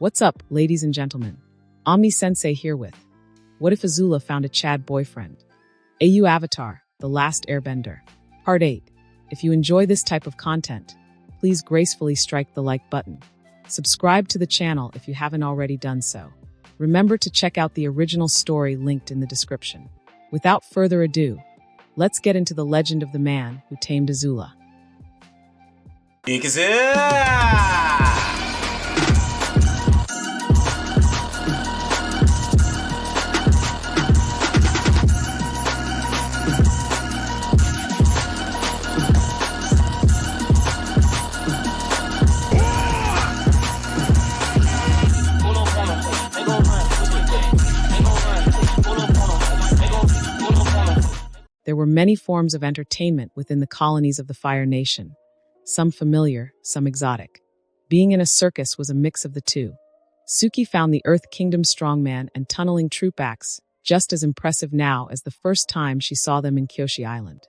What's up, ladies and gentlemen? Omni-sensei here with What if AZULA found a Chad boyfriend? AU Avatar, The Last Airbender. Part 8. If you enjoy this type of content, please gracefully strike the like button. Subscribe to the channel if you haven't already done so. Remember to check out the original story linked in the description. Without further ado, let's get into the legend of the man who tamed AZULA. There were many forms of entertainment within the colonies of the Fire Nation, some familiar, some exotic. Being in a circus was a mix of the two. Suki found the Earth Kingdom strongman and tunneling troop acts just as impressive now as the first time she saw them in Kyoshi Island.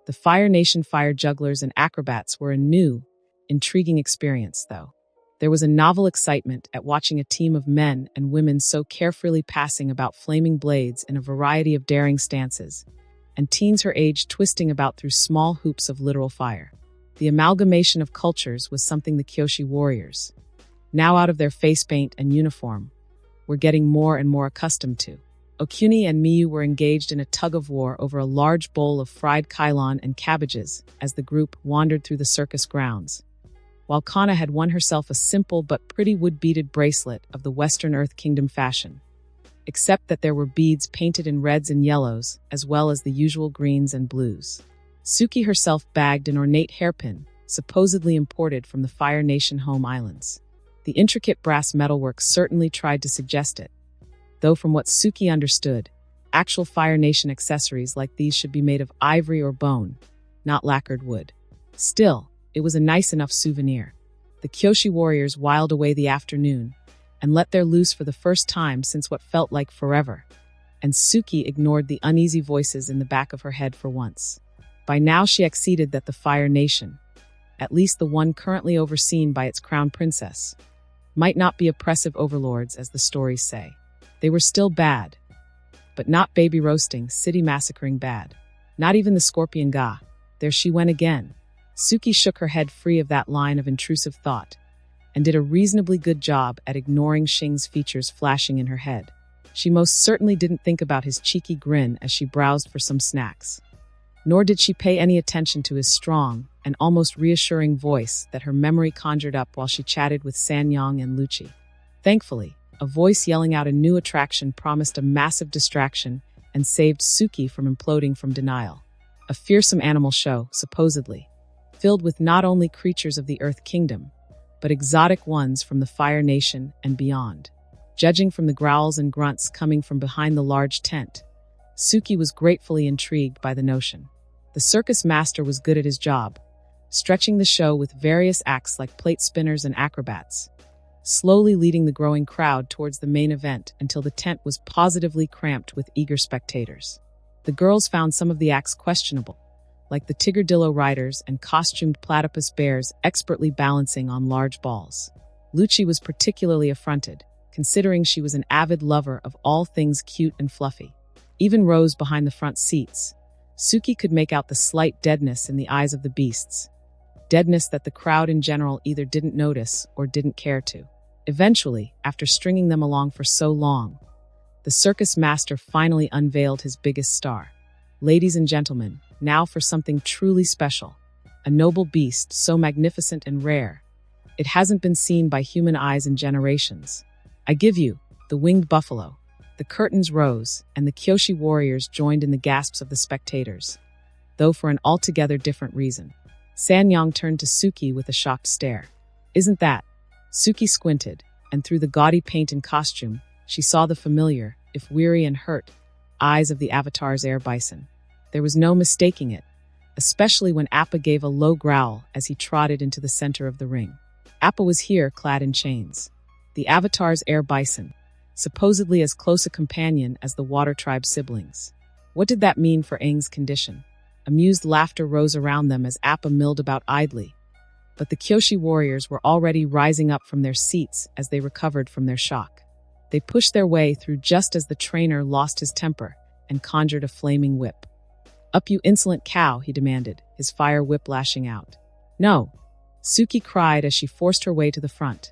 The Fire Nation fire jugglers and acrobats were a new, intriguing experience, though. There was a novel excitement at watching a team of men and women so carefully passing about flaming blades in a variety of daring stances, and teens her age twisting about through small hoops of literal fire. The amalgamation of cultures was something the Kyoshi warriors, now out of their face paint and uniform, were getting more and more accustomed to. Okuni and Miyu were engaged in a tug-of-war over a large bowl of fried kailan and cabbages as the group wandered through the circus grounds, while Kana had won herself a simple but pretty wood-beaded bracelet of the Western Earth Kingdom fashion, except that there were beads painted in reds and yellows, as well as the usual greens and blues. Suki herself bagged an ornate hairpin, supposedly imported from the Fire Nation home islands. The intricate brass metalwork certainly tried to suggest it, though from what Suki understood, actual Fire Nation accessories like these should be made of ivory or bone, not lacquered wood. Still, it was a nice enough souvenir. The Kyoshi warriors whiled away the afternoon and let their loose for the first time since what felt like forever, and Suki ignored the uneasy voices in the back of her head for once. By now she acceded that the Fire Nation, at least the one currently overseen by its crown princess, might not be oppressive overlords as the stories say. They were still bad, but not baby roasting, city massacring bad. Not even the Scorpion Ga. There she went again. Suki shook her head free of that line of intrusive thought, and did a reasonably good job at ignoring Xing's features flashing in her head. She most certainly didn't think about his cheeky grin as she browsed for some snacks. Nor did she pay any attention to his strong and almost reassuring voice that her memory conjured up while she chatted with Sanyong and Lucci. Thankfully, a voice yelling out a new attraction promised a massive distraction and saved Suki from imploding from denial. A fearsome animal show, supposedly, filled with not only creatures of the Earth Kingdom, but exotic ones from the Fire Nation and beyond. Judging from the growls and grunts coming from behind the large tent, Suki was gratefully intrigued by the notion. The circus master was good at his job, stretching the show with various acts like plate spinners and acrobats, slowly leading the growing crowd towards the main event until the tent was positively cramped with eager spectators. The girls found some of the acts questionable, like the Tigardillo riders and costumed platypus bears expertly balancing on large balls. Lucci was particularly affronted, considering she was an avid lover of all things cute and fluffy. Even Rose behind the front seats, Suki could make out the slight deadness in the eyes of the beasts. Deadness that the crowd in general either didn't notice or didn't care to. Eventually, after stringing them along for so long, the circus master finally unveiled his biggest star. Ladies and gentlemen, now for something truly special. A noble beast so magnificent and rare, it hasn't been seen by human eyes in generations. I give you, the winged buffalo. The curtains rose, and the Kyoshi warriors joined in the gasps of the spectators, though for an altogether different reason. Sanyong turned to Suki with a shocked stare. Isn't that? Suki squinted, and through the gaudy paint and costume, she saw the familiar, if weary and hurt, eyes of the Avatar's air bison. There was no mistaking it, especially when Appa gave a low growl as he trotted into the center of the ring. Appa was here, clad in chains. The Avatar's air bison, supposedly as close a companion as the Water Tribe siblings. What did that mean for Aang's condition? Amused laughter rose around them as Appa milled about idly, but the Kyoshi warriors were already rising up from their seats as they recovered from their shock. They pushed their way through just as the trainer lost his temper and conjured a flaming whip. "Up, you insolent cow," he demanded, his fire whip lashing out. "No," Suki cried as she forced her way to the front,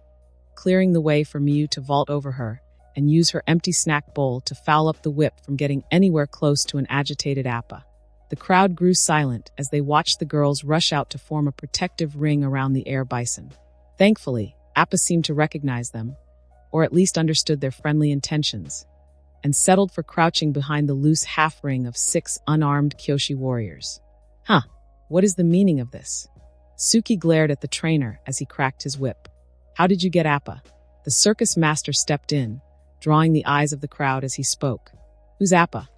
clearing the way for Miyu to vault over her and use her empty snack bowl to foul up the whip from getting anywhere close to an agitated Appa. The crowd grew silent as they watched the girls rush out to form a protective ring around the air bison. Thankfully, Appa seemed to recognize them, or at least understood their friendly intentions, and settled for crouching behind the loose half-ring of 6 unarmed Kyoshi warriors. "Huh, what is the meaning of this?" Suki glared at the trainer as he cracked his whip. "How did you get Appa?" The circus master stepped in, drawing the eyes of the crowd as he spoke. "Who's Appa?"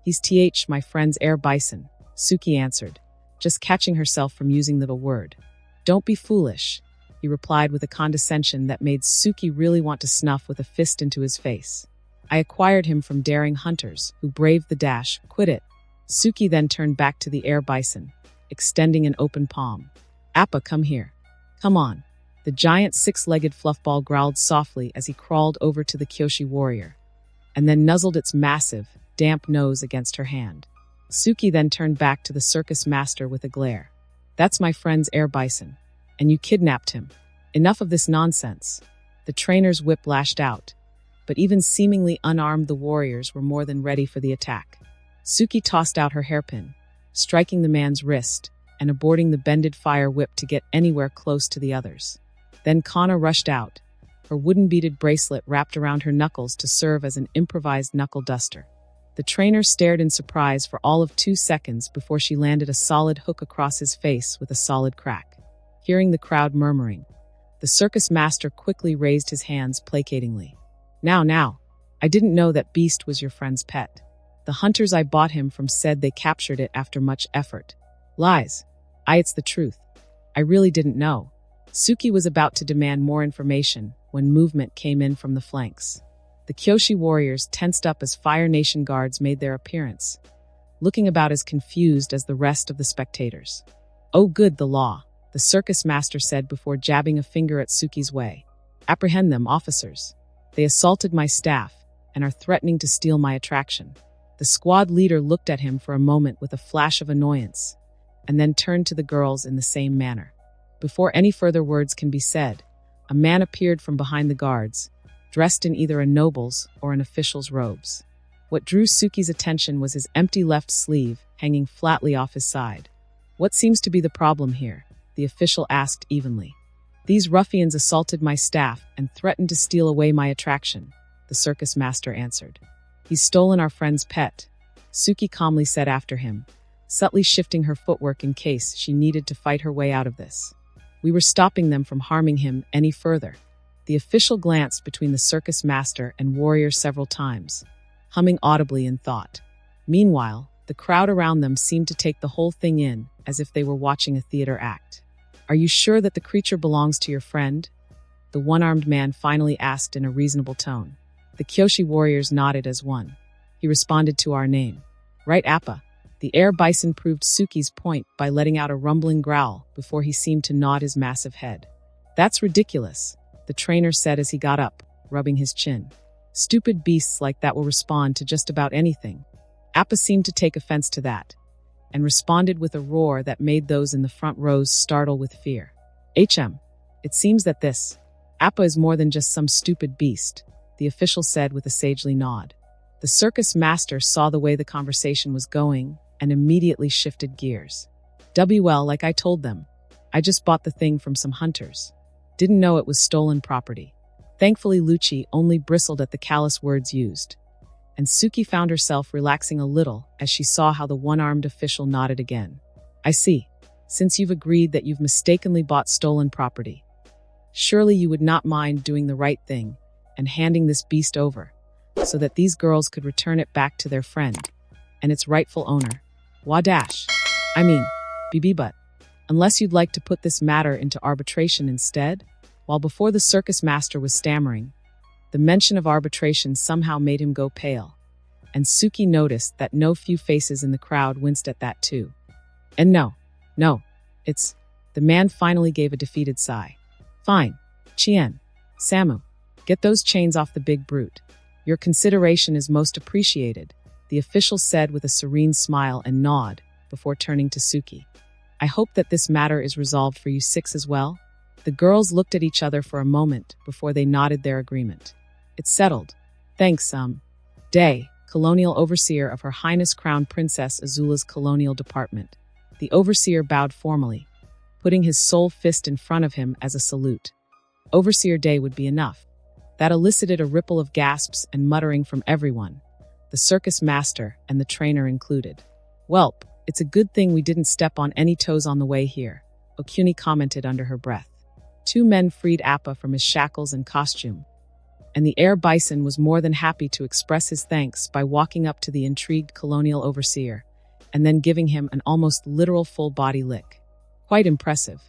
"He's my friend's air bison," Suki answered, just catching herself from using the word. "Don't be foolish," he replied with a condescension that made Suki really want to snuff with a fist into his face. "I acquired him from daring hunters who braved the dash. Quit it." Suki then turned back to the air bison, extending an open palm. "Appa, come here. Come on." The giant 6-legged fluffball growled softly as he crawled over to the Kyoshi warrior, and then nuzzled its massive, damp nose against her hand. Suki then turned back to the circus master with a glare. "That's my friend's air bison, and you kidnapped him. Enough of this nonsense." The trainer's whip lashed out, but even seemingly unarmed the warriors were more than ready for the attack. Suki tossed out her hairpin, striking the man's wrist, and aborting the bended fire whip to get anywhere close to the others. Then Kana rushed out, her wooden beaded bracelet wrapped around her knuckles to serve as an improvised knuckle duster. The trainer stared in surprise for all of 2 seconds before she landed a solid hook across his face with a solid crack. Hearing the crowd murmuring, the circus master quickly raised his hands placatingly. Now, I didn't know that beast was your friend's pet. The hunters I bought him from said they captured it after much effort." "Lies. It's the truth. I really didn't know." Suki was about to demand more information when movement came in from the flanks. The Kyoshi warriors tensed up as Fire Nation guards made their appearance, looking about as confused as the rest of the spectators. "Oh good, the law," the circus master said before jabbing a finger at Suki's way. "Apprehend them, officers. They assaulted my staff and are threatening to steal my attraction." The squad leader looked at him for a moment with a flash of annoyance, and then turned to the girls in the same manner. Before any further words can be said, a man appeared from behind the guards, dressed in either a noble's or an official's robes. What drew Suki's attention was his empty left sleeve hanging flatly off his side. "What seems to be the problem here?" the official asked evenly. "These ruffians assaulted my staff and threatened to steal away my attraction," the circus master answered. "He's stolen our friend's pet," Suki calmly said after him, subtly shifting her footwork in case she needed to fight her way out of this. "We were stopping them from harming him any further." The official glanced between the circus master and warrior several times, humming audibly in thought. Meanwhile, the crowd around them seemed to take the whole thing in, as if they were watching a theater act. "Are you sure that the creature belongs to your friend?" the one-armed man finally asked in a reasonable tone. The Kyoshi warriors nodded as one. He responded to our name. "Right, Appa." The air bison proved Suki's point by letting out a rumbling growl before he seemed to nod his massive head. "That's ridiculous," the trainer said as he got up, rubbing his chin. "Stupid beasts like that will respond to just about anything." Appa seemed to take offense to that, and responded with a roar that made those in the front rows startle with fear. It seems that this Appa is more than just some stupid beast," the official said with a sagely nod. The circus master saw the way the conversation was going and immediately shifted gears. "Well, like I told them, I just bought the thing from some hunters. Didn't know it was stolen property." Thankfully, Lucci only bristled at the callous words used, and Suki found herself relaxing a little as she saw how the one-armed official nodded again. "I see. Since you've agreed that you've mistakenly bought stolen property, surely you would not mind doing the right thing and handing this beast over, so that these girls could return it back to their friend and its rightful owner. Wadash. But unless you'd like to put this matter into arbitration instead?" While before the circus master was stammering, the mention of arbitration somehow made him go pale, and Suki noticed that no few faces in the crowd winced at that too. "And no, it's The man finally gave a defeated sigh. Fine. Chien. Samu. Get those chains off the big brute. Your consideration is most appreciated, the official said with a serene smile and nod before turning to Suki. I hope that this matter is resolved for you six as well. The girls looked at each other for a moment before they nodded their agreement. It's settled. Thanks, Day, Colonial Overseer of Her Highness Crown Princess AZULA's Colonial Department. The Overseer bowed formally, putting his sole fist in front of him as a salute. Overseer Day would be enough. That elicited a ripple of gasps and muttering from everyone, the circus master and the trainer included. Welp, it's a good thing we didn't step on any toes on the way here, Okuni commented under her breath. Two men freed Appa from his shackles and costume, and the air bison was more than happy to express his thanks by walking up to the intrigued colonial overseer and then giving him an almost literal full-body lick. Quite impressive.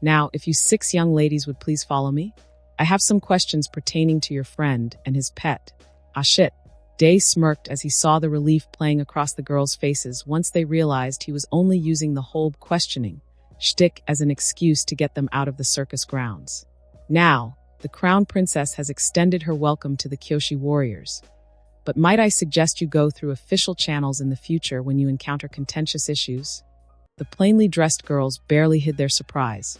Now, if you six young ladies would please follow me? I have some questions pertaining to your friend and his pet. Ah shit. Day smirked as he saw the relief playing across the girls' faces once they realized he was only using the whole questioning shtick as an excuse to get them out of the circus grounds. Now, the Crown Princess has extended her welcome to the Kyoshi warriors. But might I suggest you go through official channels in the future when you encounter contentious issues? The plainly dressed girls barely hid their surprise,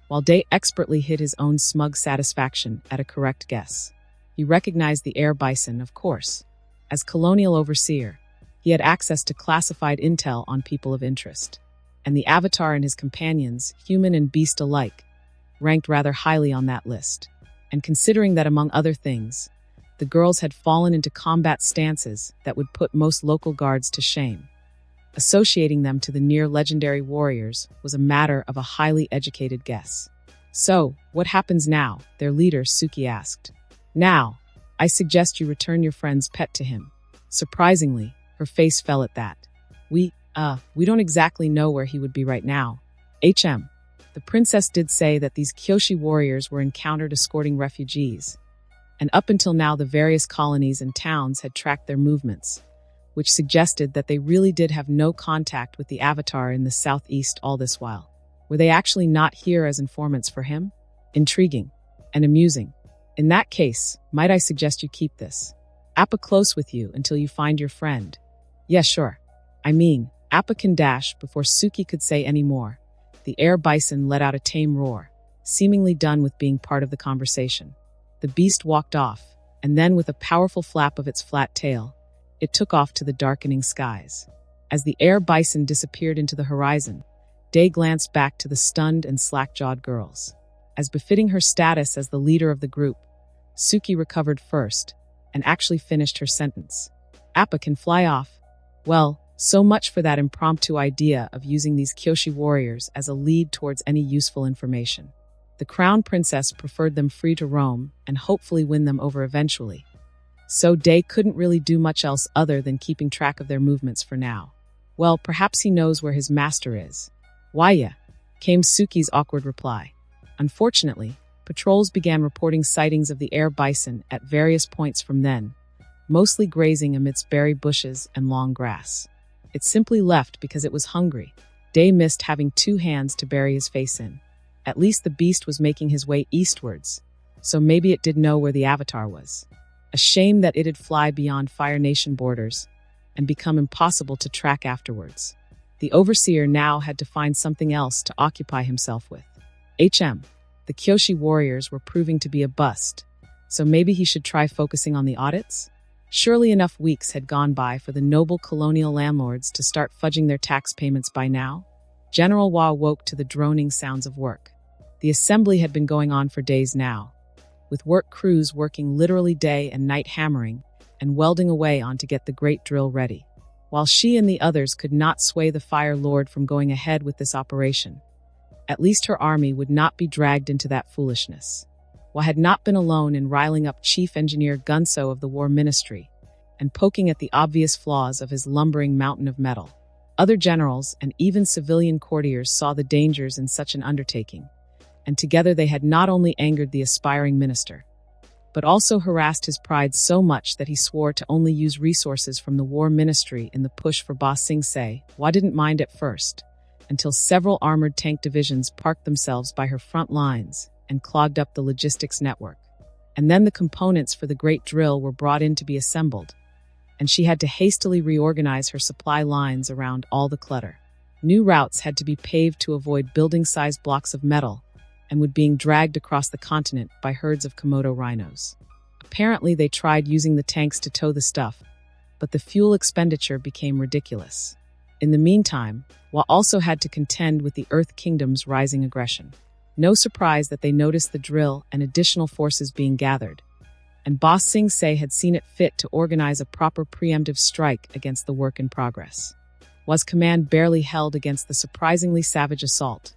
while Day expertly hid his own smug satisfaction at a correct guess. He recognized the air bison, of course. As colonial overseer, he had access to classified intel on people of interest. And the Avatar and his companions, human and beast alike, ranked rather highly on that list. And considering that, among other things, the girls had fallen into combat stances that would put most local guards to shame, associating them to the near-legendary warriors was a matter of a highly educated guess. So, what happens now? Their leader, Suki, asked. Now, I suggest you return your friend's pet to him. Surprisingly, her face fell at that. We don't exactly know where he would be right now. The princess did say that these Kyoshi warriors were encountered escorting refugees, and up until now the various colonies and towns had tracked their movements, which suggested that they really did have no contact with the Avatar in the southeast all this while. Were they actually not here as informants for him? Intriguing and amusing. In that case, might I suggest you keep this Appa close with you until you find your friend? Yeah, sure. Appa can dash before Suki could say any more. The air bison let out a tame roar, seemingly done with being part of the conversation. The beast walked off, and then with a powerful flap of its flat tail, it took off to the darkening skies. As the air bison disappeared into the horizon, Day glanced back to the stunned and slack-jawed girls. As befitting her status as the leader of the group, Suki recovered first and actually finished her sentence. Appa can fly off. Well, so much for that impromptu idea of using these Kyoshi warriors as a lead towards any useful information. The Crown Princess preferred them free to roam and hopefully win them over eventually. So Day couldn't really do much else other than keeping track of their movements for now. Well, perhaps he knows where his master is. Why yeah, came Suki's awkward reply. Unfortunately, patrols began reporting sightings of the air bison at various points from then, mostly grazing amidst berry bushes and long grass. It simply left because it was hungry. Day missed having two hands to bury his face in. At least the beast was making his way eastwards, so maybe it did know where the Avatar was. A shame that it'd fly beyond Fire Nation borders and become impossible to track afterwards. The Overseer now had to find something else to occupy himself with. The Kyoshi warriors were proving to be a bust, so maybe he should try focusing on the audits? Surely enough weeks had gone by for the noble colonial landlords to start fudging their tax payments by now. General Wa woke to the droning sounds of work. The assembly had been going on for days now, with work crews working literally day and night hammering and welding away on to get the great drill ready. While she and the others could not sway the Fire Lord from going ahead with this operation, at least her army would not be dragged into that foolishness. Wa had not been alone in riling up Chief Engineer Gunso of the War Ministry and poking at the obvious flaws of his lumbering mountain of metal. Other generals and even civilian courtiers saw the dangers in such an undertaking, and together they had not only angered the aspiring minister, but also harassed his pride so much that he swore to only use resources from the War Ministry in the push for Ba Sing Se. Wa didn't mind at first, until several armored tank divisions parked themselves by her front lines and clogged up the logistics network. And then the components for the great drill were brought in to be assembled, and she had to hastily reorganize her supply lines around all the clutter. New routes had to be paved to avoid building-sized blocks of metal and were being dragged across the continent by herds of Komodo rhinos. Apparently, they tried using the tanks to tow the stuff, but the fuel expenditure became ridiculous. In the meantime, Wa also had to contend with the Earth Kingdom's rising aggression. No surprise that they noticed the drill and additional forces being gathered, and Boss Sing Se had seen it fit to organize a proper preemptive strike against the work in progress. Wa's command barely held against the surprisingly savage assault,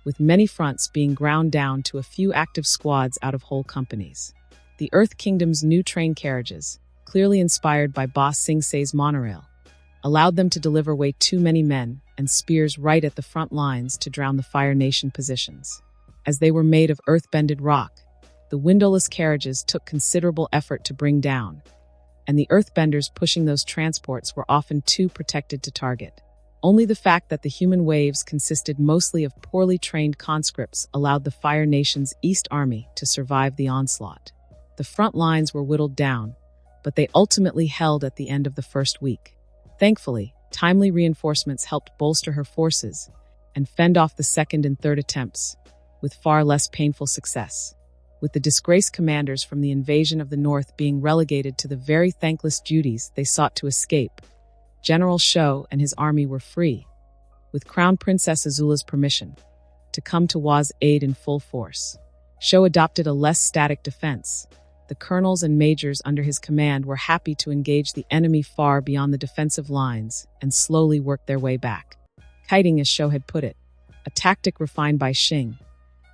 with many fronts being ground down to a few active squads out of whole companies. The Earth Kingdom's new train carriages, clearly inspired by Boss Sing Se's monorail, allowed them to deliver way too many men and spears right at the front lines to drown the Fire Nation positions. As they were made of earth-bended rock, the windowless carriages took considerable effort to bring down, and the earthbenders pushing those transports were often too protected to target. Only the fact that the human waves consisted mostly of poorly trained conscripts allowed the Fire Nation's East Army to survive the onslaught. The front lines were whittled down, but they ultimately held at the end of the first week. Thankfully, timely reinforcements helped bolster her forces and fend off the second and third attempts, with far less painful success. With the disgraced commanders from the invasion of the North being relegated to the very thankless duties they sought to escape, General Shou and his army were free, with Crown Princess AZULA's permission, to come to Wa's aid in full force. Shou adopted a less static defense. The colonels and majors under his command were happy to engage the enemy far beyond the defensive lines and slowly work their way back. Kiting, as Shou had put it, a tactic refined by Xing,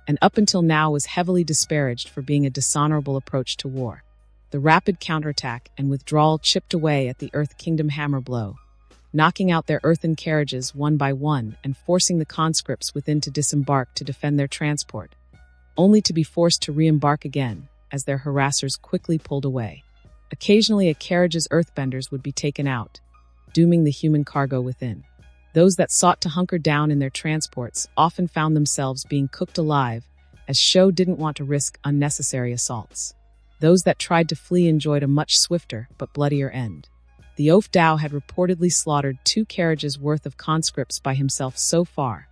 and up until now was heavily disparaged for being a dishonorable approach to war. The rapid counterattack and withdrawal chipped away at the Earth Kingdom hammer blow, knocking out their earthen carriages one by one and forcing the conscripts within to disembark to defend their transport, only to be forced to re-embark again as their harassers quickly pulled away. Occasionally, a carriage's earthbenders would be taken out, dooming the human cargo within. Those that sought to hunker down in their transports often found themselves being cooked alive, as Shou didn't want to risk unnecessary assaults. Those that tried to flee enjoyed a much swifter but bloodier end. The Oaf Dao had reportedly slaughtered 2 carriages worth of conscripts by himself so far,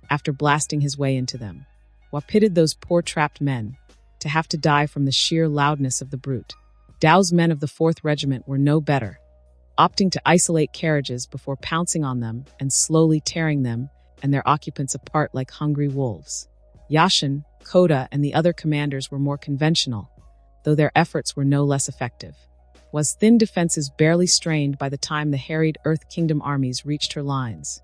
after blasting his way into them. Wa pitted those poor trapped men to have to die from the sheer loudness of the brute. Dao's men of the 4th Regiment were no better, opting to isolate carriages before pouncing on them and slowly tearing them and their occupants apart like hungry wolves. Yashin, Koda, and the other commanders were more conventional, though their efforts were no less effective. Wa's thin defenses barely strained by the time the harried Earth Kingdom armies reached her lines,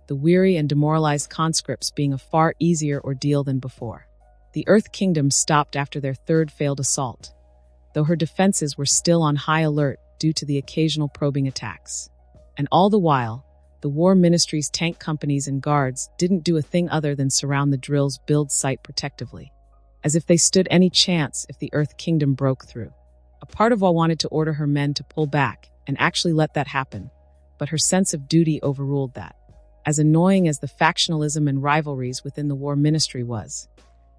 the weary and demoralized conscripts being a far easier ordeal than before. The Earth Kingdom stopped after their 3rd failed assault, though her defenses were still on high alert due to the occasional probing attacks. And all the while, the War Ministry's tank companies and guards didn't do a thing other than surround the drill's build site protectively, as if they stood any chance if the Earth Kingdom broke through. A part of Wa wanted to order her men to pull back and actually let that happen, but her sense of duty overruled that. As annoying as the factionalism and rivalries within the War Ministry was,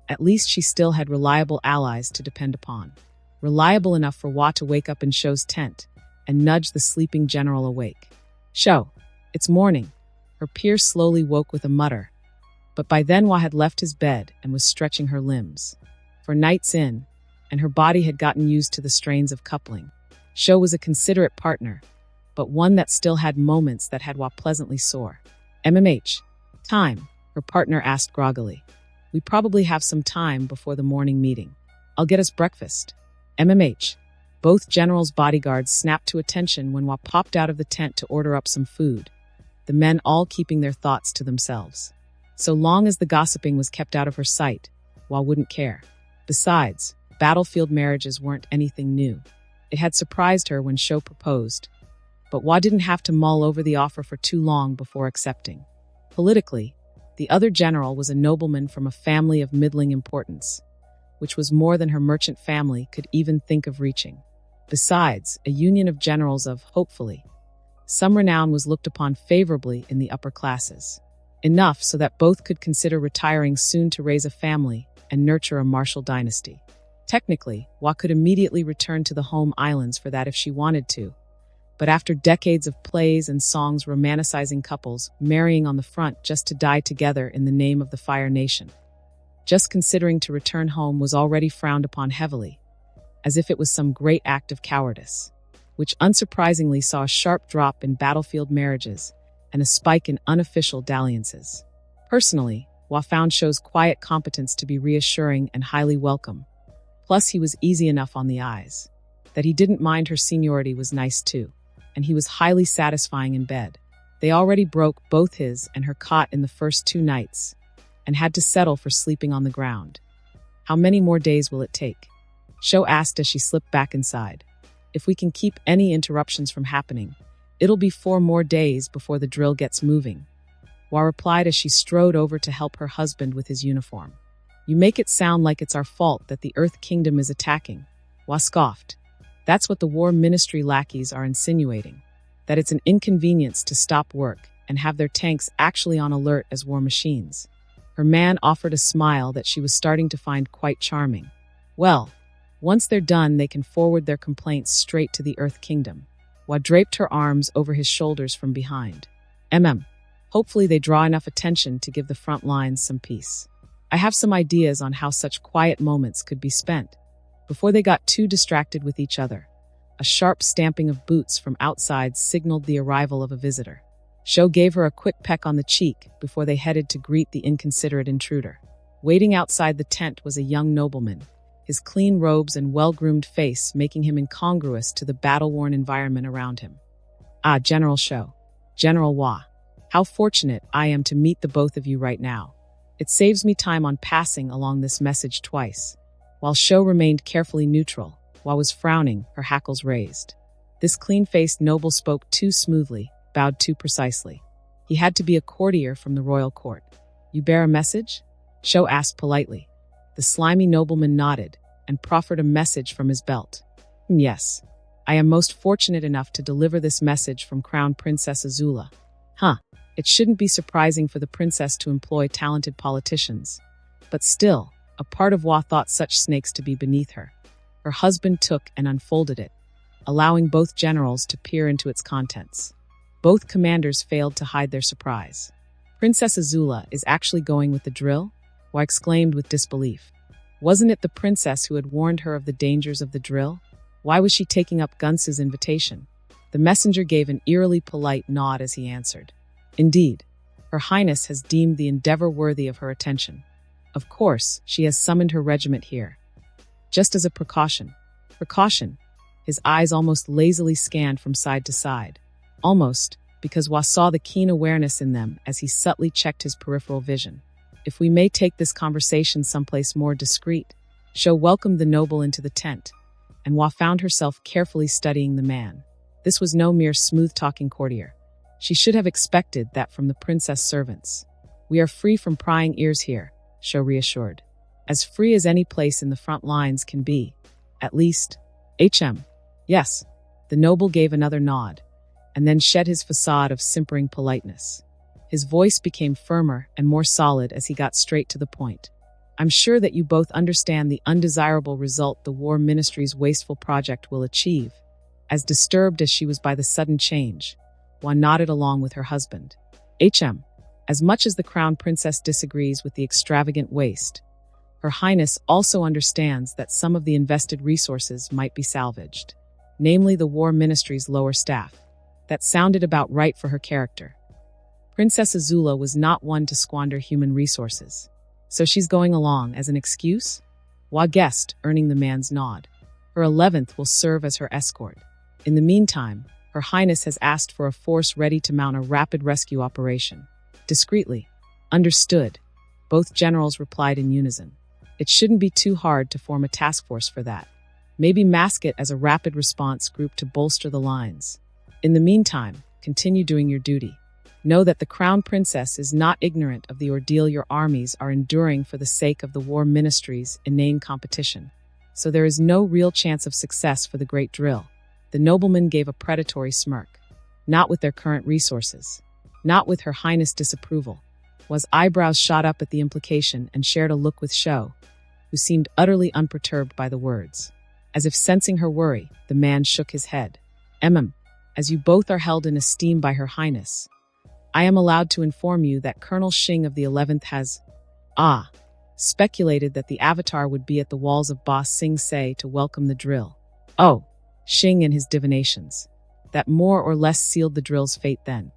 at least she still had reliable allies to depend upon. Reliable enough for Wa to wake up in Shou's tent and nudge the sleeping general awake. "Shou, it's morning." Her peer slowly woke with a mutter, but by then Wa had left his bed and was stretching her limbs. For nights in, and her body had gotten used to the strains of coupling. Shou was a considerate partner, but one that still had moments that had Wa pleasantly sore. "MMH. Time," her partner asked groggily. "We probably have some time before the morning meeting. I'll get us breakfast." "MMH. Both generals' bodyguards snapped to attention when Wa popped out of the tent to order up some food, the men all keeping their thoughts to themselves. So long as the gossiping was kept out of her sight, Wa wouldn't care. Besides, battlefield marriages weren't anything new. It had surprised her when Shou proposed, but Wa didn't have to mull over the offer for too long before accepting. Politically, the other general was a nobleman from a family of middling importance, which was more than her merchant family could even think of reaching. Besides, a union of generals of, hopefully, some renown was looked upon favorably in the upper classes. enough so that both could consider retiring soon to raise a family and nurture a martial dynasty. Technically, Wa could immediately return to the home islands for that if she wanted to, but after decades of plays and songs romanticizing couples marrying on the front just to die together in the name of the Fire Nation, just considering to return home was already frowned upon heavily, as if it was some great act of cowardice, which unsurprisingly saw a sharp drop in battlefield marriages and a spike in unofficial dalliances. Personally, Wa found Shou's quiet competence to be reassuring and highly welcome. Plus, he was easy enough on the eyes. That he didn't mind her seniority was nice too, and he was highly satisfying in bed. They already broke both his and her cot in the first 2 nights, and had to settle for sleeping on the ground. How many more days will it take? Shou asked as she slipped back inside. If we can keep any interruptions from happening, it'll be 4 more days before the drill gets moving. Wa replied as she strode over to help her husband with his uniform. You make it sound like it's our fault that the Earth Kingdom is attacking. Wa scoffed. That's what the War Ministry lackeys are insinuating. That it's an inconvenience to stop work and have their tanks actually on alert as war machines. Her man offered a smile that she was starting to find quite charming. Well, once they're done, they can forward their complaints straight to the Earth Kingdom. Wa draped her arms over his shoulders from behind. Hopefully they draw enough attention to give the front lines some peace. I have some ideas on how such quiet moments could be spent. Before they got too distracted with each other, a sharp stamping of boots from outside signaled the arrival of a visitor. Shou gave her a quick peck on the cheek before they headed to greet the inconsiderate intruder. Waiting outside the tent was a young nobleman, his clean robes and well-groomed face making him incongruous to the battle-worn environment around him. Ah, General Shou. General Wa. How fortunate I am to meet the both of you right now. It saves me time on passing along this message twice. While Shou remained carefully neutral, Wa was frowning, her hackles raised. This clean-faced noble spoke too smoothly, bowed too precisely. He had to be a courtier from the royal court. You bear a message? Shou asked politely. The slimy nobleman nodded and proffered a message from his belt. Yes, I am most fortunate enough to deliver this message from Crown Princess AZULA. It shouldn't be surprising for the princess to employ talented politicians. But still, a part of Wa thought such snakes to be beneath her. Her husband took and unfolded it, allowing both generals to peer into its contents. Both commanders failed to hide their surprise. Princess AZULA is actually going with the drill? Wa exclaimed with disbelief. Wasn't it the princess who had warned her of the dangers of the drill? Why was she taking up Gunsu's invitation? The messenger gave an eerily polite nod as he answered. Indeed, Her Highness has deemed the endeavor worthy of her attention. Of course, she has summoned her regiment here. Just as a precaution. Precaution? His eyes almost lazily scanned from side to side. Almost, because Wa saw the keen awareness in them as he subtly checked his peripheral vision. If we may take this conversation someplace more discreet, Shou welcomed the noble into the tent, and Wa found herself carefully studying the man. This was no mere smooth-talking courtier. She should have expected that from the princess servants. We are free from prying ears here, Shou reassured. As free as any place in the front lines can be. At least, Yes. The noble gave another nod, and then shed his facade of simpering politeness. His voice became firmer and more solid as he got straight to the point. I'm sure that you both understand the undesirable result the War Ministry's wasteful project will achieve. As disturbed as she was by the sudden change, Wa nodded along with her husband. As much as the Crown Princess disagrees with the extravagant waste, Her Highness also understands that some of the invested resources might be salvaged, namely the War Ministry's lower staff. That sounded about right for her character. Princess AZULA was not one to squander human resources. So she's going along as an excuse? Wa guessed, earning the man's nod. Her 11th will serve as her escort. In the meantime, Her Highness has asked for a force ready to mount a rapid rescue operation. Discreetly. Understood. Both generals replied in unison. It shouldn't be too hard to form a task force for that. Maybe mask it as a rapid response group to bolster the lines. In the meantime, continue doing your duty. Know that the Crown Princess is not ignorant of the ordeal your armies are enduring for the sake of the War Ministry's inane competition. So there is no real chance of success for the Great Drill. The nobleman gave a predatory smirk. Not with their current resources. Not with Her Highness' disapproval. Was eyebrows shot up at the implication and shared a look with Sho, who seemed utterly unperturbed by the words. As if sensing her worry, the man shook his head. As you both are held in esteem by Her Highness, I am allowed to inform you that Colonel Xing of the 11th has, speculated that the Avatar would be at the walls of Ba Sing Se to welcome the drill. Oh, Xing and his divinations. That more or less sealed the drill's fate then.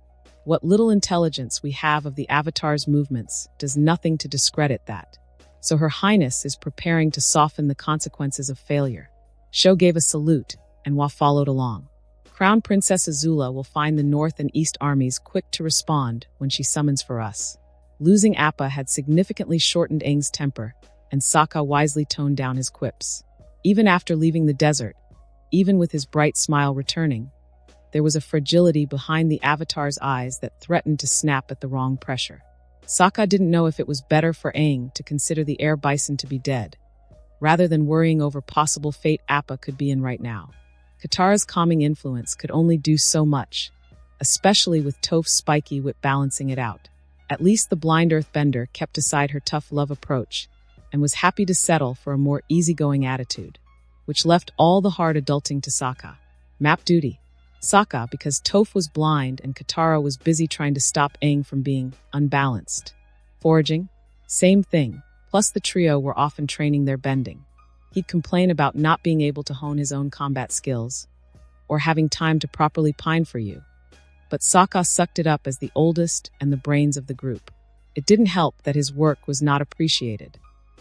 What little intelligence we have of the Avatar's movements does nothing to discredit that. So Her Highness is preparing to soften the consequences of failure. Sho gave a salute, and Hua followed along. Crown Princess AZULA will find the North and East armies quick to respond when she summons for us. Losing Appa had significantly shortened Aang's temper, and Sokka wisely toned down his quips. Even after leaving the desert, even with his bright smile returning, there was a fragility behind the Avatar's eyes that threatened to snap at the wrong pressure. Sokka didn't know if it was better for Aang to consider the air bison to be dead, rather than worrying over possible fate Appa could be in right now. Katara's calming influence could only do so much, especially with Toph's spiky whip balancing it out. At least the blind earthbender kept aside her tough love approach and was happy to settle for a more easygoing attitude, which left all the hard adulting to Sokka. Map duty. Sokka, because Toph was blind and Katara was busy trying to stop Aang from being unbalanced. Foraging? Same thing, plus the trio were often training their bending. He'd complain about not being able to hone his own combat skills, or having time to properly pine for you. But Sokka sucked it up as the oldest and the brains of the group. It didn't help that his work was not appreciated.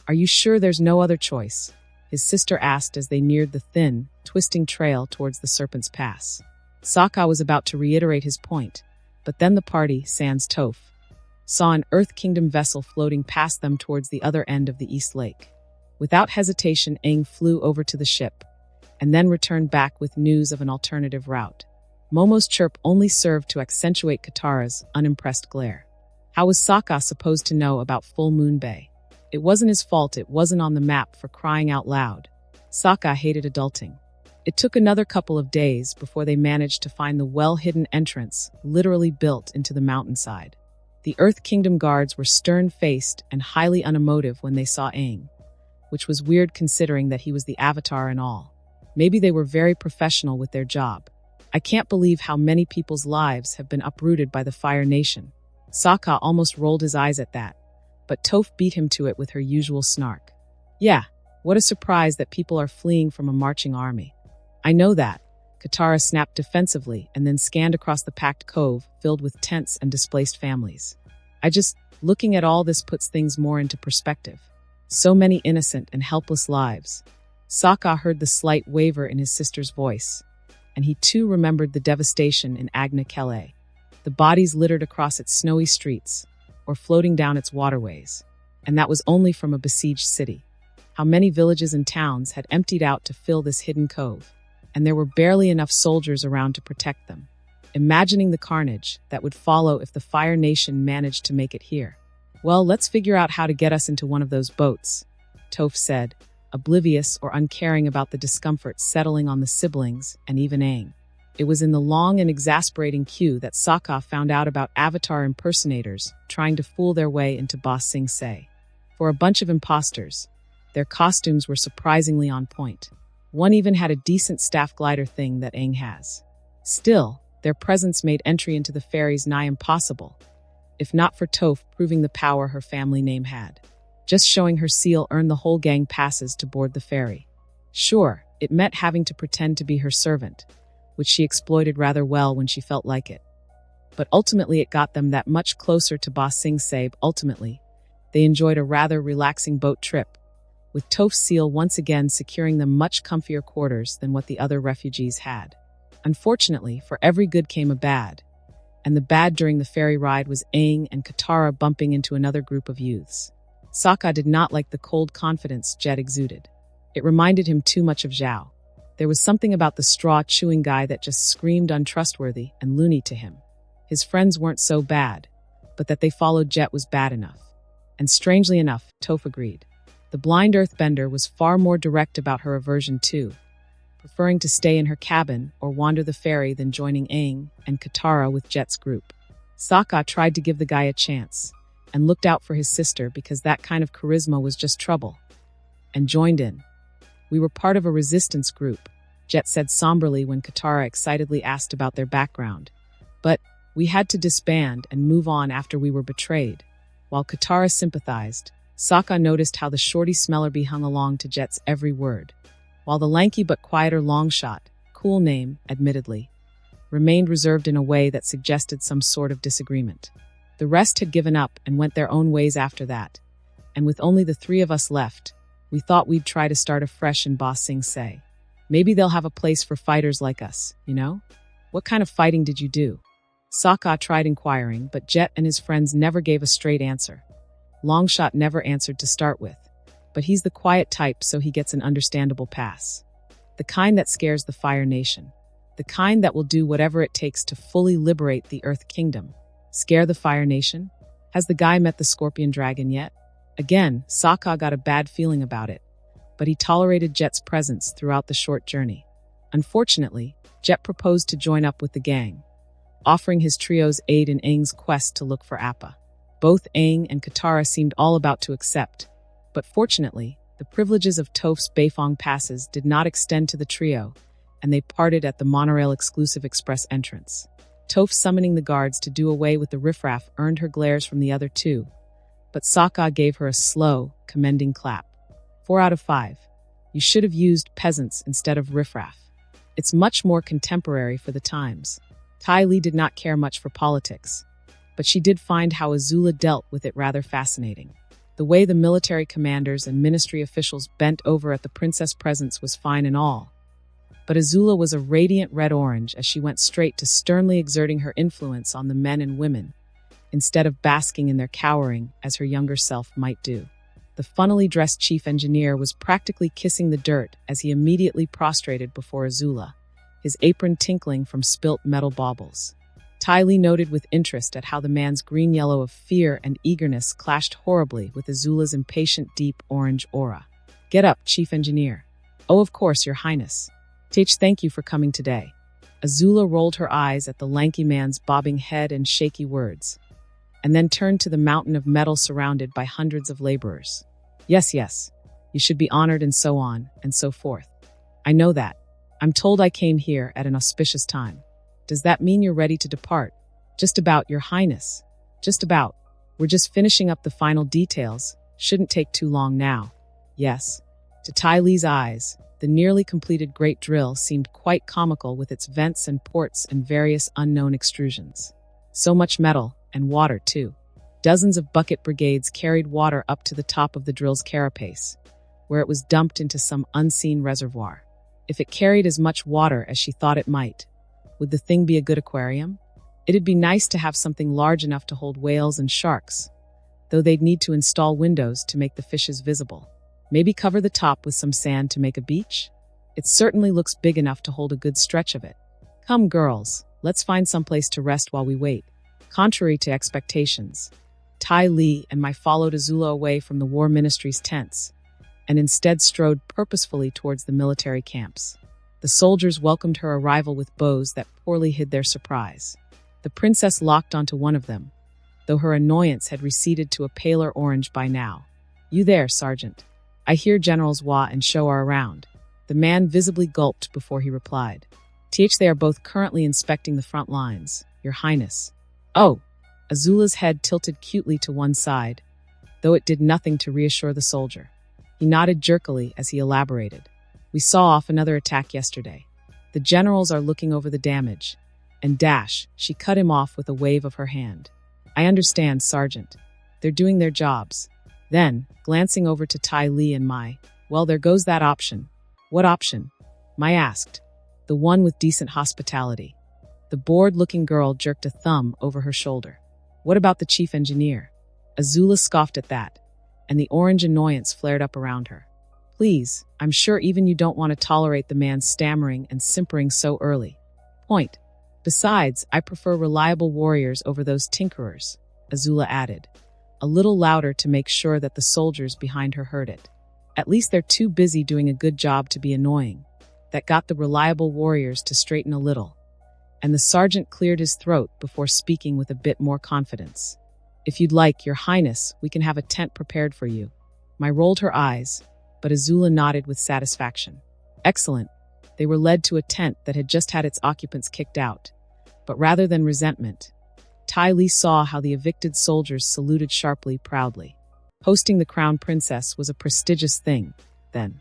Are you sure there's no other choice? His sister asked as they neared the thin, twisting trail towards the Serpent's Pass. Sokka was about to reiterate his point, but then the party, sans Toph, saw an Earth Kingdom vessel floating past them towards the other end of the East Lake. Without hesitation, Aang flew over to the ship, and then returned back with news of an alternative route. Momo's chirp only served to accentuate Katara's unimpressed glare. How was Sokka supposed to know about Full Moon Bay? It wasn't his fault it wasn't on the map, for crying out loud. Sokka hated adulting. It took another couple of days before they managed to find the well-hidden entrance, literally built into the mountainside. The Earth Kingdom guards were stern-faced and highly unemotive when they saw Aang, which was weird considering that he was the Avatar and all. Maybe they were very professional with their job. I can't believe how many people's lives have been uprooted by the Fire Nation. Sokka almost rolled his eyes at that, but Toph beat him to it with her usual snark. Yeah, what a surprise that people are fleeing from a marching army. I know that. Katara snapped defensively and then scanned across the packed cove filled with tents and displaced families. Looking at all this puts things more into perspective. So many innocent and helpless lives. Sokka heard the slight waver in his sister's voice, and he too remembered the devastation in Agna Kele, the bodies littered across its snowy streets, or floating down its waterways. And that was only from a besieged city. How many villages and towns had emptied out to fill this hidden cove, and there were barely enough soldiers around to protect them. Imagining the carnage that would follow if the Fire Nation managed to make it here. Well, let's figure out how to get us into one of those boats, Toph said, oblivious or uncaring about the discomfort settling on the siblings and even Aang. It was in the long and exasperating queue that Sokka found out about Avatar impersonators trying to fool their way into Ba Sing Se. For a bunch of imposters, their costumes were surprisingly on point. One even had a decent staff glider thing that Aang has. Still, their presence made entry into the ferries nigh impossible, if not for Toph proving the power her family name had. Just showing her seal earned the whole gang passes to board the ferry. Sure, it meant having to pretend to be her servant, which she exploited rather well when she felt like it. But ultimately it got them that much closer to Ba Sing Se. Ultimately, they enjoyed a rather relaxing boat trip, with Toph's seal once again securing them much comfier quarters than what the other refugees had. Unfortunately, for every good came a bad, and the bad during the ferry ride was Aang and Katara bumping into another group of youths. Sokka did not like the cold confidence Jet exuded. It reminded him too much of Zhao. There was something about the straw-chewing guy that just screamed untrustworthy and loony to him. His friends weren't so bad, but that they followed Jet was bad enough. And strangely enough, Toph agreed. The blind earthbender was far more direct about her aversion too, preferring to stay in her cabin or wander the ferry than joining Aang and Katara with Jet's group. Sokka tried to give the guy a chance, and looked out for his sister because that kind of charisma was just trouble, and joined in. We were part of a resistance group, Jet said somberly when Katara excitedly asked about their background. But we had to disband and move on after we were betrayed. While Katara sympathized, Sokka noticed how the shorty Smellerby hung along to Jet's every word, while the lanky but quieter Longshot, cool name, admittedly, remained reserved in a way that suggested some sort of disagreement. The rest had given up and went their own ways after that, and with only the three of us left, we thought we'd try to start afresh in Ba Sing Se. Maybe they'll have a place for fighters like us, you know? What kind of fighting did you do? Sokka tried inquiring, but Jet and his friends never gave a straight answer. Longshot never answered to start with, but he's the quiet type, so he gets an understandable pass. The kind that scares the Fire Nation. The kind that will do whatever it takes to fully liberate the Earth Kingdom. Scare the Fire Nation? Has the guy met the Scorpion Dragon yet? Again, Sokka got a bad feeling about it, but he tolerated Jet's presence throughout the short journey. Unfortunately, Jet proposed to join up with the gang, offering his trio's aid in Aang's quest to look for Appa. Both Aang and Katara seemed all about to accept, but fortunately, the privileges of Toph's Beifong passes did not extend to the trio, and they parted at the monorail exclusive express entrance. Toph summoning the guards to do away with the riffraff earned her glares from the other two, but Sokka gave her a slow, commending clap. 4 out of 5. You should have used peasants instead of riffraff. It's much more contemporary for the times. Ty Lee did not care much for politics, but she did find how AZULA dealt with it rather fascinating. The way the military commanders and ministry officials bent over at the princess' presence was fine and all, but AZULA was a radiant red-orange as she went straight to sternly exerting her influence on the men and women, instead of basking in their cowering as her younger self might do. The funnily dressed chief engineer was practically kissing the dirt as he immediately prostrated before AZULA, his apron tinkling from spilt metal baubles. Ty Lee noted with interest at how the man's green-yellow of fear and eagerness clashed horribly with AZULA's impatient deep orange aura. Get up, chief engineer. Oh, of course, your highness. Teach, thank you for coming today. AZULA rolled her eyes at the lanky man's bobbing head and shaky words, and then turned to the mountain of metal surrounded by hundreds of laborers. Yes, you should be honored and so on, and so forth. I know that. I'm told I came here at an auspicious time. Does that mean you're ready to depart? Just about, your highness. Just about. We're just finishing up the final details. Shouldn't take too long now. Yes. To Ty Lee's eyes, the nearly completed great drill seemed quite comical with its vents and ports and various unknown extrusions. So much metal, and water too. Dozens of bucket brigades carried water up to the top of the drill's carapace, where it was dumped into some unseen reservoir. If it carried as much water as she thought it might, would the thing be a good aquarium? It'd be nice to have something large enough to hold whales and sharks, though they'd need to install windows to make the fishes visible. Maybe cover the top with some sand to make a beach? It certainly looks big enough to hold a good stretch of it. Come, girls, let's find someplace to rest while we wait. Contrary to expectations, Ty Lee and I followed AZULA away from the War Ministry's tents, and instead strode purposefully towards the military camps. The soldiers welcomed her arrival with bows that poorly hid their surprise. The princess locked onto one of them, though her annoyance had receded to a paler orange by now. You there, Sergeant? I hear Generals Wa and Sho are around. The man visibly gulped before he replied. They are both currently inspecting the front lines, Your Highness. Oh! AZULA's head tilted cutely to one side, though it did nothing to reassure the soldier. He nodded jerkily as he elaborated. We saw off another attack yesterday. The generals are looking over the damage. And dash, she cut him off with a wave of her hand. I understand, Sergeant. They're doing their jobs. Then, glancing over to Ty Lee and Mai, well, there goes that option. What option? Mai asked. The one with decent hospitality. The bored-looking girl jerked a thumb over her shoulder. What about the chief engineer? AZULA scoffed at that, and the orange annoyance flared up around her. Please, I'm sure even you don't want to tolerate the man stammering and simpering so early. Point. Besides, I prefer reliable warriors over those tinkerers, AZULA added, a little louder to make sure that the soldiers behind her heard it. At least they're too busy doing a good job to be annoying. That got the reliable warriors to straighten a little, and the sergeant cleared his throat before speaking with a bit more confidence. If you'd like, Your Highness, we can have a tent prepared for you. Mai rolled her eyes, but AZULA nodded with satisfaction. Excellent. They were led to a tent that had just had its occupants kicked out. But rather than resentment, Ty Lee saw how the evicted soldiers saluted sharply, proudly. Hosting the crown princess was a prestigious thing, then.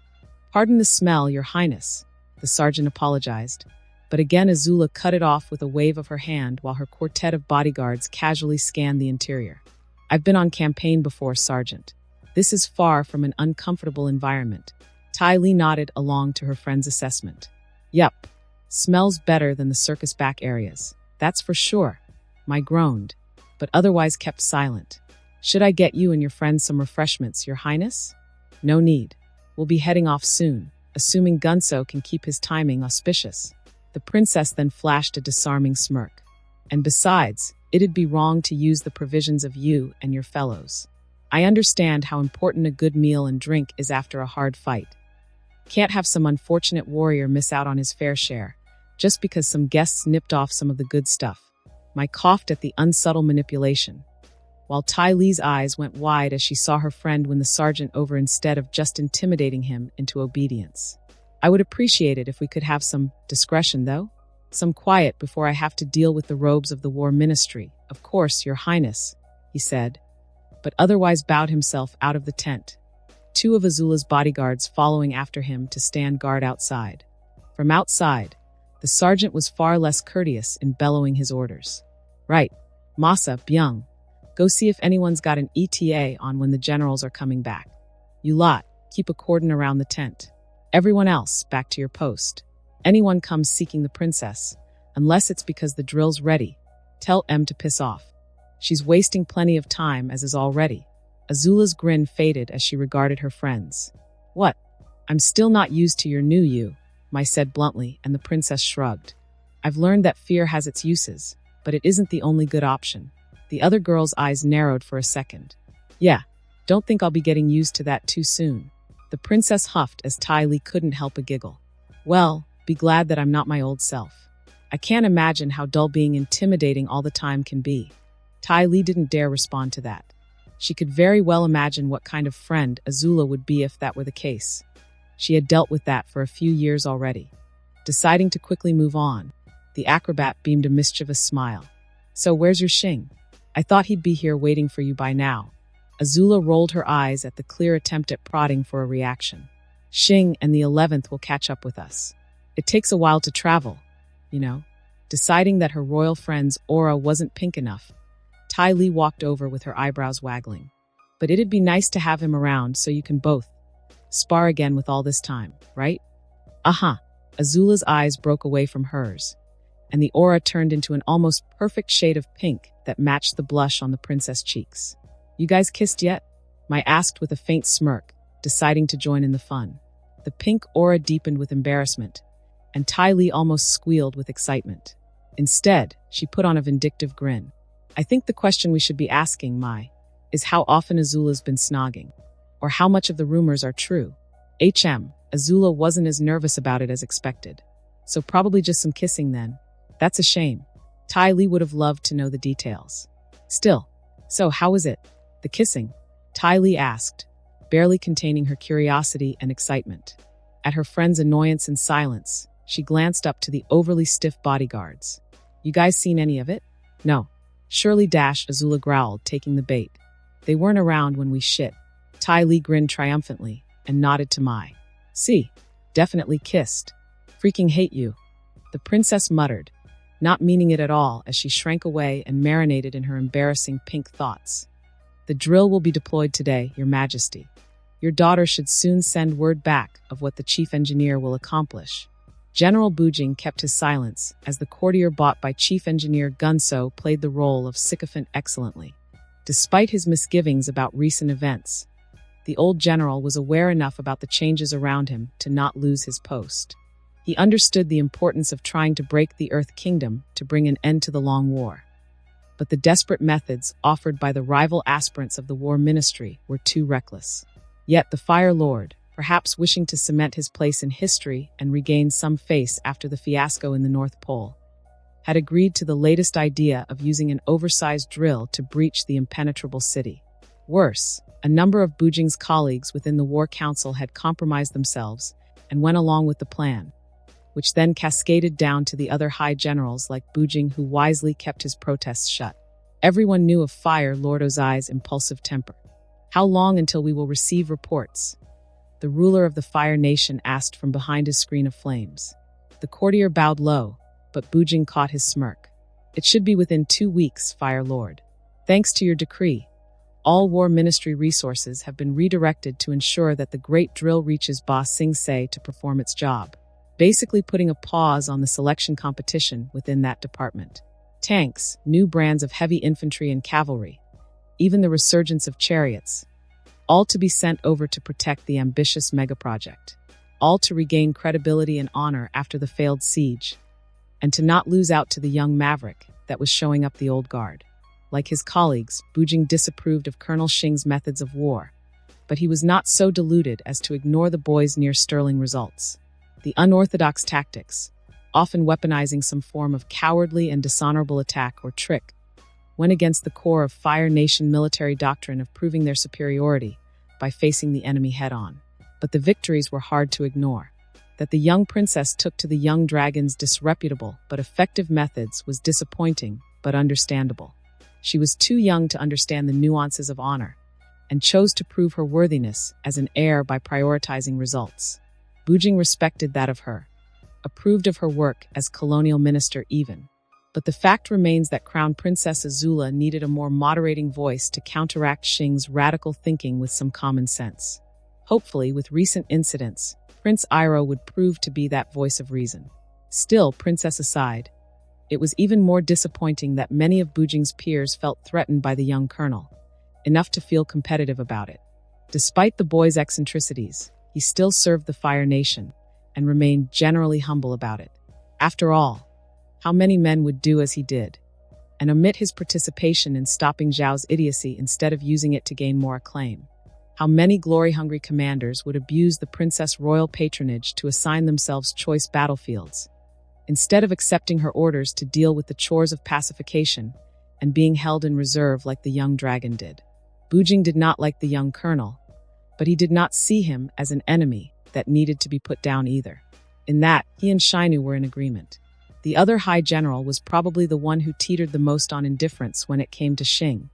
Pardon the smell, Your Highness, the sergeant apologized. But again AZULA cut it off with a wave of her hand while her quartet of bodyguards casually scanned the interior. I've been on campaign before, Sergeant. This is far from an uncomfortable environment. Ty Lee nodded along to her friend's assessment. Yup, smells better than the circus back areas. That's for sure. Mai groaned, but otherwise kept silent. Should I get you and your friends some refreshments, Your Highness? No need. We'll be heading off soon, assuming Gunso can keep his timing auspicious. The princess then flashed a disarming smirk. And besides, it'd be wrong to use the provisions of you and your fellows. I understand how important a good meal and drink is after a hard fight. Can't have some unfortunate warrior miss out on his fair share, just because some guests nipped off some of the good stuff. Mai coughed at the unsubtle manipulation, while Ty Lee's eyes went wide as she saw her friend win the sergeant over instead of just intimidating him into obedience. I would appreciate it if we could have some discretion, though. Some quiet before I have to deal with the robes of the war ministry. Of course, Your Highness, he said, but otherwise bowed himself out of the tent, two of AZULA's bodyguards following after him to stand guard outside. From outside, the sergeant was far less courteous in bellowing his orders. Right, Masa, Byung, go see if anyone's got an ETA on when the generals are coming back. You lot, keep a cordon around the tent. Everyone else, back to your post. Anyone comes seeking the princess, unless it's because the drill's ready, tell M to piss off. She's wasting plenty of time, as is already. AZULA's grin faded as she regarded her friends. What? I'm still not used to your new you, Mai said bluntly, and the princess shrugged. I've learned that fear has its uses, but it isn't the only good option. The other girl's eyes narrowed for a second. Yeah, don't think I'll be getting used to that too soon. The princess huffed as Ty Lee couldn't help a giggle. Well, be glad that I'm not my old self. I can't imagine how dull being intimidating all the time can be. Ty Lee didn't dare respond to that. She could very well imagine what kind of friend AZULA would be if that were the case. She had dealt with that for a few years already. Deciding to quickly move on, the acrobat beamed a mischievous smile. So where's your Xing? I thought he'd be here waiting for you by now. AZULA rolled her eyes at the clear attempt at prodding for a reaction. Xing and the 11th will catch up with us. It takes a while to travel, you know. Deciding that her royal friend's aura wasn't pink enough, Ty Lee walked over with her eyebrows waggling. But it'd be nice to have him around so you can both spar again with all this time, right? AZULA's eyes broke away from hers, and the aura turned into an almost perfect shade of pink that matched the blush on the princess' cheeks. You guys kissed yet? Mai asked with a faint smirk, deciding to join in the fun. The pink aura deepened with embarrassment, and Ty Lee almost squealed with excitement. Instead, she put on a vindictive grin. I think the question we should be asking, Mai, is how often AZULA's been snogging, or how much of the rumors are true. AZULA wasn't as nervous about it as expected. So probably just some kissing then. That's a shame. Ty Lee would have loved to know the details. Still, so how was it? The kissing? Ty Lee asked, barely containing her curiosity and excitement. At her friend's annoyance and silence, she glanced up to the overly stiff bodyguards. You guys seen any of it? No. Surely AZULA growled, taking the bait. They weren't around when we shit. Ty Lee grinned triumphantly and nodded to Mai. See, definitely kissed. Freaking hate you. The princess muttered, not meaning it at all as she shrank away and marinated in her embarrassing pink thoughts. The drill will be deployed today, Your Majesty. Your daughter should soon send word back of what the chief engineer will accomplish. General Bujing kept his silence as the courtier bought by Chief Engineer Gunso played the role of sycophant excellently. Despite his misgivings about recent events, the old general was aware enough about the changes around him to not lose his post. He understood the importance of trying to break the Earth Kingdom to bring an end to the long war. But the desperate methods offered by the rival aspirants of the war ministry were too reckless. Yet the Fire Lord, perhaps wishing to cement his place in history and regain some face after the fiasco in the North Pole, had agreed to the latest idea of using an oversized drill to breach the impenetrable city. Worse, a number of Bujing's colleagues within the War Council had compromised themselves and went along with the plan, which then cascaded down to the other high generals like Bujing, who wisely kept his protests shut. Everyone knew of Fire Lord Ozai's impulsive temper. "How long until we will receive reports?" the ruler of the Fire Nation asked from behind his screen of flames. The courtier bowed low, but Bujing caught his smirk. "It should be within 2 weeks, Fire Lord. Thanks to your decree, all War Ministry resources have been redirected to ensure that the Great Drill reaches Ba Sing Se to perform its job, basically putting a pause on the selection competition within that department. Tanks, new brands of heavy infantry and cavalry, even the resurgence of chariots, all to be sent over to protect the ambitious mega-project, all to regain credibility and honor after the failed siege, and to not lose out to the young maverick that was showing up the old guard." Like his colleagues, Bujing disapproved of Colonel Xing's methods of war, but he was not so deluded as to ignore the boy's near-sterling results. The unorthodox tactics, often weaponizing some form of cowardly and dishonorable attack or trick, went against the core of Fire Nation military doctrine of proving their superiority by facing the enemy head-on. But the victories were hard to ignore. That the young princess took to the young dragon's disreputable but effective methods was disappointing but understandable. She was too young to understand the nuances of honor, and chose to prove her worthiness as an heir by prioritizing results. Bujing respected that of her, approved of her work as colonial minister even. But the fact remains that Crown Princess AZULA needed a more moderating voice to counteract Xing's radical thinking with some common sense. Hopefully, with recent incidents, Prince Iroh would prove to be that voice of reason. Still, princess aside, it was even more disappointing that many of Bujing's peers felt threatened by the young colonel, enough to feel competitive about it. Despite the boy's eccentricities, he still served the Fire Nation and remained generally humble about it. After all, how many men would do as he did, and omit his participation in stopping Zhao's idiocy instead of using it to gain more acclaim? How many glory-hungry commanders would abuse the princess' royal patronage to assign themselves choice battlefields, instead of accepting her orders to deal with the chores of pacification and being held in reserve like the young dragon did? Bujing did not like the young colonel, but he did not see him as an enemy that needed to be put down either. In that, he and Shainu were in agreement. The other high general was probably the one who teetered the most on indifference when it came to Xing,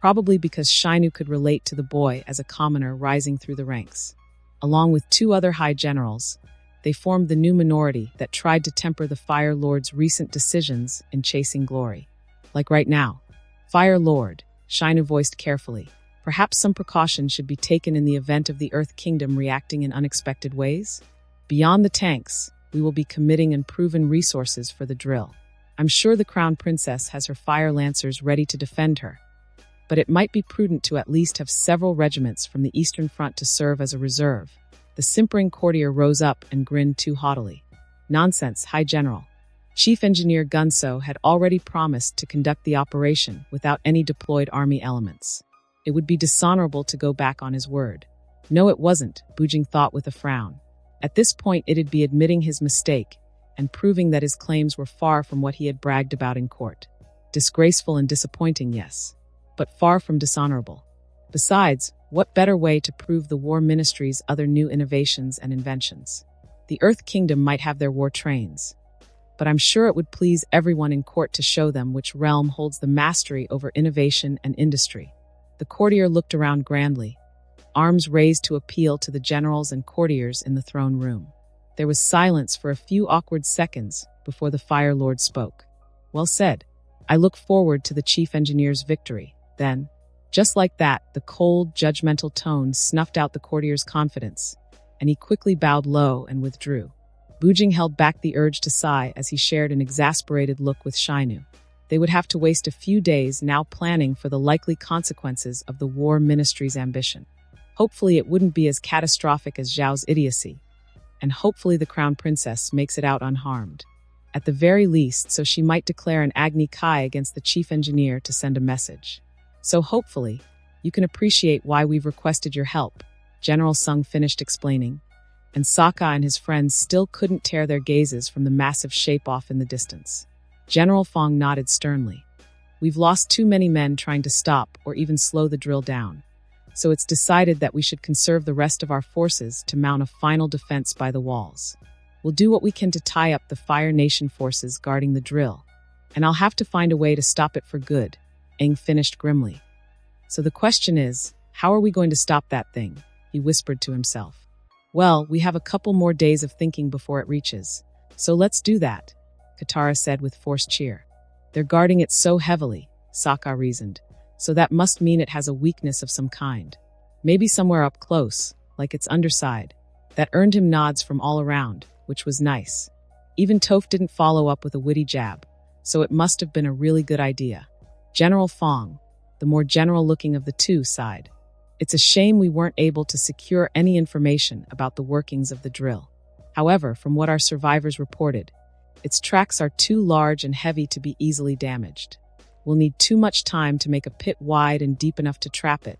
probably because Shainu could relate to the boy as a commoner rising through the ranks. Along with 2 other high generals, they formed the new minority that tried to temper the Fire Lord's recent decisions in chasing glory. Like right now, Fire Lord, Shainu voiced carefully, perhaps some precaution should be taken in the event of the Earth Kingdom reacting in unexpected ways. Beyond the tanks, we will be committing and proven resources for the drill. I'm sure the Crown Princess has her Fire Lancers ready to defend her, but it might be prudent to at least have several regiments from the Eastern Front to serve as a reserve. The simpering courtier rose up and grinned too haughtily. "Nonsense, High General. Chief Engineer Gunso had already promised to conduct the operation without any deployed army elements. It would be dishonorable to go back on his word." No, it wasn't, Bujing thought with a frown. At this point, it'd be admitting his mistake and proving that his claims were far from what he had bragged about in court. Disgraceful and disappointing, yes, but far from dishonorable. Besides, what better way to prove the War Ministry's other new innovations and inventions? The Earth Kingdom might have their war trains, but I'm sure it would please everyone in court to show them which realm holds the mastery over innovation and industry. The courtier looked around grandly, arms raised to appeal to the generals and courtiers in the throne room. There was silence for a few awkward seconds before the Fire Lord spoke. "Well said. I look forward to the Chief Engineer's victory." Then, just like that, the cold, judgmental tone snuffed out the courtier's confidence, and he quickly bowed low and withdrew. Bujing held back the urge to sigh as he shared an exasperated look with Shainu. They would have to waste a few days now planning for the likely consequences of the War Ministry's ambition. Hopefully it wouldn't be as catastrophic as Zhao's idiocy, and hopefully the Crown Princess makes it out unharmed. At the very least, so she might declare an Agni Kai against the Chief Engineer to send a message. So hopefully, you can appreciate why we've requested your help, General Sung finished explaining, and Sokka and his friends still couldn't tear their gazes from the massive shape off in the distance. General Fong nodded sternly. We've lost too many men trying to stop or even slow the drill down. So it's decided that we should conserve the rest of our forces to mount a final defense by the walls. We'll do what we can to tie up the Fire Nation forces guarding the drill. And I'll have to find a way to stop it for good, Aang finished grimly. So the question is, how are we going to stop that thing? He whispered to himself. Well, we have a couple more days of thinking before it reaches. So let's do that, Katara said with forced cheer. They're guarding it so heavily, Sokka reasoned. So that must mean it has a weakness of some kind. Maybe somewhere up close, like its underside. That earned him nods from all around, which was nice. Even Toph didn't follow up with a witty jab, so it must have been a really good idea. General Fong, the more general-looking of the two, sighed. It's a shame we weren't able to secure any information about the workings of the drill. However, from what our survivors reported, its tracks are too large and heavy to be easily damaged. We'll need too much time to make a pit wide and deep enough to trap it.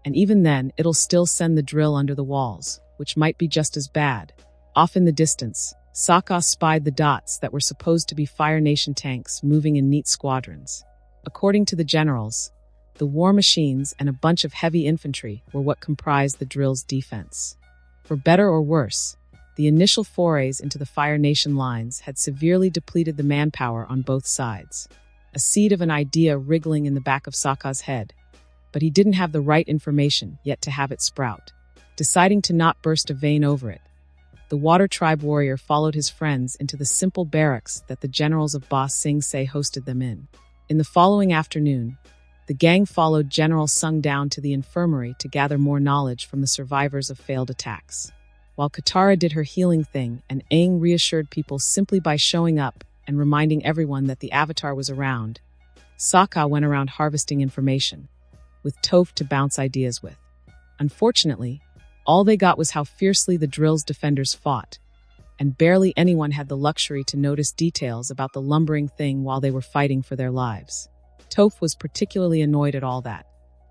And even then, it'll still send the drill under the walls, which might be just as bad. Off in the distance, Sokka spied the dots that were supposed to be Fire Nation tanks moving in neat squadrons. According to the generals, the war machines and a bunch of heavy infantry were what comprised the drill's defense. For better or worse, the initial forays into the Fire Nation lines had severely depleted the manpower on both sides. A seed of an idea wriggling in the back of Sokka's head, but he didn't have the right information yet to have it sprout. Deciding to not burst a vein over it, the Water Tribe warrior followed his friends into the simple barracks that the generals of Ba Sing Se hosted them in. In the following afternoon, the gang followed General Sung down to the infirmary to gather more knowledge from the survivors of failed attacks. While Katara did her healing thing and Aang reassured people simply by showing up and reminding everyone that the Avatar was around, Sokka went around harvesting information, with Toph to bounce ideas with. Unfortunately, all they got was how fiercely the drill's defenders fought, and barely anyone had the luxury to notice details about the lumbering thing while they were fighting for their lives. Toph was particularly annoyed at all that.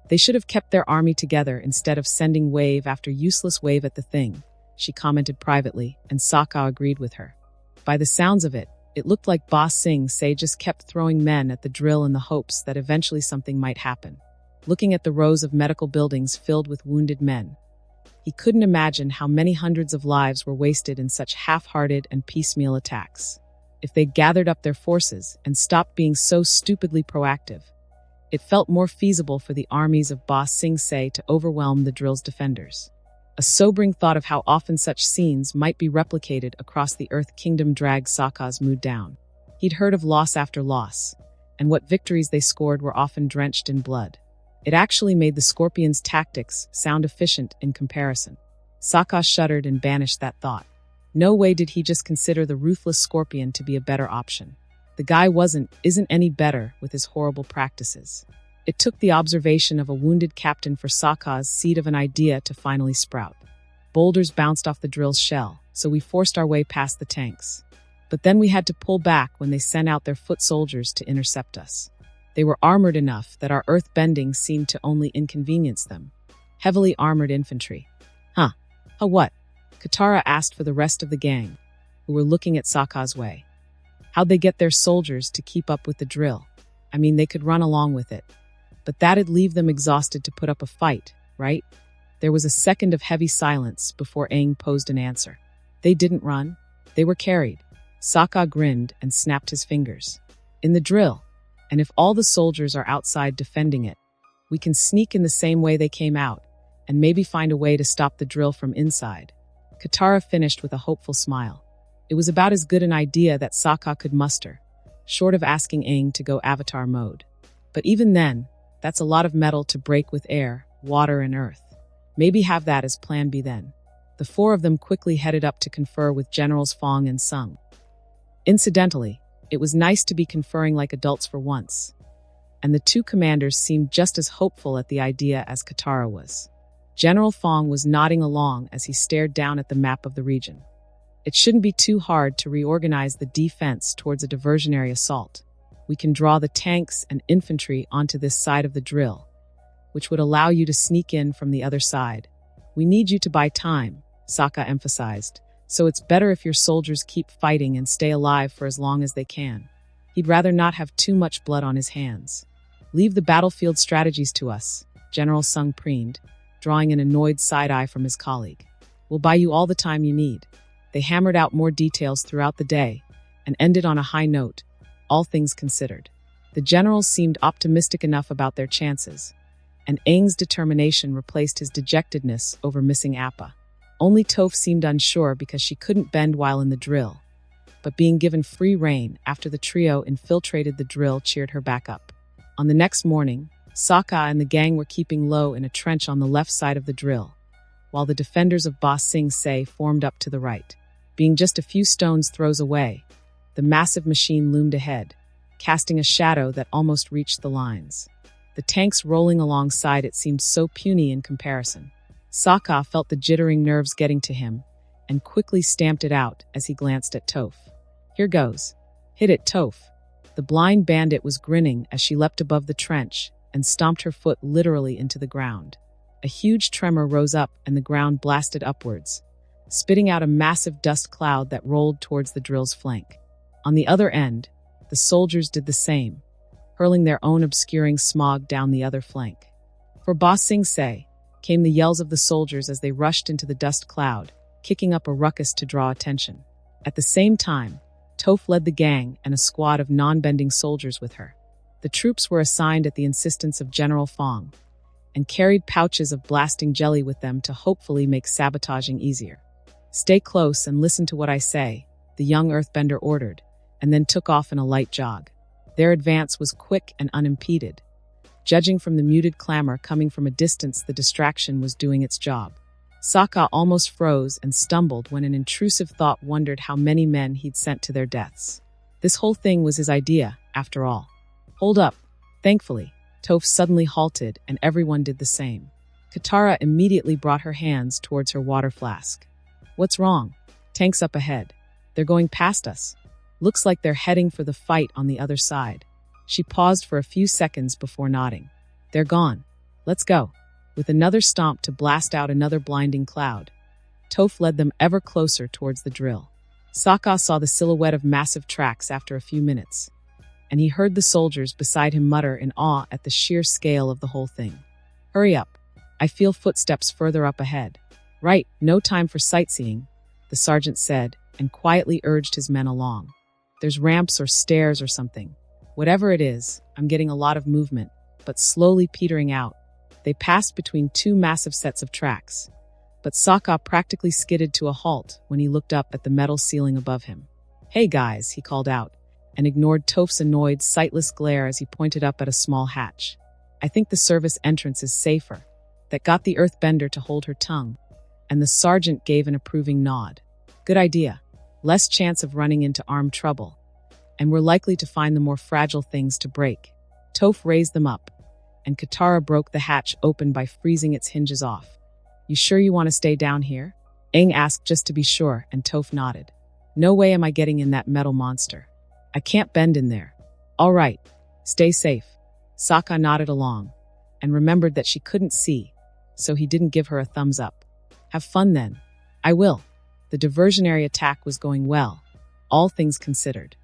They should have kept their army together instead of sending wave after useless wave at the thing, she commented privately, and Sokka agreed with her. By the sounds of it, it looked like Ba Sing Se just kept throwing men at the drill in the hopes that eventually something might happen. Looking at the rows of medical buildings filled with wounded men, he couldn't imagine how many hundreds of lives were wasted in such half-hearted and piecemeal attacks. If they gathered up their forces and stopped being so stupidly proactive, it felt more feasible for the armies of Ba Sing Se to overwhelm the drill's defenders. A sobering thought of how often such scenes might be replicated across the Earth Kingdom dragged Sokka's mood down. He'd heard of loss after loss, and what victories they scored were often drenched in blood. It actually made the Scorpion's tactics sound efficient in comparison. Sokka shuddered and banished that thought. No way did he just consider the ruthless Scorpion to be a better option. The guy isn't any better with his horrible practices. It took the observation of a wounded captain for Sokka's seed of an idea to finally sprout. Boulders bounced off the drill's shell, so we forced our way past the tanks. But then we had to pull back when they sent out their foot soldiers to intercept us. They were armored enough that our earth bending seemed to only inconvenience them. Heavily armored infantry. Huh what? Katara asked for the rest of the gang, who were looking at Sokka's way. How'd they get their soldiers to keep up with the drill? I mean, they could run along with it, but that'd leave them exhausted to put up a fight, right? There was a second of heavy silence before Aang posed an answer. They didn't run. They were carried. Sokka grinned and snapped his fingers. In the drill, and if all the soldiers are outside defending it, we can sneak in the same way they came out, and maybe find a way to stop the drill from inside. Katara finished with a hopeful smile. It was about as good an idea that Sokka could muster, short of asking Aang to go Avatar mode. But even then, that's a lot of metal to break with air, water, and earth. Maybe have that as plan B then. The four of them quickly headed up to confer with Generals Fong and Sung. Incidentally, it was nice to be conferring like adults for once, and the two commanders seemed just as hopeful at the idea as Katara was. General Fong was nodding along as he stared down at the map of the region. It shouldn't be too hard to reorganize the defense towards a diversionary assault. We can draw the tanks and infantry onto this side of the drill, which would allow you to sneak in from the other side. We need you to buy time, Sokka emphasized, so it's better if your soldiers keep fighting and stay alive for as long as they can. He'd rather not have too much blood on his hands. Leave the battlefield strategies to us, General Sung preened, drawing an annoyed side-eye from his colleague. We'll buy you all the time you need. They hammered out more details throughout the day and ended on a high note, all things considered. The generals seemed optimistic enough about their chances, and Aang's determination replaced his dejectedness over missing Appa. Only Toph seemed unsure because she couldn't bend while in the drill, but being given free rein after the trio infiltrated the drill cheered her back up. On the next morning, Sokka and the gang were keeping low in a trench on the left side of the drill, while the defenders of Ba Sing Se formed up to the right. Being just a few stones throws away, the massive machine loomed ahead, casting a shadow that almost reached the lines. The tanks rolling alongside it seemed so puny in comparison. Sokka felt the jittering nerves getting to him, and quickly stamped it out as he glanced at Toph. Here goes. Hit it, Toph. The blind bandit was grinning as she leapt above the trench and stomped her foot literally into the ground. A huge tremor rose up and the ground blasted upwards, spitting out a massive dust cloud that rolled towards the drill's flank. On the other end, the soldiers did the same, hurling their own obscuring smog down the other flank. For Ba Sing Se came the yells of the soldiers as they rushed into the dust cloud, kicking up a ruckus to draw attention. At the same time, Toph led the gang and a squad of non-bending soldiers with her. The troops were assigned at the insistence of General Fong, and carried pouches of blasting jelly with them to hopefully make sabotaging easier. Stay close and listen to what I say, the young earthbender ordered, and then took off in a light jog. Their advance was quick and unimpeded. Judging from the muted clamor coming from a distance, the distraction was doing its job. Sokka almost froze and stumbled when an intrusive thought wondered how many men he'd sent to their deaths. This whole thing was his idea, after all. Hold up. Thankfully, Toph suddenly halted and everyone did the same. Katara immediately brought her hands towards her water flask. What's wrong? Tanks up ahead. They're going past us. Looks like they're heading for the fight on the other side. She paused for a few seconds before nodding. They're gone. Let's go. With another stomp to blast out another blinding cloud, Toph led them ever closer towards the drill. Sokka saw the silhouette of massive tracks after a few minutes, and he heard the soldiers beside him mutter in awe at the sheer scale of the whole thing. Hurry up. I feel footsteps further up ahead. Right, no time for sightseeing, the sergeant said, and quietly urged his men along. There's ramps or stairs or something. Whatever it is, I'm getting a lot of movement, but slowly petering out. They passed between two massive sets of tracks, but Sokka practically skidded to a halt when he looked up at the metal ceiling above him. Hey guys, he called out, and ignored Toph's annoyed, sightless glare as he pointed up at a small hatch. I think the service entrance is safer. That got the earthbender to hold her tongue, and the sergeant gave an approving nod. Good idea. Less chance of running into armed trouble, and we're likely to find the more fragile things to break. Toph raised them up, and Katara broke the hatch open by freezing its hinges off. You sure you want to stay down here? Aang asked just to be sure, and Toph nodded. No way am I getting in that metal monster. I can't bend in there. All right, stay safe. Sokka nodded along, and remembered that she couldn't see, so he didn't give her a thumbs up. Have fun then. I will. The diversionary attack was going well, all things considered.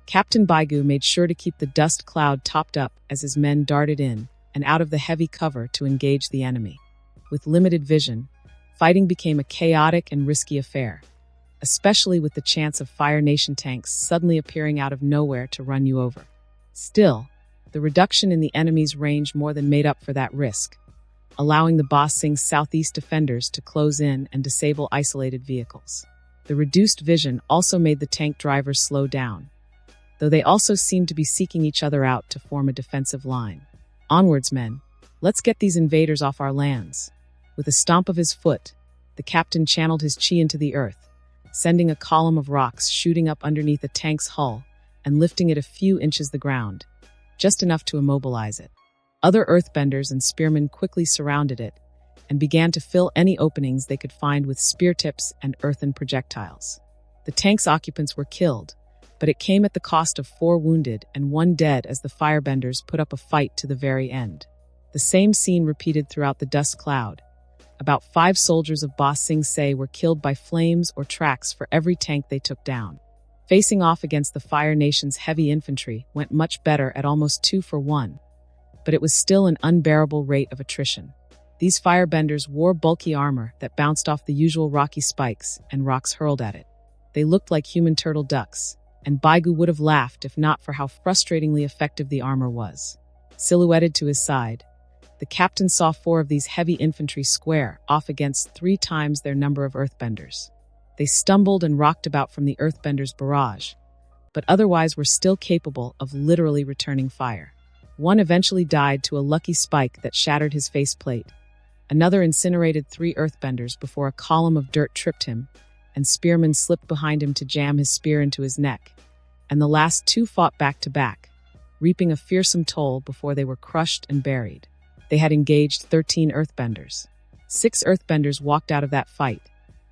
Captain Baigu made sure to keep the dust cloud topped up as his men darted in and out of the heavy cover to engage the enemy. With limited vision, fighting became a chaotic and risky affair, especially with the chance of Fire Nation tanks suddenly appearing out of nowhere to run you over. Still, the reduction in the enemy's range more than made up for that risk, allowing the Ba Sing southeast defenders to close in and disable isolated vehicles. The reduced vision also made the tank drivers slow down, though they also seemed to be seeking each other out to form a defensive line. Onwards, men. Let's get these invaders off our lands. With a stomp of his foot, the captain channeled his chi into the earth, sending a column of rocks shooting up underneath the tank's hull and lifting it a few inches the ground, just enough to immobilize it. Other earthbenders and spearmen quickly surrounded it and began to fill any openings they could find with spear tips and earthen projectiles. The tank's occupants were killed, but it came at the cost of 4 wounded and 1 dead as the firebenders put up a fight to the very end. The same scene repeated throughout the dust cloud. About 5 soldiers of Ba Sing Se were killed by flames or tracks for every tank they took down. Facing off against the Fire Nation's heavy infantry went much better at almost 2-for-1, but it was still an unbearable rate of attrition. These firebenders wore bulky armor that bounced off the usual rocky spikes and rocks hurled at it. They looked like human turtle ducks, and Baigu would have laughed if not for how frustratingly effective the armor was. Silhouetted to his side, the captain saw 4 of these heavy infantry square off against 3 times their number of earthbenders. They stumbled and rocked about from the earthbenders' barrage, but otherwise were still capable of literally returning fire. One eventually died to a lucky spike that shattered his faceplate. Another incinerated 3 earthbenders before a column of dirt tripped him, and spearmen slipped behind him to jam his spear into his neck, and the last 2 fought back to back, reaping a fearsome toll before they were crushed and buried. They had engaged 13 earthbenders. 6 earthbenders walked out of that fight,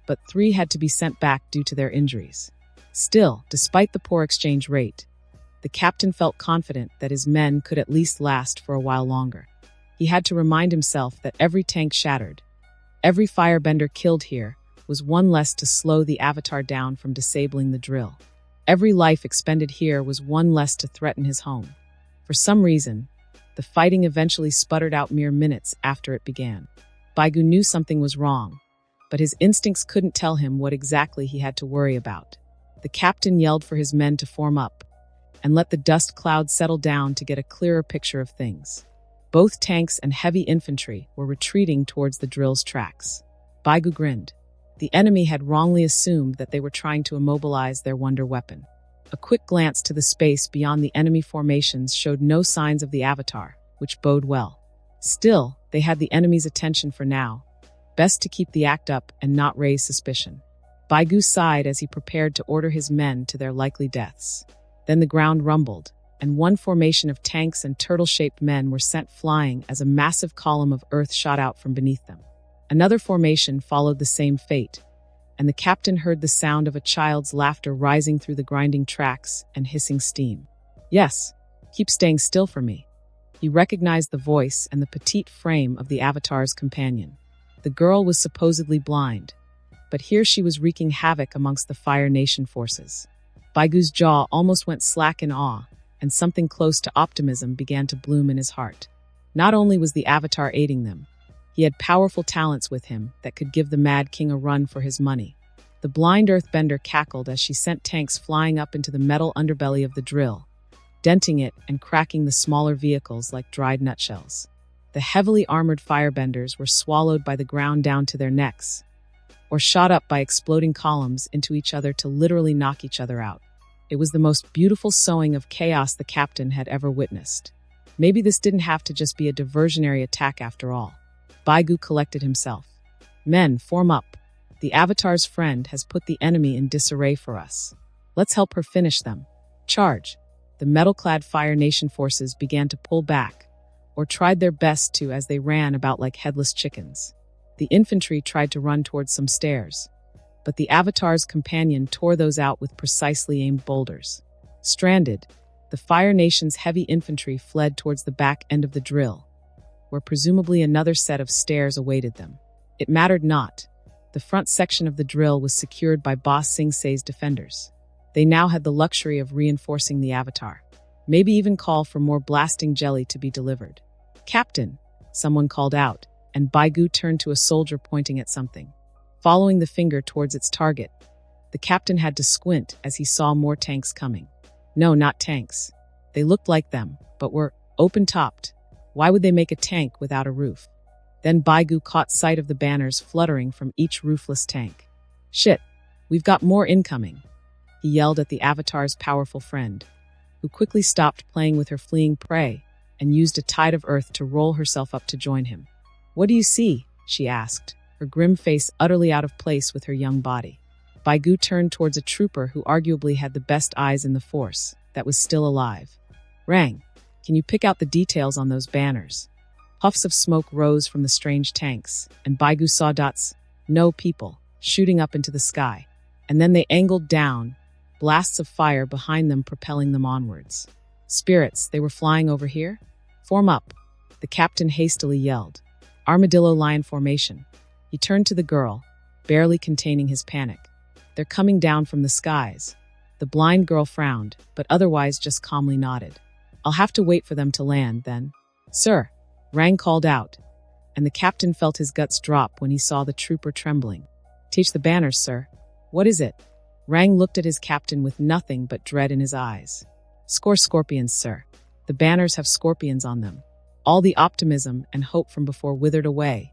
but 3 had to be sent back due to their injuries. Still, despite the poor exchange rate, the captain felt confident that his men could at least last for a while longer. He had to remind himself that every tank shattered, every firebender killed here, was one less to slow the Avatar down from disabling the drill. Every life expended here was one less to threaten his home. For some reason, the fighting eventually sputtered out mere minutes after it began. Baigu knew something was wrong, but his instincts couldn't tell him what exactly he had to worry about. The captain yelled for his men to form up and let the dust cloud settle down to get a clearer picture of things. Both tanks and heavy infantry were retreating towards the drill's tracks. Baigu grinned. The enemy had wrongly assumed that they were trying to immobilize their wonder weapon. A quick glance to the space beyond the enemy formations showed no signs of the Avatar, which bode well. Still, they had the enemy's attention for now. Best to keep the act up and not raise suspicion. Baigu sighed as he prepared to order his men to their likely deaths. Then the ground rumbled, and one formation of tanks and turtle-shaped men were sent flying as a massive column of earth shot out from beneath them. Another formation followed the same fate, and the captain heard the sound of a child's laughter rising through the grinding tracks and hissing steam. "Yes, keep staying still for me." He recognized the voice and the petite frame of the Avatar's companion. The girl was supposedly blind, but here she was wreaking havoc amongst the Fire Nation forces. Baigu's jaw almost went slack in awe, and something close to optimism began to bloom in his heart. Not only was the Avatar aiding them, he had powerful talents with him that could give the Mad King a run for his money. The blind earthbender cackled as she sent tanks flying up into the metal underbelly of the drill, denting it and cracking the smaller vehicles like dried nutshells. The heavily armored firebenders were swallowed by the ground down to their necks, or shot up by exploding columns into each other to literally knock each other out. It was the most beautiful sowing of chaos the captain had ever witnessed. Maybe this didn't have to just be a diversionary attack after all. Baigu collected himself. "Men, form up. The Avatar's friend has put the enemy in disarray for us. Let's help her finish them. Charge." The metal-clad Fire Nation forces began to pull back, or tried their best to as they ran about like headless chickens. The infantry tried to run towards some stairs, but the Avatar's companion tore those out with precisely aimed boulders. Stranded, the Fire Nation's heavy infantry fled towards the back end of the drill, where presumably another set of stairs awaited them. It mattered not. The front section of the drill was secured by Omni-sensei's defenders. They now had the luxury of reinforcing the Avatar. Maybe even call for more blasting jelly to be delivered. "Captain," someone called out, and Baigu turned to a soldier pointing at something. Following the finger towards its target, the captain had to squint as he saw more tanks coming. No, not tanks. They looked like them, but were open-topped. Why would they make a tank without a roof? Then Baigu caught sight of the banners fluttering from each roofless tank. "Shit, we've got more incoming," he yelled at the Avatar's powerful friend, who quickly stopped playing with her fleeing prey and used a tide of earth to roll herself up to join him. "What do you see?" she asked, her grim face utterly out of place with her young body. Baigu turned towards a trooper who arguably had the best eyes in the force, that was still alive. "Rang, can you pick out the details on those banners?" Puffs of smoke rose from the strange tanks, and Baigu saw dots, no people, shooting up into the sky. And then they angled down, blasts of fire behind them propelling them onwards. "Spirits, they were flying over here? Form up," the captain hastily yelled. "Armadillo lion formation." He turned to the girl, barely containing his panic. "They're coming down from the skies. The blind girl frowned, but otherwise just calmly nodded. I'll have to wait for them to land, then. Sir, Rang called out, and the captain felt his guts drop when he saw the trooper trembling. Teach the banners, sir. What is it? Rang looked at his captain with nothing but dread in his eyes. Score scorpions, sir. The banners have scorpions on them. All the optimism and hope from before withered away,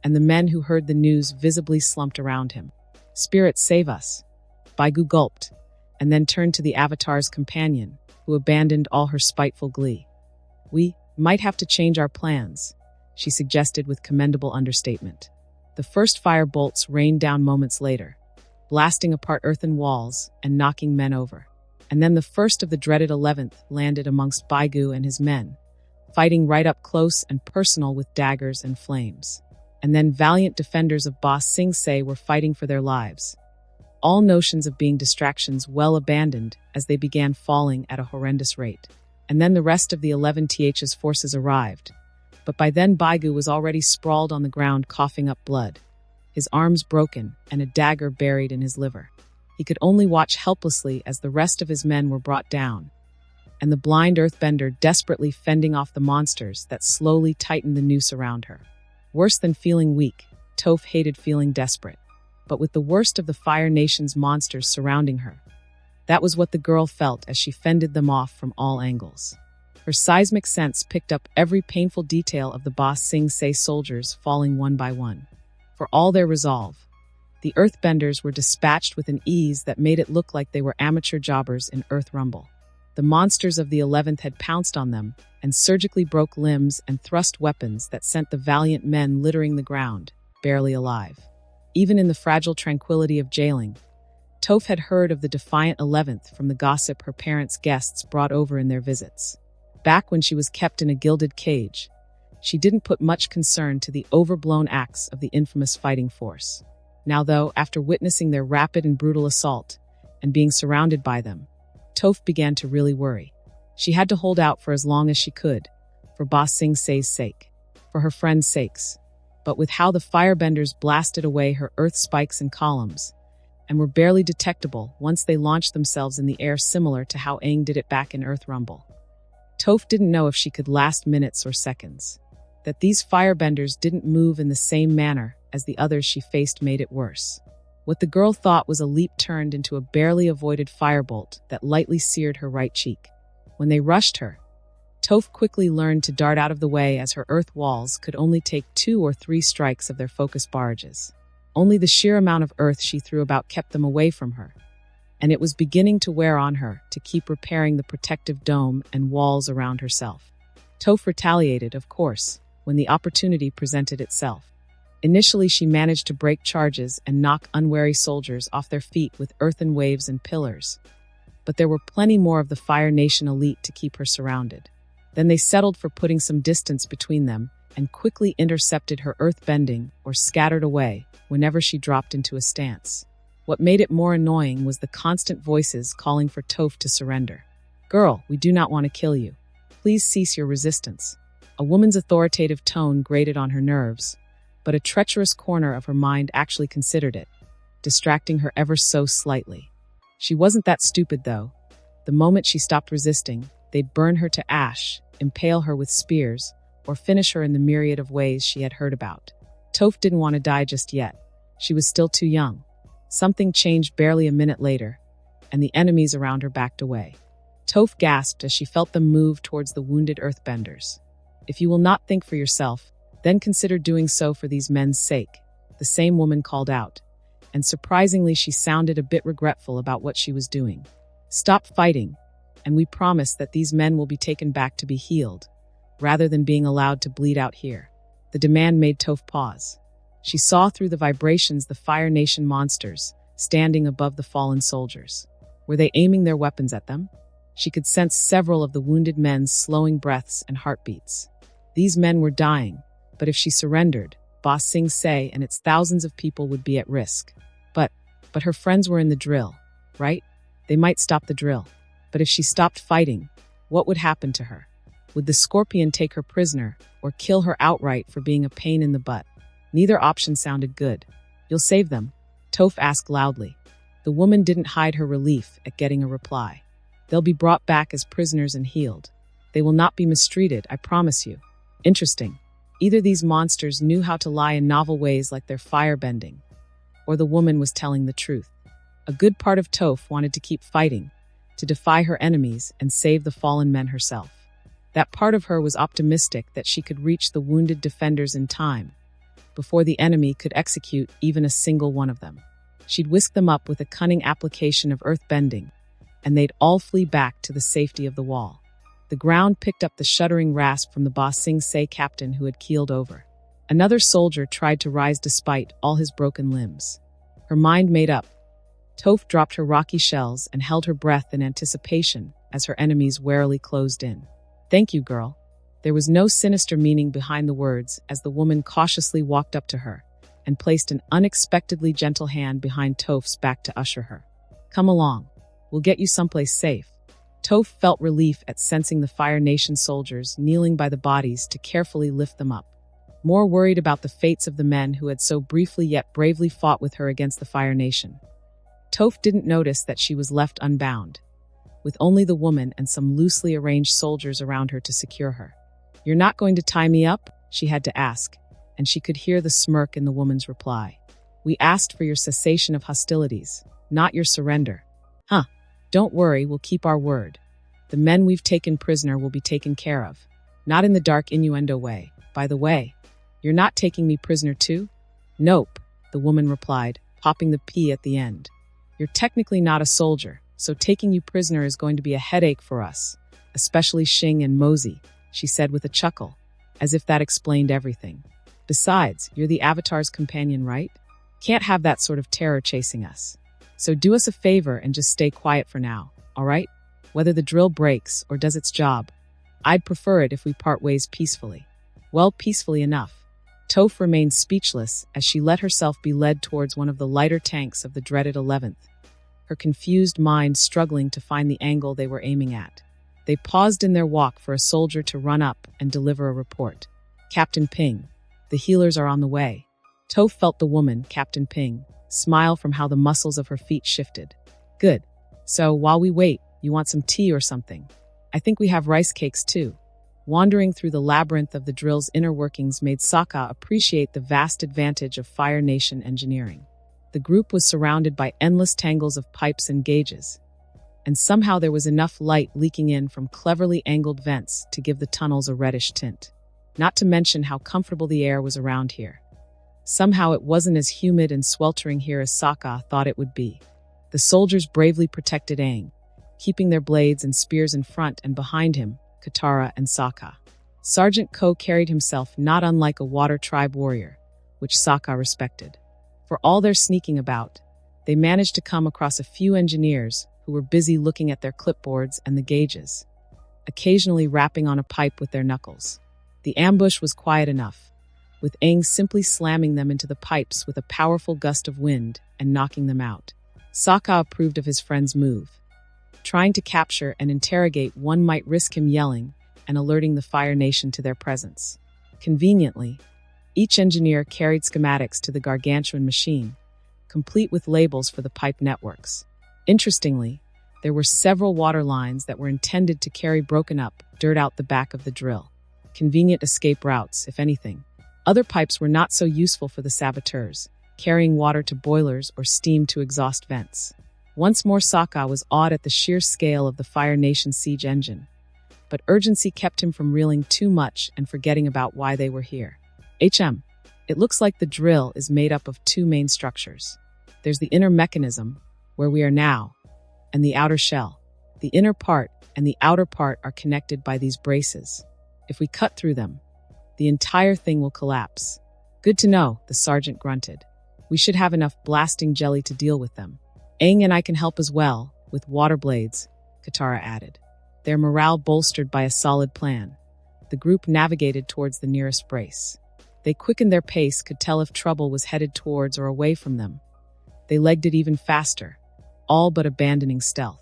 and the men who heard the news visibly slumped around him. Spirits, save us. Baigu gulped, and then turned to the Avatar's companion, who abandoned all her spiteful glee. We might have to change our plans, she suggested with commendable understatement. The first fire bolts rained down moments later, blasting apart earthen walls and knocking men over. And then the first of the dreaded 11th landed amongst Baigu and his men, fighting right up close and personal with daggers and flames. And then valiant defenders of Ba Sing Se were fighting for their lives. All notions of being distractions well abandoned as they began falling at a horrendous rate. And then the rest of the 11th's forces arrived. But by then Baigu was already sprawled on the ground coughing up blood, his arms broken and a dagger buried in his liver. He could only watch helplessly as the rest of his men were brought down, and the blind earthbender desperately fending off the monsters that slowly tightened the noose around her. Worse than feeling weak, Toph hated feeling desperate. But with the worst of the Fire Nation's monsters surrounding her, that was what the girl felt as she fended them off from all angles. Her seismic sense picked up every painful detail of the Ba Sing Se soldiers falling one by one. For all their resolve, the earthbenders were dispatched with an ease that made it look like they were amateur jobbers in Earth Rumble. The monsters of the 11th had pounced on them and surgically broke limbs and thrust weapons that sent the valiant men littering the ground, barely alive. Even in the fragile tranquility of jailing, Toph had heard of the defiant 11th from the gossip her parents' guests brought over in their visits. Back when she was kept in a gilded cage, she didn't put much concern to the overblown acts of the infamous fighting force. Now though, after witnessing their rapid and brutal assault, and being surrounded by them, Toph began to really worry. She had to hold out for as long as she could, for Ba Sing Se's sake, for her friends' sakes. But with how the firebenders blasted away her earth spikes and columns, and were barely detectable once they launched themselves in the air similar to how Aang did it back in Earth Rumble, Toph didn't know if she could last minutes or seconds. That these firebenders didn't move in the same manner as the others she faced made it worse. What the girl thought was a leap turned into a barely avoided firebolt that lightly seared her right cheek. When they rushed her, Toph quickly learned to dart out of the way as her earth walls could only take 2 or 3 strikes of their focus barrages. Only the sheer amount of earth she threw about kept them away from her, and it was beginning to wear on her to keep repairing the protective dome and walls around herself. Toph retaliated, of course, when the opportunity presented itself. Initially, she managed to break charges and knock unwary soldiers off their feet with earthen waves and pillars. But there were plenty more of the Fire Nation elite to keep her surrounded. Then they settled for putting some distance between them and quickly intercepted her earth bending or scattered away whenever she dropped into a stance. What made it more annoying was the constant voices calling for Toph to surrender. Girl, we do not want to kill you. Please cease your resistance. A woman's authoritative tone grated on her nerves, but a treacherous corner of her mind actually considered it, distracting her ever so slightly. She wasn't that stupid, though. The moment she stopped resisting, they'd burn her to ash, impale her with spears, or finish her in the myriad of ways she had heard about. Toph didn't want to die just yet. She was still too young. Something changed barely a minute later, and the enemies around her backed away. Toph gasped as she felt them move towards the wounded earthbenders. If you will not think for yourself, then consider doing so for these men's sake, the same woman called out, and surprisingly she sounded a bit regretful about what she was doing. Stop fighting, and we promise that these men will be taken back to be healed, rather than being allowed to bleed out here. The demand made Toph pause. She saw through the vibrations the Fire Nation monsters, standing above the fallen soldiers. Were they aiming their weapons at them? She could sense several of the wounded men's slowing breaths and heartbeats. These men were dying, but if she surrendered, Ba Sing Se and its thousands of people would be at risk. But her friends were in the drill, right? They might stop the drill. But if she stopped fighting, what would happen to her? Would the scorpion take her prisoner, or kill her outright for being a pain in the butt? Neither option sounded good. You'll save them? Toph asked loudly. The woman didn't hide her relief at getting a reply. They'll be brought back as prisoners and healed. They will not be mistreated, I promise you. Interesting. Either these monsters knew how to lie in novel ways like their firebending, or the woman was telling the truth. A good part of Toph wanted to keep fighting, to defy her enemies and save the fallen men herself. That part of her was optimistic that she could reach the wounded defenders in time, before the enemy could execute even a single one of them. She'd whisk them up with a cunning application of earth-bending, and they'd all flee back to the safety of the wall. The ground picked up the shuddering rasp from the Ba Sing Se captain who had keeled over. Another soldier tried to rise despite all his broken limbs. Her mind made up. Toph dropped her rocky shells and held her breath in anticipation as her enemies warily closed in. Thank you, girl. There was no sinister meaning behind the words as the woman cautiously walked up to her and placed an unexpectedly gentle hand behind Toph's back to usher her. Come along. We'll get you someplace safe. Toph felt relief at sensing the Fire Nation soldiers kneeling by the bodies to carefully lift them up. More worried about the fates of the men who had so briefly yet bravely fought with her against the Fire Nation. Toph didn't notice that she was left unbound, with only the woman and some loosely arranged soldiers around her to secure her. You're not going to tie me up? She had to ask, and she could hear the smirk in the woman's reply. We asked for your cessation of hostilities, not your surrender. Huh. Don't worry, we'll keep our word. The men we've taken prisoner will be taken care of. Not in the dark innuendo way. By the way, you're not taking me prisoner too? Nope, the woman replied, popping the P at the end. You're technically not a soldier, so taking you prisoner is going to be a headache for us, especially Xing and Mosey, she said with a chuckle, as if that explained everything. Besides, you're the Avatar's companion, right? Can't have that sort of terror chasing us. So do us a favor and just stay quiet for now, all right? Whether the drill breaks or does its job, I'd prefer it if we part ways peacefully. Well, peacefully enough. Toph remained speechless as she let herself be led towards one of the lighter tanks of the dreaded 11th, her confused mind struggling to find the angle they were aiming at. They paused in their walk for a soldier to run up and deliver a report. Captain Ping, the healers are on the way. Toph felt the woman, Captain Ping, smile from how the muscles of her feet shifted. Good. So, while we wait, you want some tea or something? I think we have rice cakes too. Wandering through the labyrinth of the drill's inner workings made Sokka appreciate the vast advantage of Fire Nation engineering. The group was surrounded by endless tangles of pipes and gauges, and somehow there was enough light leaking in from cleverly angled vents to give the tunnels a reddish tint. Not to mention how comfortable the air was around here. Somehow it wasn't as humid and sweltering here as Sokka thought it would be. The soldiers bravely protected Aang, keeping their blades and spears in front and behind him, Katara and Sokka. Sergeant Ko carried himself not unlike a water tribe warrior, which Sokka respected. For all their sneaking about, they managed to come across a few engineers who were busy looking at their clipboards and the gauges, occasionally rapping on a pipe with their knuckles. The ambush was quiet enough, with Aang simply slamming them into the pipes with a powerful gust of wind and knocking them out. Sokka approved of his friend's move. Trying to capture and interrogate one might risk him yelling and alerting the Fire Nation to their presence. Conveniently, each engineer carried schematics to the gargantuan machine, complete with labels for the pipe networks. Interestingly, there were several water lines that were intended to carry broken up dirt out the back of the drill. Convenient escape routes, if anything. Other pipes were not so useful for the saboteurs, carrying water to boilers or steam to exhaust vents. Once more Sokka was awed at the sheer scale of the Fire Nation siege engine, but urgency kept him from reeling too much and forgetting about why they were here. It looks like the drill is made up of two main structures. There's the inner mechanism, where we are now, and the outer shell. The inner part and the outer part are connected by these braces. If we cut through them, the entire thing will collapse. Good to know, the sergeant grunted. We should have enough blasting jelly to deal with them. Aang and I can help as well, with water blades, Katara added. Their morale bolstered by a solid plan. The group navigated towards the nearest brace. They quickened their pace, could tell if trouble was headed towards or away from them. They legged it even faster, all but abandoning stealth.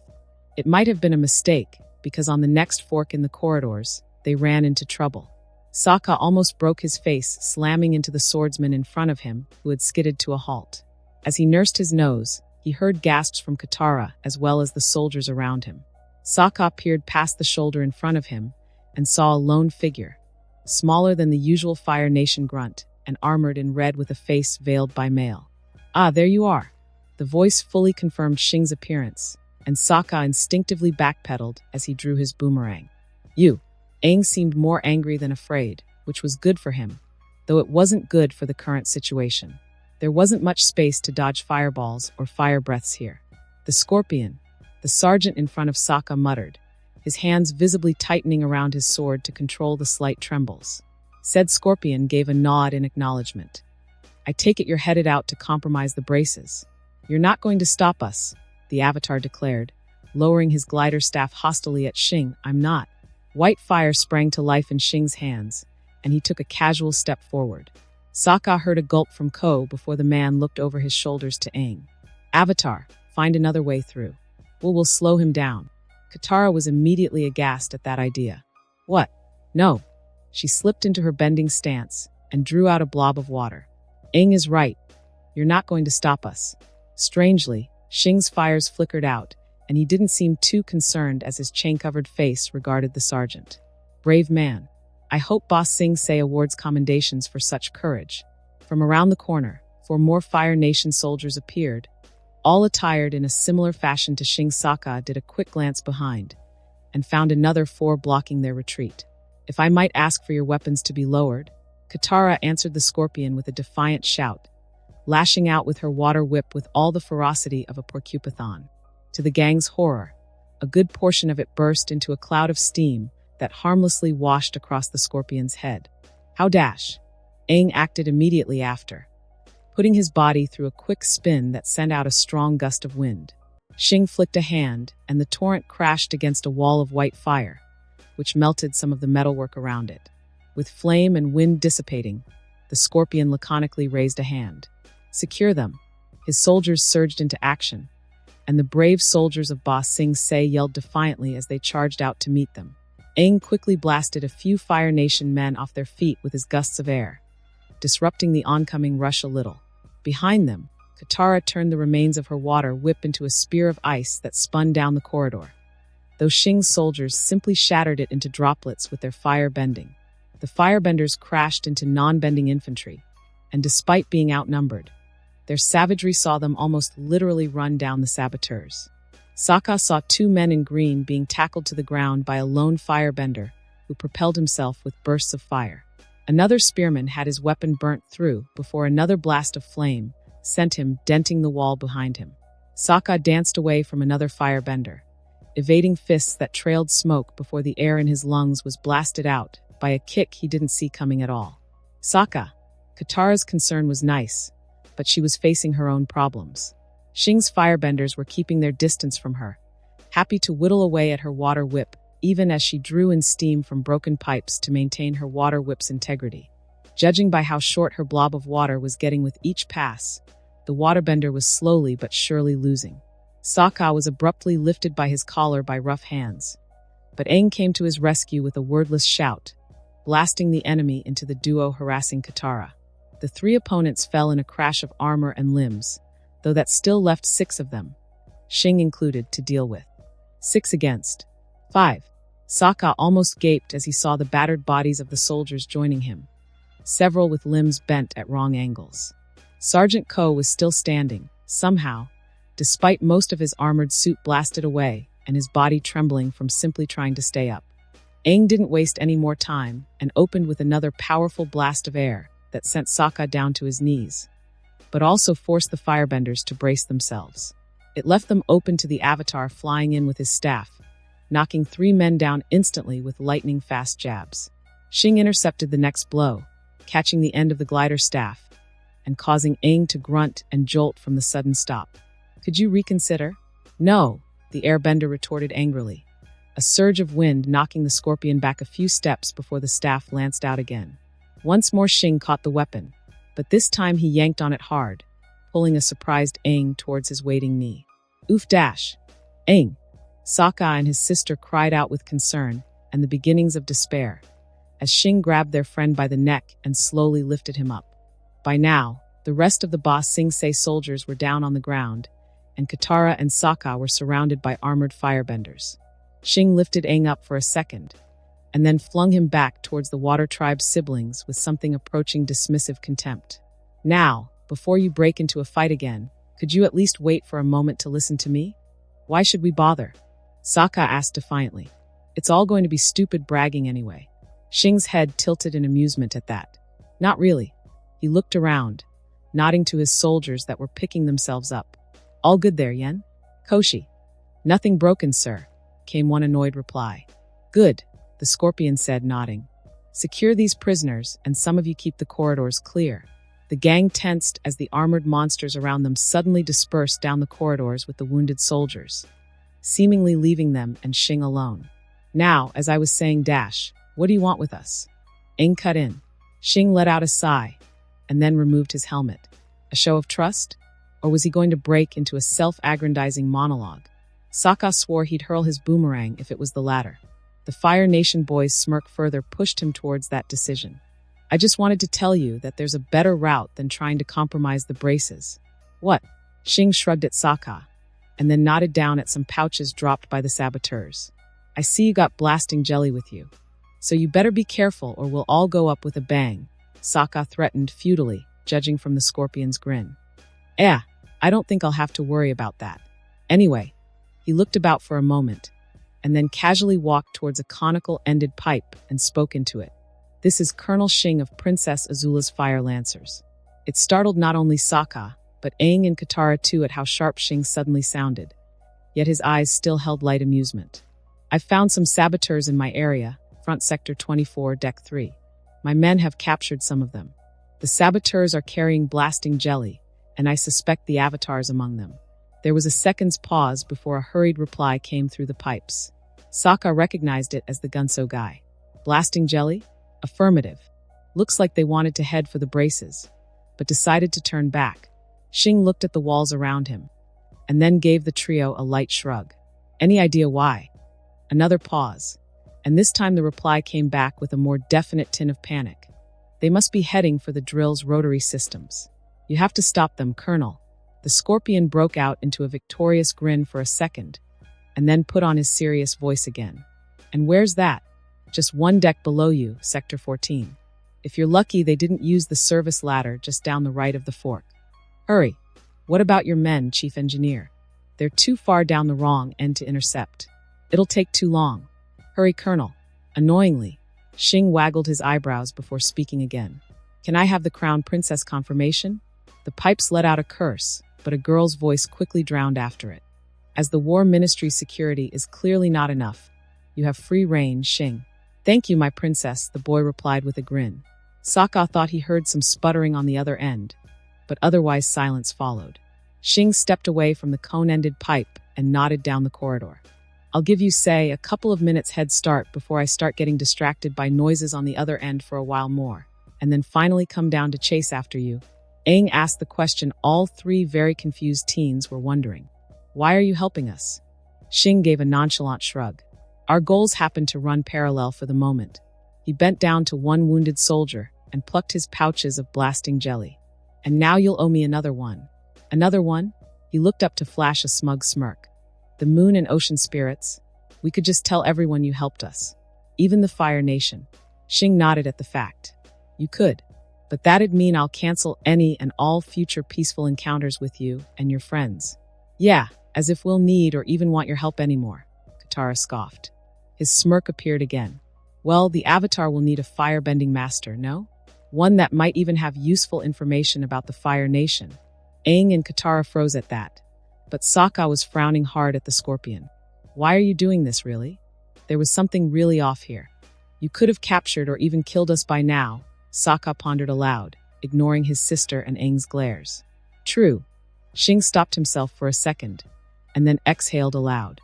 It might have been a mistake, because on the next fork in the corridors, they ran into trouble. Sokka almost broke his face, slamming into the swordsman in front of him, who had skidded to a halt. As he nursed his nose, He heard gasps from Katara as well as the soldiers around him. Sokka peered past the shoulder in front of him and saw a lone figure, smaller than the usual Fire Nation grunt and armored in red with a face veiled by mail. "Ah, there you are." The voice fully confirmed Shing's appearance, and Sokka instinctively backpedaled as he drew his boomerang. "You." Aang seemed more angry than afraid, which was good for him, though it wasn't good for the current situation. There wasn't much space to dodge fireballs or fire breaths here. "The Scorpion," the sergeant in front of Sokka muttered, his hands visibly tightening around his sword to control the slight trembles. Said Scorpion gave a nod in acknowledgement. "I take it you're headed out to compromise the braces." "You're not going to stop us," the Avatar declared, lowering his glider staff hostilely at Shing. "I'm not." White fire sprang to life in Shing's hands, and he took a casual step forward. Sokka heard a gulp from Ko before the man looked over his shoulders to Aang. "Avatar, find another way through. We'll slow him down." Katara was immediately aghast at that idea. "What? No." She slipped into her bending stance and drew out a blob of water. "Aang is right. You're not going to stop us." Strangely, Shing's fires flickered out, and he didn't seem too concerned as his chain-covered face regarded the sergeant. "Brave man. I hope Boss Sing Se awards commendations for such courage." From around the corner, 4 more Fire Nation soldiers appeared, all attired in a similar fashion to Shing. Sokka did a quick glance behind, and found another 4 blocking their retreat. "If I might ask for your weapons to be lowered?" Katara answered the Scorpion with a defiant shout, lashing out with her water whip with all the ferocity of a porcupine. To the gang's horror, a good portion of it burst into a cloud of steam that harmlessly washed across the Scorpion's head. "How dash!" Aang acted immediately after, putting his body through a quick spin that sent out a strong gust of wind. Shing flicked a hand, and the torrent crashed against a wall of white fire, which melted some of the metalwork around it. With flame and wind dissipating, the Scorpion laconically raised a hand. "Secure them." His soldiers surged into action, and the brave soldiers of Boss Sing Se yelled defiantly as they charged out to meet them. Aang quickly blasted a few Fire Nation men off their feet with his gusts of air, disrupting the oncoming rush a little. Behind them, Katara turned the remains of her water whip into a spear of ice that spun down the corridor, though Shing's soldiers simply shattered it into droplets with their fire bending. The firebenders crashed into non-bending infantry, and despite being outnumbered, their savagery saw them almost literally run down the saboteurs. Sokka saw 2 men in green being tackled to the ground by a lone firebender who propelled himself with bursts of fire. Another spearman had his weapon burnt through before another blast of flame sent him denting the wall behind him. Sokka danced away from another firebender, evading fists that trailed smoke before the air in his lungs was blasted out by a kick he didn't see coming at all. "Sokka." Katara's concern was nice, but she was facing her own problems. Shing's firebenders were keeping their distance from her, happy to whittle away at her water whip, even as she drew in steam from broken pipes to maintain her water whip's integrity. Judging by how short her blob of water was getting with each pass, the waterbender was slowly but surely losing. Sokka was abruptly lifted by his collar by rough hands, but Aang came to his rescue with a wordless shout, blasting the enemy into the duo harassing Katara. The 3 opponents fell in a crash of armor and limbs, though that still left 6 of them, Shing included, to deal with. 6 against 5. Sokka almost gaped as he saw the battered bodies of the soldiers joining him, several with limbs bent at wrong angles. Sergeant Ko was still standing, somehow, despite most of his armored suit blasted away and his body trembling from simply trying to stay up. Aang didn't waste any more time and opened with another powerful blast of air that sent Sokka down to his knees, but also forced the firebenders to brace themselves. It left them open to the Avatar flying in with his staff, knocking 3 men down instantly with lightning-fast jabs. Shing intercepted the next blow, catching the end of the glider staff, and causing Aang to grunt and jolt from the sudden stop. "Could you reconsider?" "No," the airbender retorted angrily, a surge of wind knocking the Scorpion back a few steps before the staff lanced out again. Once more Shing caught the weapon, but this time he yanked on it hard, pulling a surprised Aang towards his waiting knee. "Oof dash! Aang!" Sokka and his sister cried out with concern and the beginnings of despair, as Shing grabbed their friend by the neck and slowly lifted him up. By now, the rest of the Boss Sing Se soldiers were down on the ground, and Katara and Sokka were surrounded by armored firebenders. Xing lifted Aang up for a second, and then flung him back towards the Water Tribe's siblings with something approaching dismissive contempt. Now, before you break into a fight again, could you at least wait for a moment to listen to me? Why should we bother? Sokka asked defiantly. It's all going to be stupid bragging anyway. Xing's head tilted in amusement at that. Not really. He looked around, nodding to his soldiers that were picking themselves up. All good there, Yen? Koshi. Nothing broken, sir, came one annoyed reply. Good, the Scorpion said, nodding. Secure these prisoners, and some of you keep the corridors clear. The gang tensed as the armored monsters around them suddenly dispersed down the corridors with the wounded soldiers, seemingly leaving them and Xing alone. Now, as I was saying, what do you want with us? Aang cut in. Xing let out a sigh, and then removed his helmet. A show of trust? Or was he going to break into a self-aggrandizing monologue? Sokka swore he'd hurl his boomerang if it was the latter. The Fire Nation boy's smirk further pushed him towards that decision. I just wanted to tell you that there's a better route than trying to compromise the braces. What? Xing shrugged at Sokka, and then nodded down at some pouches dropped by the saboteurs. I see you got blasting jelly with you. So you better be careful or we'll all go up with a bang, Sokka threatened futilely, judging from the Scorpion's grin. I don't think I'll have to worry about that. Anyway, he looked about for a moment, and then casually walked towards a conical-ended pipe and spoke into it. This is Colonel Xing of Princess AZULA's Fire Lancers. It startled not only Sokka, but Aang and Katara too at how sharp Xing suddenly sounded. Yet his eyes still held light amusement. I've found some saboteurs in my area, Front Sector 24, Deck 3. My men have captured some of them. The saboteurs are carrying blasting jelly, and I suspect the avatars among them. There was a second's pause before a hurried reply came through the pipes. Sokka recognized it as the Gunso guy. Blasting jelly? Affirmative. Looks like they wanted to head for the braces, but decided to turn back. Xing looked at the walls around him, and then gave the trio a light shrug. Any idea why? Another pause, and this time the reply came back with a more definite tin of panic. They must be heading for the drill's rotary systems. You have to stop them, Colonel. The Scorpion broke out into a victorious grin for a second, and then put on his serious voice again. And where's that? Just one deck below you, Sector 14. If you're lucky, they didn't use the service ladder just down the right of the fork. Hurry. What about your men, Chief Engineer? They're too far down the wrong end to intercept. It'll take too long. Hurry, Colonel. Annoyingly, Xing waggled his eyebrows before speaking again. Can I have the Crown Princess confirmation? The pipes let out a curse, but a girl's voice quickly drowned after it. As the War Ministry's security is clearly not enough, you have free reign, Xing. Thank you, my princess, the boy replied with a grin. Sokka thought he heard some sputtering on the other end, but otherwise silence followed. Xing stepped away from the cone-ended pipe and nodded down the corridor. I'll give you, say, a couple of minutes head start before I start getting distracted by noises on the other end for a while more, and then finally come down to chase after you. Aang asked the question all three very confused teens were wondering. Why are you helping us? Xing gave a nonchalant shrug. Our goals happened to run parallel for the moment. He bent down to one wounded soldier and plucked his pouches of blasting jelly. And now you'll owe me another one. Another one? He looked up to flash a smug smirk. The moon and ocean spirits? We could just tell everyone you helped us. Even the Fire Nation. Xing nodded at the fact. You could. But that'd mean I'll cancel any and all future peaceful encounters with you and your friends. Yeah, as if we'll need or even want your help anymore, Katara scoffed. His smirk appeared again. Well, the Avatar will need a firebending master, no? One that might even have useful information about the Fire Nation. Aang and Katara froze at that, but Sokka was frowning hard at the Scorpion. Why are you doing this, really? There was something really off here. You could have captured or even killed us by now, Sokka pondered aloud, ignoring his sister and Aang's glares. True. Xing stopped himself for a second, and then exhaled aloud.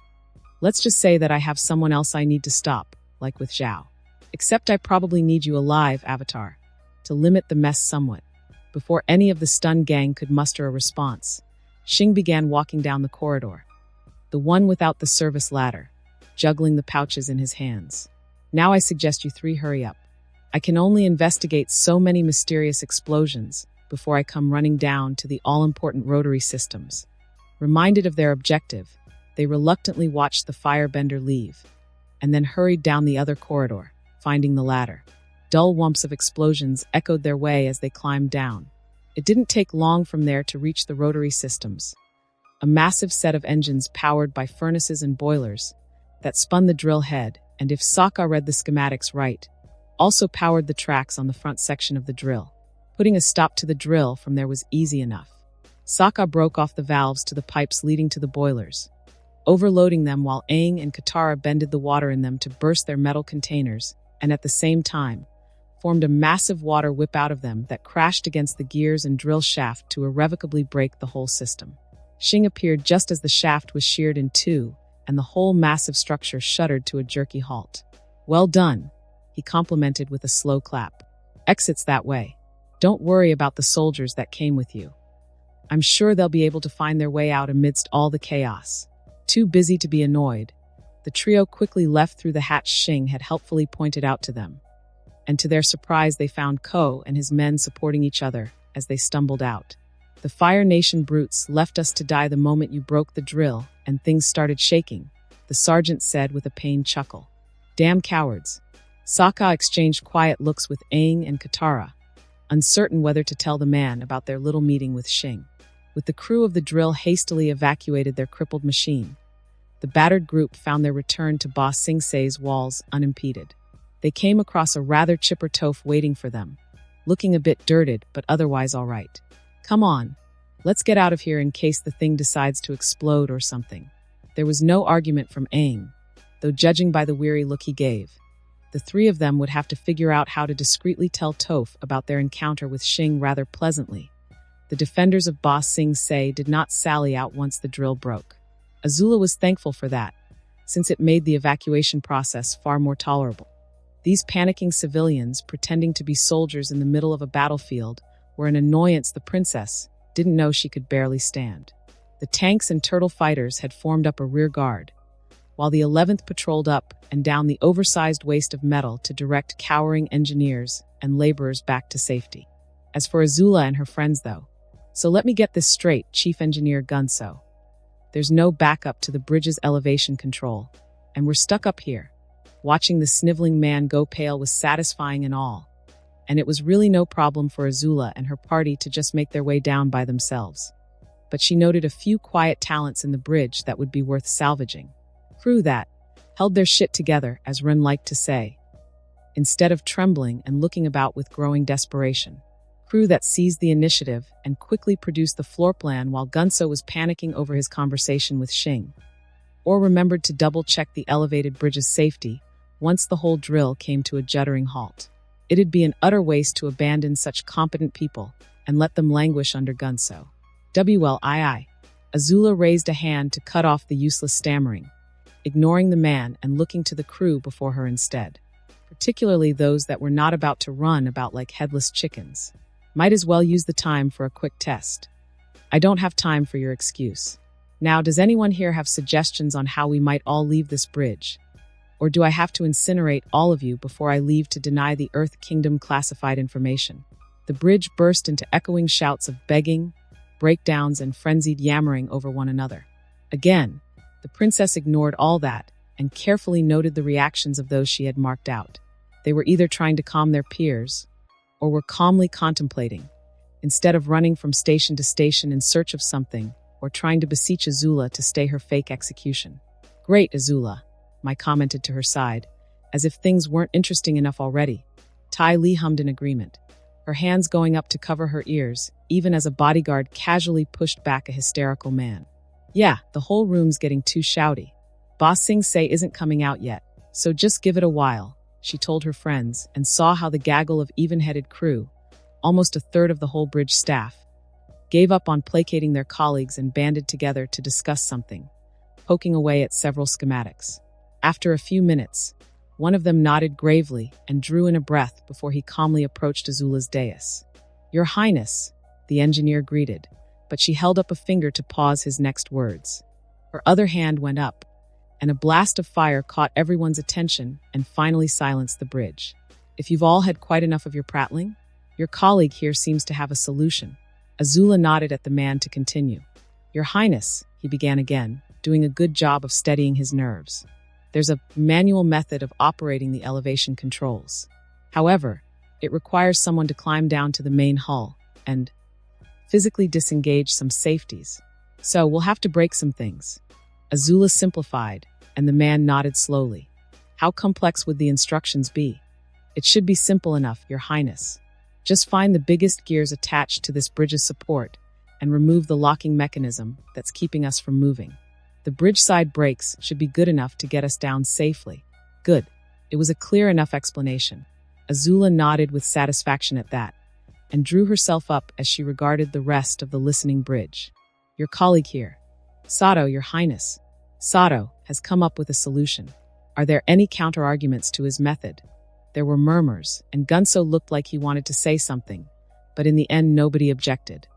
Let's just say that I have someone else I need to stop, like with Zhao. Except I probably need you alive, Avatar, to limit the mess somewhat. Before any of the stunned gang could muster a response, Xing began walking down the corridor, the one without the service ladder, juggling the pouches in his hands. Now I suggest you three hurry up. I can only investigate so many mysterious explosions before I come running down to the all-important rotary systems. Reminded of their objective, they reluctantly watched the firebender leave, and then hurried down the other corridor, finding the ladder. Dull whumps of explosions echoed their way as they climbed down. It didn't take long from there to reach the rotary systems, a massive set of engines powered by furnaces and boilers that spun the drill head, and if Sokka read the schematics right, also powered the tracks on the front section of the drill. Putting a stop to the drill from there was easy enough. Sokka broke off the valves to the pipes leading to the boilers, overloading them while Aang and Katara bended the water in them to burst their metal containers, and at the same time, formed a massive water whip out of them that crashed against the gears and drill shaft to irrevocably break the whole system. Shing appeared just as the shaft was sheared in two, and the whole massive structure shuddered to a jerky halt. "Well done," he complimented with a slow clap. "Exits that way. Don't worry about the soldiers that came with you. I'm sure they'll be able to find their way out amidst all the chaos." Too busy to be annoyed, the trio quickly left through the hatch Shing had helpfully pointed out to them. And to their surprise, they found Ko and his men supporting each other as they stumbled out. "The Fire Nation brutes left us to die the moment you broke the drill, and things started shaking," the sergeant said with a pained chuckle. "Damn cowards." Sokka exchanged quiet looks with Aang and Katara, uncertain whether to tell the man about their little meeting with Shing. With the crew of the drill hastily evacuated their crippled machine, the battered group found their return to Boss Sing Se's walls unimpeded. They came across a rather chipper Toph waiting for them, looking a bit dirted but otherwise all right. "Come on, let's get out of here in case the thing decides to explode or something." There was no argument from Aang, though judging by the weary look he gave, the three of them would have to figure out how to discreetly tell Toph about their encounter with Shing rather pleasantly. The defenders of Boss Sing Se did not sally out once the drill broke. AZULA was thankful for that, since it made the evacuation process far more tolerable. These panicking civilians, pretending to be soldiers in the middle of a battlefield, were an annoyance the princess didn't know she could barely stand. The tanks and turtle fighters had formed up a rear guard, while the 11th patrolled up and down the oversized waste of metal to direct cowering engineers and laborers back to safety. As for AZULA and her friends, though, so let me get this straight, Chief Engineer Gunso. There's no backup to the bridge's elevation control, and we're stuck up here. Watching the sniveling man go pale was satisfying and all, and it was really no problem for AZULA and her party to just make their way down by themselves. But she noted a few quiet talents in the bridge that would be worth salvaging. Crew that held their shit together, as Ren liked to say, instead of trembling and looking about with growing desperation. Crew that seized the initiative and quickly produced the floor plan while Gunso was panicking over his conversation with Shing, or remembered to double-check the elevated bridge's safety once the whole drill came to a juddering halt. It'd be an utter waste to abandon such competent people and let them languish under Gunso. "WLII." AZULA raised a hand to cut off the useless stammering, ignoring the man and looking to the crew before her instead, particularly those that were not about to run about like headless chickens. "Might as well use the time for a quick test. I don't have time for your excuse. Now, does anyone here have suggestions on how we might all leave this bridge? Or do I have to incinerate all of you before I leave to deny the Earth Kingdom classified information?" The bridge burst into echoing shouts of begging, breakdowns, and frenzied yammering over one another. Again, the princess ignored all that and carefully noted the reactions of those she had marked out. They were either trying to calm their peers, or were calmly contemplating, instead of running from station to station in search of something, or trying to beseech AZULA to stay her fake execution. "Great, AZULA," Mai commented to her side, as if things weren't interesting enough already. Tai Li hummed in agreement, her hands going up to cover her ears, even as a bodyguard casually pushed back a hysterical man. "Yeah, the whole room's getting too shouty. Boss Sing Se isn't coming out yet, so just give it a while," she told her friends, and saw how the gaggle of even-headed crew, almost a third of the whole bridge staff, gave up on placating their colleagues and banded together to discuss something, poking away at several schematics. After a few minutes, one of them nodded gravely and drew in a breath before he calmly approached AZULA's dais. "Your Highness," the engineer greeted, but she held up a finger to pause his next words. Her other hand went up, and a blast of fire caught everyone's attention and finally silenced the bridge. "If you've all had quite enough of your prattling, your colleague here seems to have a solution." AZULA nodded at the man to continue. Your Highness, he began again, doing a good job of steadying his nerves. There's a manual method of operating the elevation controls. However, it requires someone to climb down to the main hull and physically disengage some safeties. So we'll have to break some things. AZULA simplified, and the man nodded slowly. How complex would the instructions be? It should be simple enough, Your Highness. Just find the biggest gears attached to this bridge's support and remove the locking mechanism that's keeping us from moving. The bridge side brakes should be good enough to get us down safely. Good. It was a clear enough explanation. AZULA nodded with satisfaction at that, and drew herself up as she regarded the rest of the listening bridge. Your colleague here, Sato, Your Highness. Sato has come up with a solution. Are there any counter-arguments to his method? There were murmurs, and Gunso looked like he wanted to say something, but in the end nobody objected.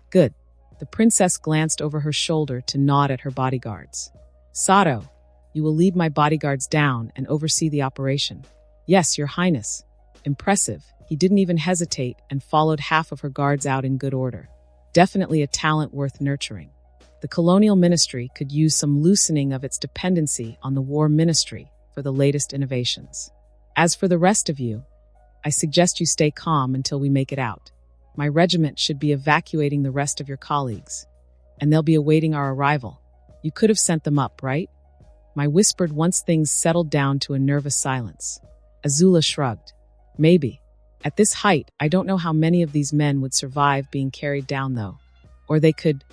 Good. The princess glanced over her shoulder to nod at her bodyguards. Sato, you will lead my bodyguards down and oversee the operation. Yes, Your Highness. Impressive. He didn't even hesitate and followed half of her guards out in good order. Definitely a talent worth nurturing. The colonial ministry could use some loosening of its dependency on the war ministry for the latest innovations. As for the rest of you, I suggest you stay calm until we make it out. My regiment should be evacuating the rest of your colleagues, and they'll be awaiting our arrival. You could have sent them up, right? I whispered once things settled down to a nervous silence. AZULA shrugged. Maybe. At this height, I don't know how many of these men would survive being carried down, though. Or they could,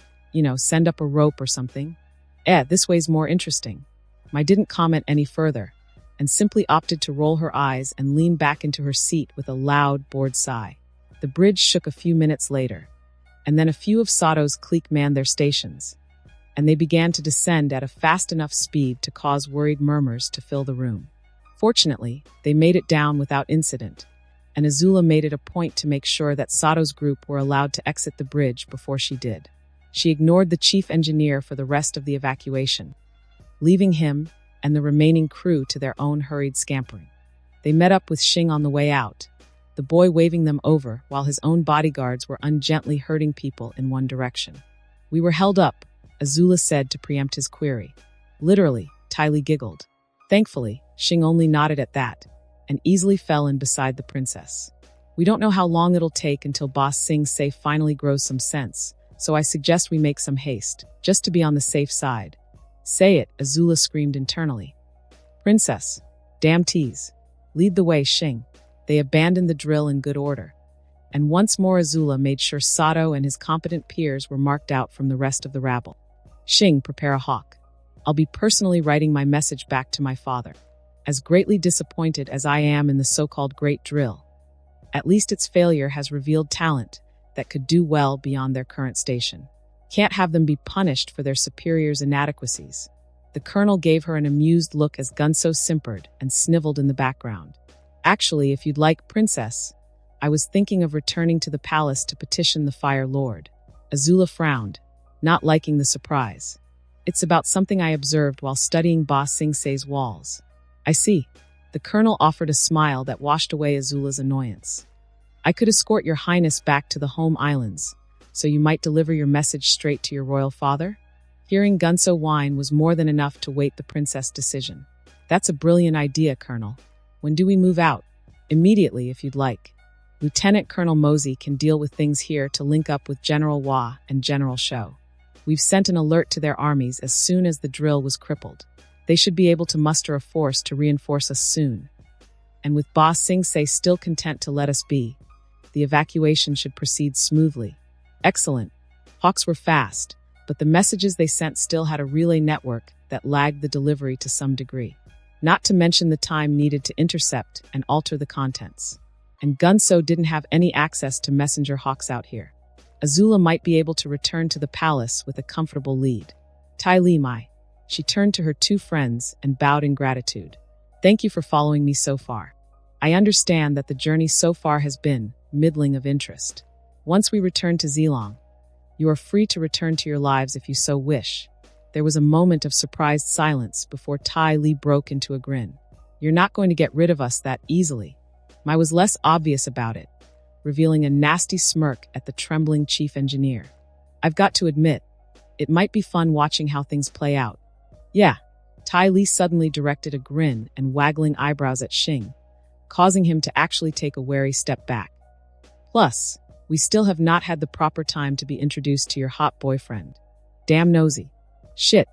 send up a rope or something. This way's more interesting. I didn't comment any further, and simply opted to roll her eyes and lean back into her seat with a loud, bored sigh. The bridge shook a few minutes later, and then a few of Sato's clique manned their stations, and they began to descend at a fast enough speed to cause worried murmurs to fill the room. Fortunately, they made it down without incident, and AZULA made it a point to make sure that Sato's group were allowed to exit the bridge before she did. She ignored the chief engineer for the rest of the evacuation, leaving him and the remaining crew to their own hurried scampering. They met up with Xing on the way out, the boy waving them over while his own bodyguards were ungently herding people in one direction. We were held up, AZULA said to preempt his query. Literally, Ty Lee giggled. Thankfully, Xing only nodded at that, and easily fell in beside the princess. We don't know how long it'll take until Boss Sing Se finally grows some sense, so I suggest we make some haste, just to be on the safe side. Say it, AZULA screamed internally. Princess, damn tease. Lead the way, Xing. They abandoned the drill in good order, and once more AZULA made sure Sato and his competent peers were marked out from the rest of the rabble. Xing, prepare a hawk. I'll be personally writing my message back to my father. As greatly disappointed as I am in the so-called Great Drill, at least its failure has revealed talent that could do well beyond their current station. Can't have them be punished for their superiors' inadequacies. The colonel gave her an amused look as Gunso simpered and sniveled in the background. Actually, if you'd like, Princess, I was thinking of returning to the palace to petition the Fire Lord. AZULA frowned, not liking the surprise. It's about something I observed while studying Boss Sing Se's walls. I see. The colonel offered a smile that washed away AZULA's annoyance. I could escort your highness back to the home islands, so you might deliver your message straight to your royal father? Hearing Gunso whine was more than enough to weight the princess' decision. That's a brilliant idea, Colonel. When do we move out? Immediately, if you'd like. Lieutenant Colonel Mosey can deal with things here to link up with General Hua and General Shou. We've sent an alert to their armies as soon as the drill was crippled. They should be able to muster a force to reinforce us soon. And with Boss Sing Se still content to let us be, the evacuation should proceed smoothly. Excellent. Hawks were fast, but the messages they sent still had a relay network that lagged the delivery to some degree. Not to mention the time needed to intercept and alter the contents. And Gunso didn't have any access to messenger hawks out here. AZULA might be able to return to the palace with a comfortable lead. Tai Li Mai. She turned to her two friends and bowed in gratitude. Thank you for following me so far. I understand that the journey so far has been middling of interest. Once we return to Zilong, you are free to return to your lives if you so wish. There was a moment of surprised silence before Tai Li broke into a grin. You're not going to get rid of us that easily. I was less obvious about it, revealing a nasty smirk at the trembling chief engineer. I've got to admit, It might be fun watching how things play out. Yeah. Ty Lee suddenly directed a grin and waggling eyebrows at Xing, causing him to actually take a wary step back. Plus, we still have not had the proper time to be introduced to your hot boyfriend. Damn nosy. Shit.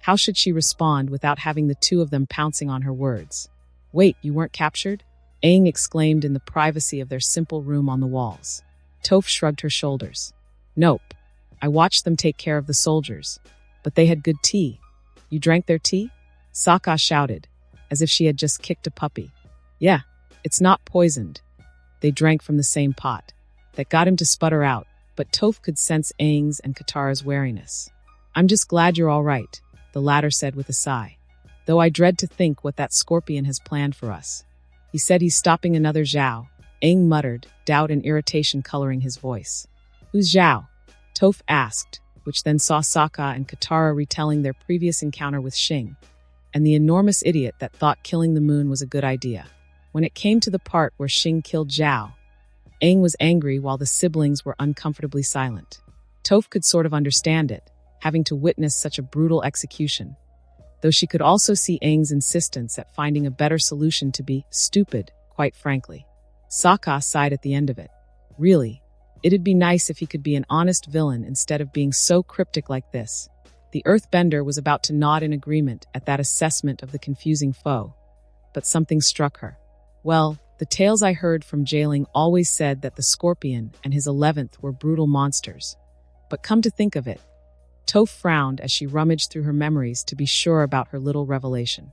How should she respond without having the two of them pouncing on her words? Wait, you weren't captured? Aang exclaimed in the privacy of their simple room on the walls. Toph shrugged her shoulders. Nope. I watched them take care of the soldiers. But they had good tea. You drank their tea? Sokka shouted, as if she had just kicked a puppy. Yeah, it's not poisoned. They drank from the same pot. That got him to sputter out, but Toph could sense Aang's and Katara's wariness. I'm just glad you're all right, the latter said with a sigh. Though I dread to think what that scorpion has planned for us. He said he's stopping another Zhao. Aang muttered, doubt and irritation coloring his voice. Who's Zhao? Toph asked, which then saw Sokka and Katara retelling their previous encounter with Xing, and the enormous idiot that thought killing the moon was a good idea. When it came to the part where Xing killed Zhao, Aang was angry while the siblings were uncomfortably silent. Toph could sort of understand it, having to witness such a brutal execution, though she could also see Aang's insistence at finding a better solution to be stupid, quite frankly. Sokka sighed at the end of it. Really, it'd be nice if he could be an honest villain instead of being so cryptic like this. The Earthbender was about to nod in agreement at that assessment of the confusing foe, but something struck her. Well, the tales I heard from Jailing always said that the Scorpion and his 11th were brutal monsters. But come to think of it, Toph frowned as she rummaged through her memories to be sure about her little revelation.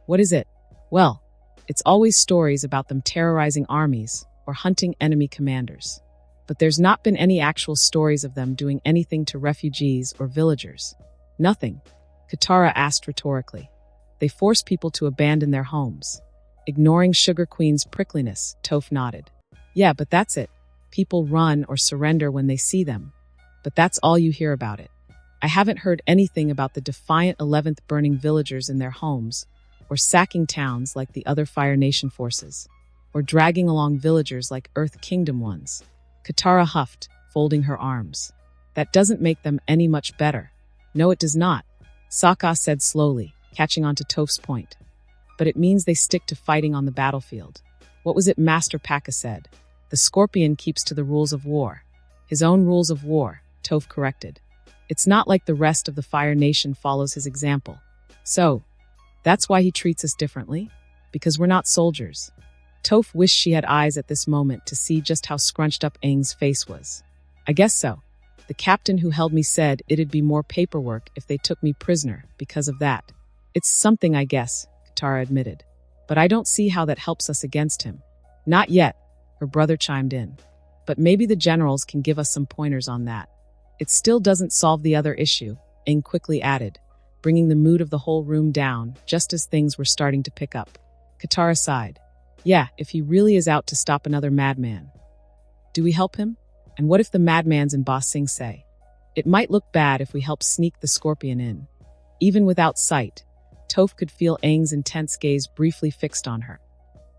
What is it? Well, it's always stories about them terrorizing armies or hunting enemy commanders. But there's not been any actual stories of them doing anything to refugees or villagers. Nothing, Katara asked rhetorically. They force people to abandon their homes. Ignoring Sugar Queen's prickliness, Toph nodded. Yeah, but that's it. People run or surrender when they see them. But that's all you hear about it. I haven't heard anything about the defiant 11th burning villagers in their homes, or sacking towns like the other Fire Nation forces, or dragging along villagers like Earth Kingdom ones. Katara huffed, folding her arms. That doesn't make them any much better. No, it does not, Sokka said slowly, catching on to Toph's point. But it means they stick to fighting on the battlefield. What was it Master Pakka said? The Scorpion keeps to the rules of war. His own rules of war, Toph corrected. It's not like the rest of the Fire Nation follows his example. So, that's why he treats us differently? Because we're not soldiers. Toph wished she had eyes at this moment to see just how scrunched up Aang's face was. I guess so. The captain who held me said it'd be more paperwork if they took me prisoner because of that. It's something, I guess, Katara admitted. But I don't see how that helps us against him. Not yet, her brother chimed in. But maybe the generals can give us some pointers on that. It still doesn't solve the other issue, Aang quickly added, bringing the mood of the whole room down just as things were starting to pick up. Katara sighed. Yeah, if he really is out to stop another madman. Do we help him? And what if the madman's in Ba Sing Se? It might look bad if we help sneak the Scorpion in. Even without sight, Toph could feel Aang's intense gaze briefly fixed on her.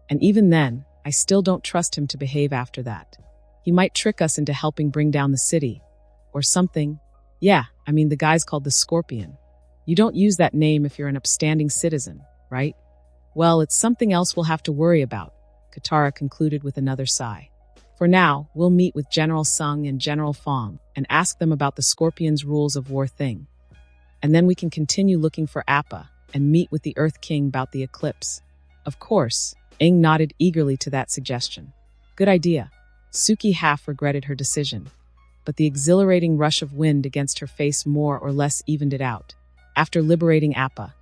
And even then, I still don't trust him to behave after that. He might trick us into helping bring down the city. Or something. Yeah, I mean the guy's called the Scorpion. You don't use that name if you're an upstanding citizen, right? Well, it's something else we'll have to worry about, Katara concluded with another sigh. For now, we'll meet with General Sung and General Fong and ask them about the Scorpion's rules of war thing. And then we can continue looking for Appa and meet with the Earth King about the eclipse. Of course, Aang nodded eagerly to that suggestion. Good idea. Suki half regretted her decision, but the exhilarating rush of wind against her face more or less evened it out. After liberating Appa,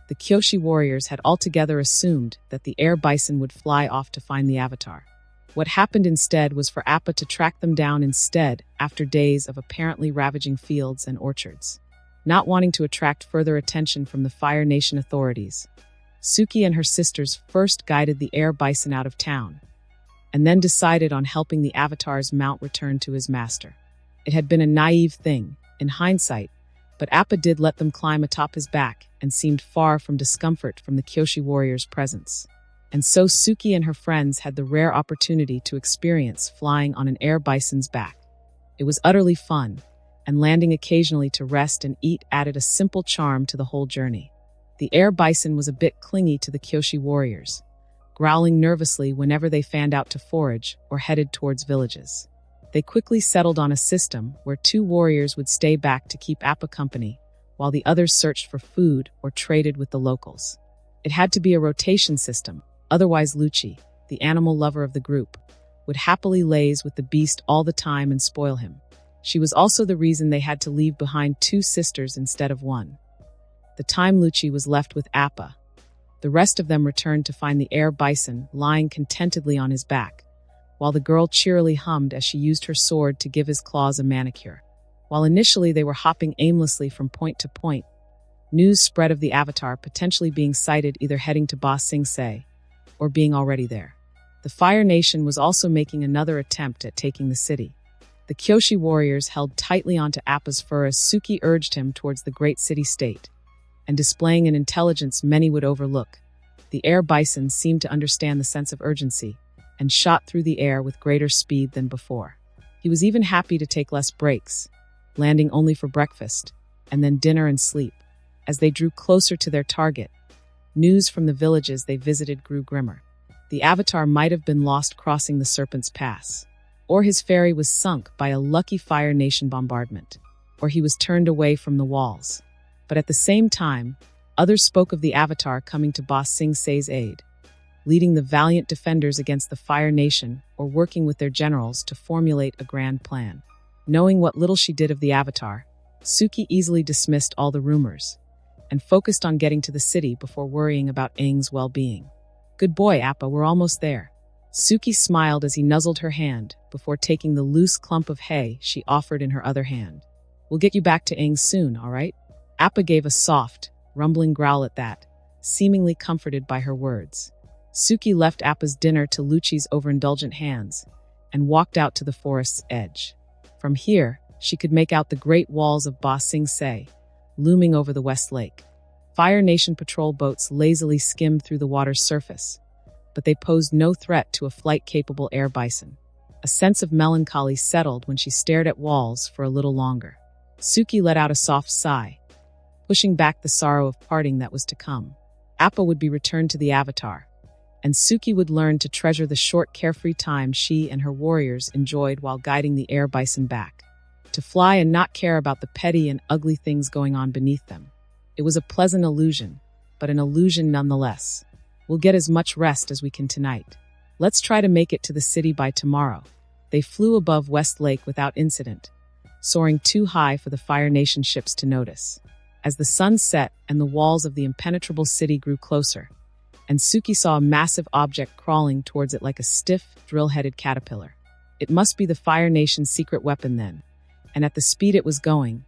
the Kyoshi warriors had altogether assumed that the air bison would fly off to find the Avatar. What happened instead was for Appa to track them down instead after days of apparently ravaging fields and orchards. Not wanting to attract further attention from the Fire Nation authorities, Suki and her sisters first guided the air bison out of town, and then decided on helping the Avatar's mount return to his master. It had been a naive thing, in hindsight, but Appa did let them climb atop his back and seemed far from discomfort from the Kyoshi warriors' presence. And so Suki and her friends had the rare opportunity to experience flying on an air bison's back. It was utterly fun, and landing occasionally to rest and eat added a simple charm to the whole journey. The air bison was a bit clingy to the Kyoshi warriors, growling nervously whenever they fanned out to forage or headed towards villages. They quickly settled on a system where 2 warriors would stay back to keep Appa company, while the others searched for food or traded with the locals. It had to be a rotation system, otherwise Lucci, the animal lover of the group, would happily laze with the beast all the time and spoil him. She was also the reason they had to leave behind 2 sisters instead of 1. The time Lucci was left with Appa, the rest of them returned to find the air bison lying contentedly on his back, while the girl cheerily hummed as she used her sword to give his claws a manicure. While initially they were hopping aimlessly from point to point, news spread of the Avatar potentially being sighted either heading to Ba Sing Se or being already there. The Fire Nation was also making another attempt at taking the city. The Kyoshi warriors held tightly onto Appa's fur as Suki urged him towards the great city-state, and displaying an intelligence many would overlook, the air bison seemed to understand the sense of urgency and shot through the air with greater speed than before. He was even happy to take less breaks, landing only for breakfast, and then dinner and sleep. As they drew closer to their target, news from the villages they visited grew grimmer. The Avatar might have been lost crossing the Serpent's Pass, or his ferry was sunk by a lucky Fire Nation bombardment, or he was turned away from the walls. But at the same time, others spoke of the Avatar coming to Ba Sing Se's aid, leading the valiant defenders against the Fire Nation or working with their generals to formulate a grand plan. Knowing what little she did of the Avatar, Suki easily dismissed all the rumors and focused on getting to the city before worrying about Aang's well-being. "Good boy, Appa, we're almost there." Suki smiled as he nuzzled her hand before taking the loose clump of hay she offered in her other hand. "We'll get you back to Aang soon, all right?" Appa gave a soft, rumbling growl at that, seemingly comforted by her words. Suki left Appa's dinner to Lucci's overindulgent hands and walked out to the forest's edge. From here, she could make out the great walls of Ba Sing Se, looming over the West Lake. Fire Nation patrol boats lazily skimmed through the water's surface, but they posed no threat to a flight-capable air bison. A sense of melancholy settled when she stared at walls for a little longer. Suki let out a soft sigh, pushing back the sorrow of parting that was to come. Appa would be returned to the Avatar, and Suki would learn to treasure the short, carefree time she and her warriors enjoyed while guiding the air bison back. To fly and not care about the petty and ugly things going on beneath them. It was a pleasant illusion, but an illusion nonetheless. "We'll get as much rest as we can tonight. Let's try to make it to the city by tomorrow." They flew above West Lake without incident, soaring too high for the Fire Nation ships to notice. As the sun set and the walls of the impenetrable city grew closer, and Suki saw a massive object crawling towards it like a stiff, drill-headed caterpillar. It must be the Fire Nation's secret weapon then, and at the speed it was going,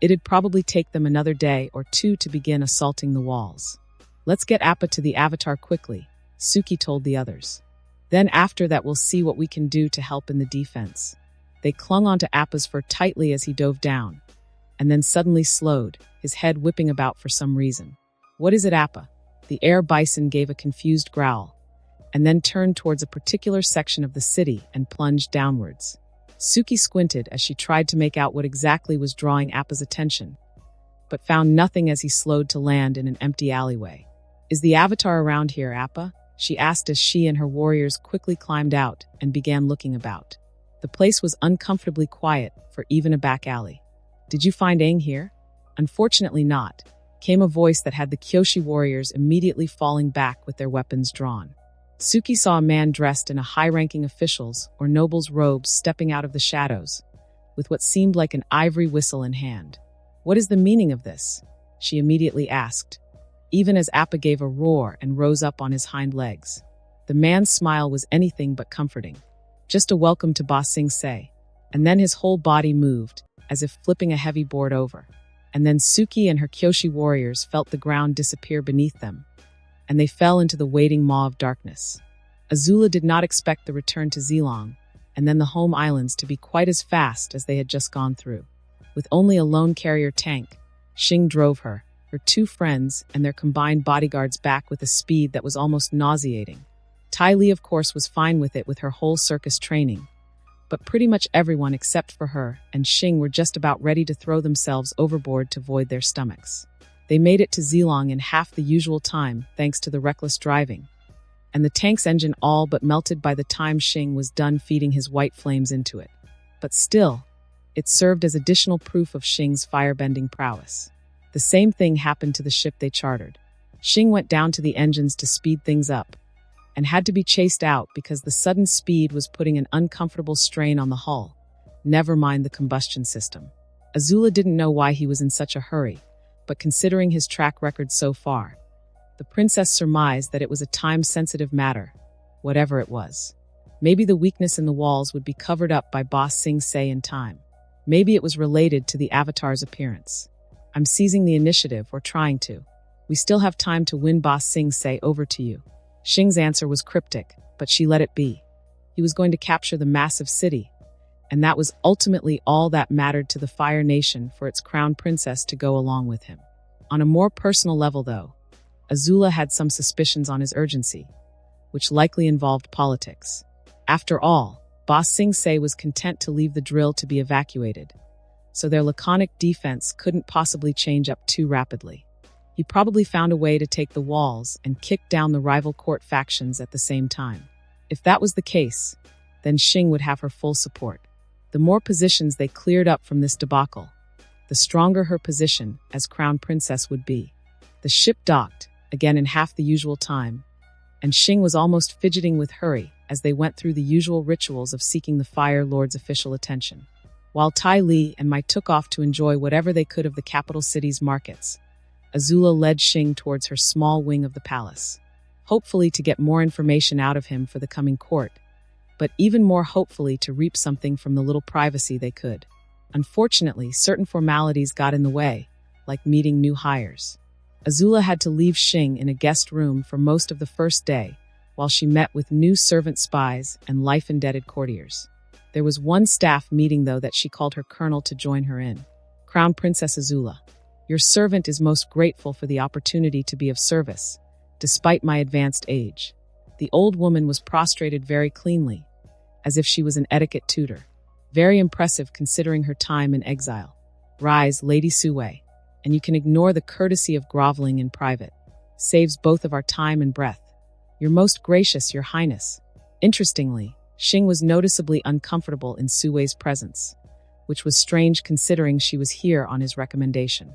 it'd probably take them another day or 2 to begin assaulting the walls. "Let's get Appa to the Avatar quickly," Suki told the others. "Then after that we'll see what we can do to help in the defense." They clung onto Appa's fur tightly as he dove down, and then suddenly slowed, his head whipping about for some reason. "What is it, Appa?" The air bison gave a confused growl, and then turned towards a particular section of the city and plunged downwards. Suki squinted as she tried to make out what exactly was drawing Appa's attention, but found nothing as he slowed to land in an empty alleyway. "Is the Avatar around here, Appa?" she asked as she and her warriors quickly climbed out and began looking about. The place was uncomfortably quiet for even a back alley. "Did you find Aang here?" "Unfortunately not," came a voice that had the Kyoshi warriors immediately falling back with their weapons drawn. Suki saw a man dressed in a high-ranking official's or noble's robes stepping out of the shadows, with what seemed like an ivory whistle in hand. "What is the meaning of this?" she immediately asked, even as Appa gave a roar and rose up on his hind legs. The man's smile was anything but comforting. "Just a welcome to Ba Sing Se." And then his whole body moved, as if flipping a heavy board over. And then Suki and her Kyoshi warriors felt the ground disappear beneath them, and they fell into the waiting maw of darkness. AZULA did not expect the return to Zilong, and then the home islands to be quite as fast as they had just gone through. With only a lone carrier tank, Xing drove her 2 friends, and their combined bodyguards back with a speed that was almost nauseating. Ty Lee, of course, was fine with it with her whole circus training, but pretty much everyone except for her and Xing were just about ready to throw themselves overboard to void their stomachs. They made it to Zilong in half the usual time thanks to the reckless driving, and the tank's engine all but melted by the time Xing was done feeding his white flames into it. But still, it served as additional proof of Xing's firebending prowess. The same thing happened to the ship they chartered. Xing went down to the engines to speed things up, and had to be chased out because the sudden speed was putting an uncomfortable strain on the hull, never mind the combustion system. AZULA didn't know why he was in such a hurry, but considering his track record so far, the princess surmised that it was a time-sensitive matter, whatever it was. Maybe the weakness in the walls would be covered up by Boss Sing Se in time. Maybe it was related to the Avatar's appearance. I'm seizing the initiative, or trying to. We still have time to win Boss Sing Se over to you. Xing's answer was cryptic, but she let it be. He was going to capture the massive city, and that was ultimately all that mattered to the Fire Nation for its crown princess to go along with him. On a more personal level, though, AZULA had some suspicions on his urgency, which likely involved politics. After all, Boss Sing Se was content to leave the drill to be evacuated, so their laconic defense couldn't possibly change up too rapidly. He probably found a way to take the walls and kick down the rival court factions at the same time. If that was the case, then Xing would have her full support. The more positions they cleared up from this debacle, the stronger her position as crown princess would be. The ship docked, again in half the usual time, and Xing was almost fidgeting with hurry as they went through the usual rituals of seeking the Fire Lord's official attention. While Tai Li and Mai took off to enjoy whatever they could of the capital city's markets, AZULA led Xing towards her small wing of the palace, hopefully to get more information out of him for the coming court, but even more hopefully to reap something from the little privacy they could. Unfortunately, certain formalities got in the way, like meeting new hires. AZULA had to leave Xing in a guest room for most of the first day, while she met with new servant spies and life-indebted courtiers. There was one staff meeting, though, that she called her colonel to join her in. Crown Princess AZULA, your servant is most grateful for the opportunity to be of service, despite my advanced age. The old woman was prostrated very cleanly, as if she was an etiquette tutor. Very impressive considering her time in exile. Rise, Lady Sui, and you can ignore the courtesy of groveling in private. Saves both of our time and breath. You're most gracious, Your Highness. Interestingly, Xing was noticeably uncomfortable in Sui's presence, which was strange considering she was here on his recommendation.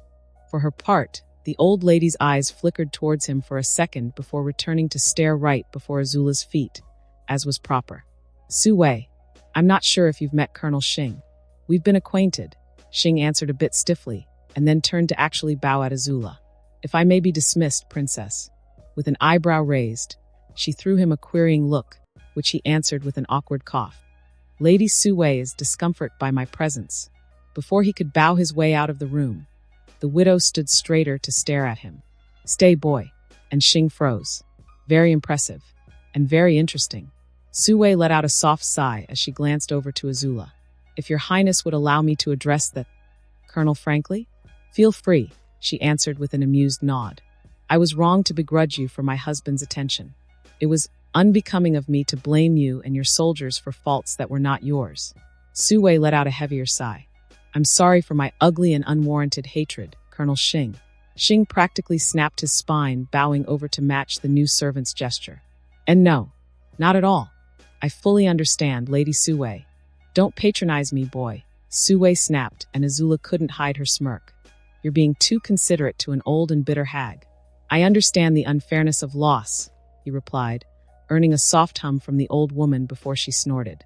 For her part, the old lady's eyes flickered towards him for a second before returning to stare right before AZULA's feet, as was proper. Sui, I'm not sure if you've met Colonel Xing. We've been acquainted, Xing answered a bit stiffly, and then turned to actually bow at AZULA. If I may be dismissed, Princess. With an eyebrow raised, she threw him a querying look, which he answered with an awkward cough. Lady Sui is discomfort by my presence. Before he could bow his way out of the room, the widow stood straighter to stare at him. Stay, boy. And Xing froze. Very impressive. And very interesting. Sui let out a soft sigh as she glanced over to AZULA. If Your Highness would allow me to address the Colonel frankly? Feel free, she answered with an amused nod. I was wrong to begrudge you for my husband's attention. It was unbecoming of me to blame you and your soldiers for faults that were not yours. Sui let out a heavier sigh. I'm sorry for my ugly and unwarranted hatred, Colonel Xing. Xing practically snapped his spine, bowing over to match the new servant's gesture. And no, not at all. I fully understand, Lady Sui. Don't patronize me, boy. Sui snapped, and AZULA couldn't hide her smirk. You're being too considerate to an old and bitter hag. I understand the unfairness of loss, he replied, earning a soft hum from the old woman before she snorted.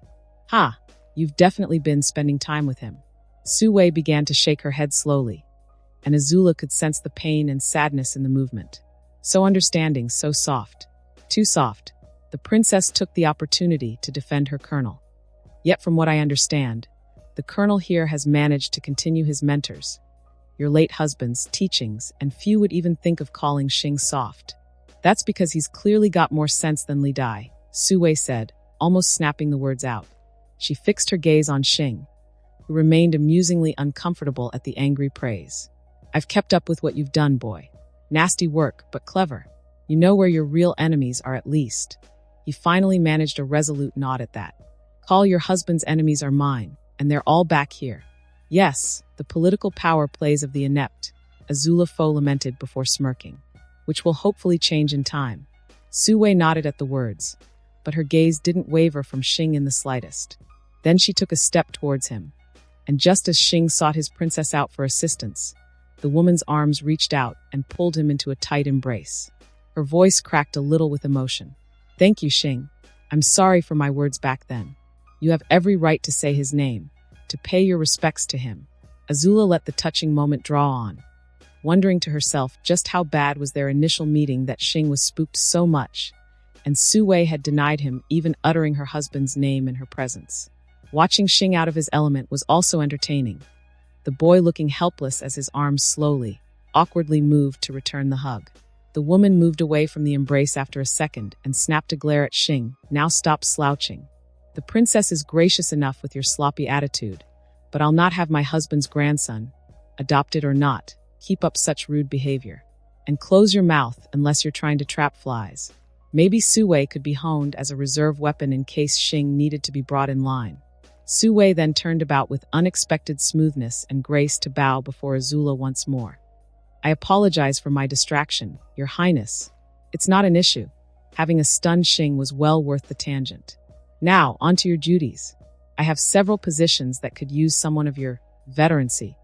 Ha, you've definitely been spending time with him. Sui began to shake her head slowly, and AZULA could sense the pain and sadness in the movement. So understanding, so soft. Too soft. The princess took the opportunity to defend her colonel. Yet from what I understand, the colonel here has managed to continue his mentors, your late husband's, teachings, and few would even think of calling Xing soft. That's because he's clearly got more sense than Li Dai, Sui said, almost snapping the words out. She fixed her gaze on Xing, who remained amusingly uncomfortable at the angry praise. I've kept up with what you've done, boy. Nasty work, but clever. You know where your real enemies are at least. He finally managed a resolute nod at that. Call your husband's enemies are mine, and they're all back here. Yes, the political power plays of the inept, AZULA foe lamented before smirking, which will hopefully change in time. Suwei nodded at the words, but her gaze didn't waver from Xing in the slightest. Then she took a step towards him, and just as Xing sought his princess out for assistance, the woman's arms reached out and pulled him into a tight embrace. Her voice cracked a little with emotion. Thank you, Xing. I'm sorry for my words back then. You have every right to say his name, to pay your respects to him. AZULA let the touching moment draw on, wondering to herself just how bad was their initial meeting that Xing was spooked so much, and Suwei had denied him even uttering her husband's name in her presence. Watching Xing out of his element was also entertaining, the boy looking helpless as his arms slowly, awkwardly moved to return the hug. The woman moved away from the embrace after a second and snapped a glare at Xing, now stop slouching. The princess is gracious enough with your sloppy attitude, but I'll not have my husband's grandson, adopted or not, keep up such rude behavior. And close your mouth unless you're trying to trap flies. Maybe Suwei could be honed as a reserve weapon in case Xing needed to be brought in line. Suwei then turned about with unexpected smoothness and grace to bow before AZULA once more. I apologize for my distraction, Your Highness. It's not an issue. Having a stunned Xing was well worth the tangent. Now, on to your duties. I have several positions that could use someone of your veterancy.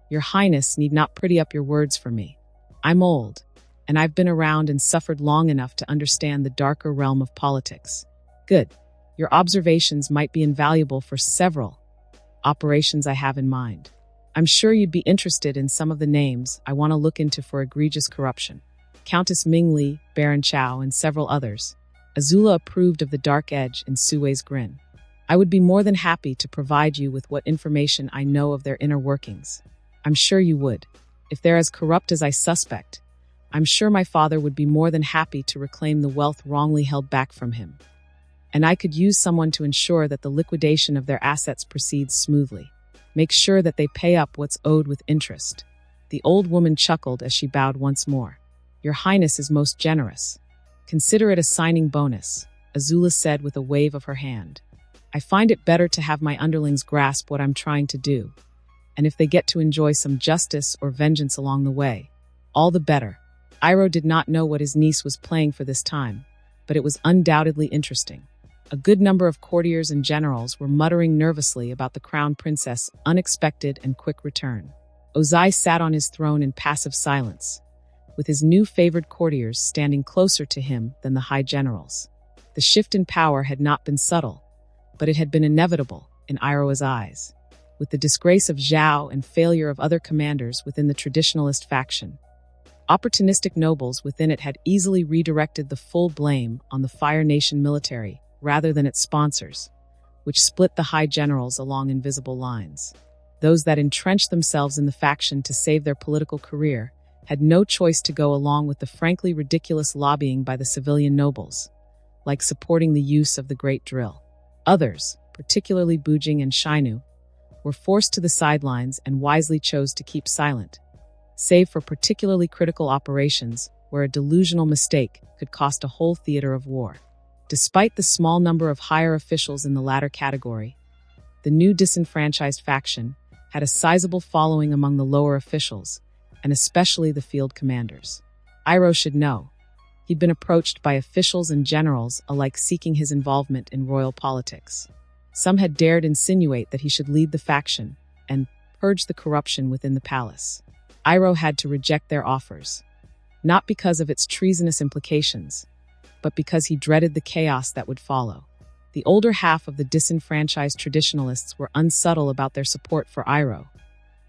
Your Highness need not pretty up your words for me. I'm old, and I've been around and suffered long enough to understand the darker realm of politics. Good. Your observations might be invaluable for several operations I have in mind. I'm sure you'd be interested in some of the names I want to look into for egregious corruption. Countess Mingli, Baron Chao, and several others. AZULA approved of the dark edge in Suwei's grin. I would be more than happy to provide you with what information I know of their inner workings. I'm sure you would. If they're as corrupt as I suspect, I'm sure my father would be more than happy to reclaim the wealth wrongly held back from him. And I could use someone to ensure that the liquidation of their assets proceeds smoothly. Make sure that they pay up what's owed with interest. The old woman chuckled as she bowed once more. Your Highness is most generous. Consider it a signing bonus, AZULA said with a wave of her hand. I find it better to have my underlings grasp what I'm trying to do. And if they get to enjoy some justice or vengeance along the way, all the better. Iroh did not know what his niece was playing for this time, but it was undoubtedly interesting. A good number of courtiers and generals were muttering nervously about the crown princess' unexpected and quick return. Ozai sat on his throne in passive silence, with his new favored courtiers standing closer to him than the high generals. The shift in power had not been subtle, but it had been inevitable in Iroh's eyes. With the disgrace of Zhao and failure of other commanders within the traditionalist faction, opportunistic nobles within it had easily redirected the full blame on the Fire Nation military rather than its sponsors, which split the high generals along invisible lines. Those that entrenched themselves in the faction to save their political career had no choice to go along with the frankly ridiculous lobbying by the civilian nobles, like supporting the use of the Great Drill. Others, particularly Bujing and Shainu, were forced to the sidelines and wisely chose to keep silent, save for particularly critical operations where a delusional mistake could cost a whole theater of war. Despite the small number of higher officials in the latter category, the new disenfranchised faction had a sizable following among the lower officials, and especially the field commanders. Iroh should know. He'd been approached by officials and generals alike seeking his involvement in royal politics. Some had dared insinuate that he should lead the faction and purge the corruption within the palace. Iroh had to reject their offers, not because of its treasonous implications, but because he dreaded the chaos that would follow. The older half of the disenfranchised traditionalists were unsubtle about their support for Iroh,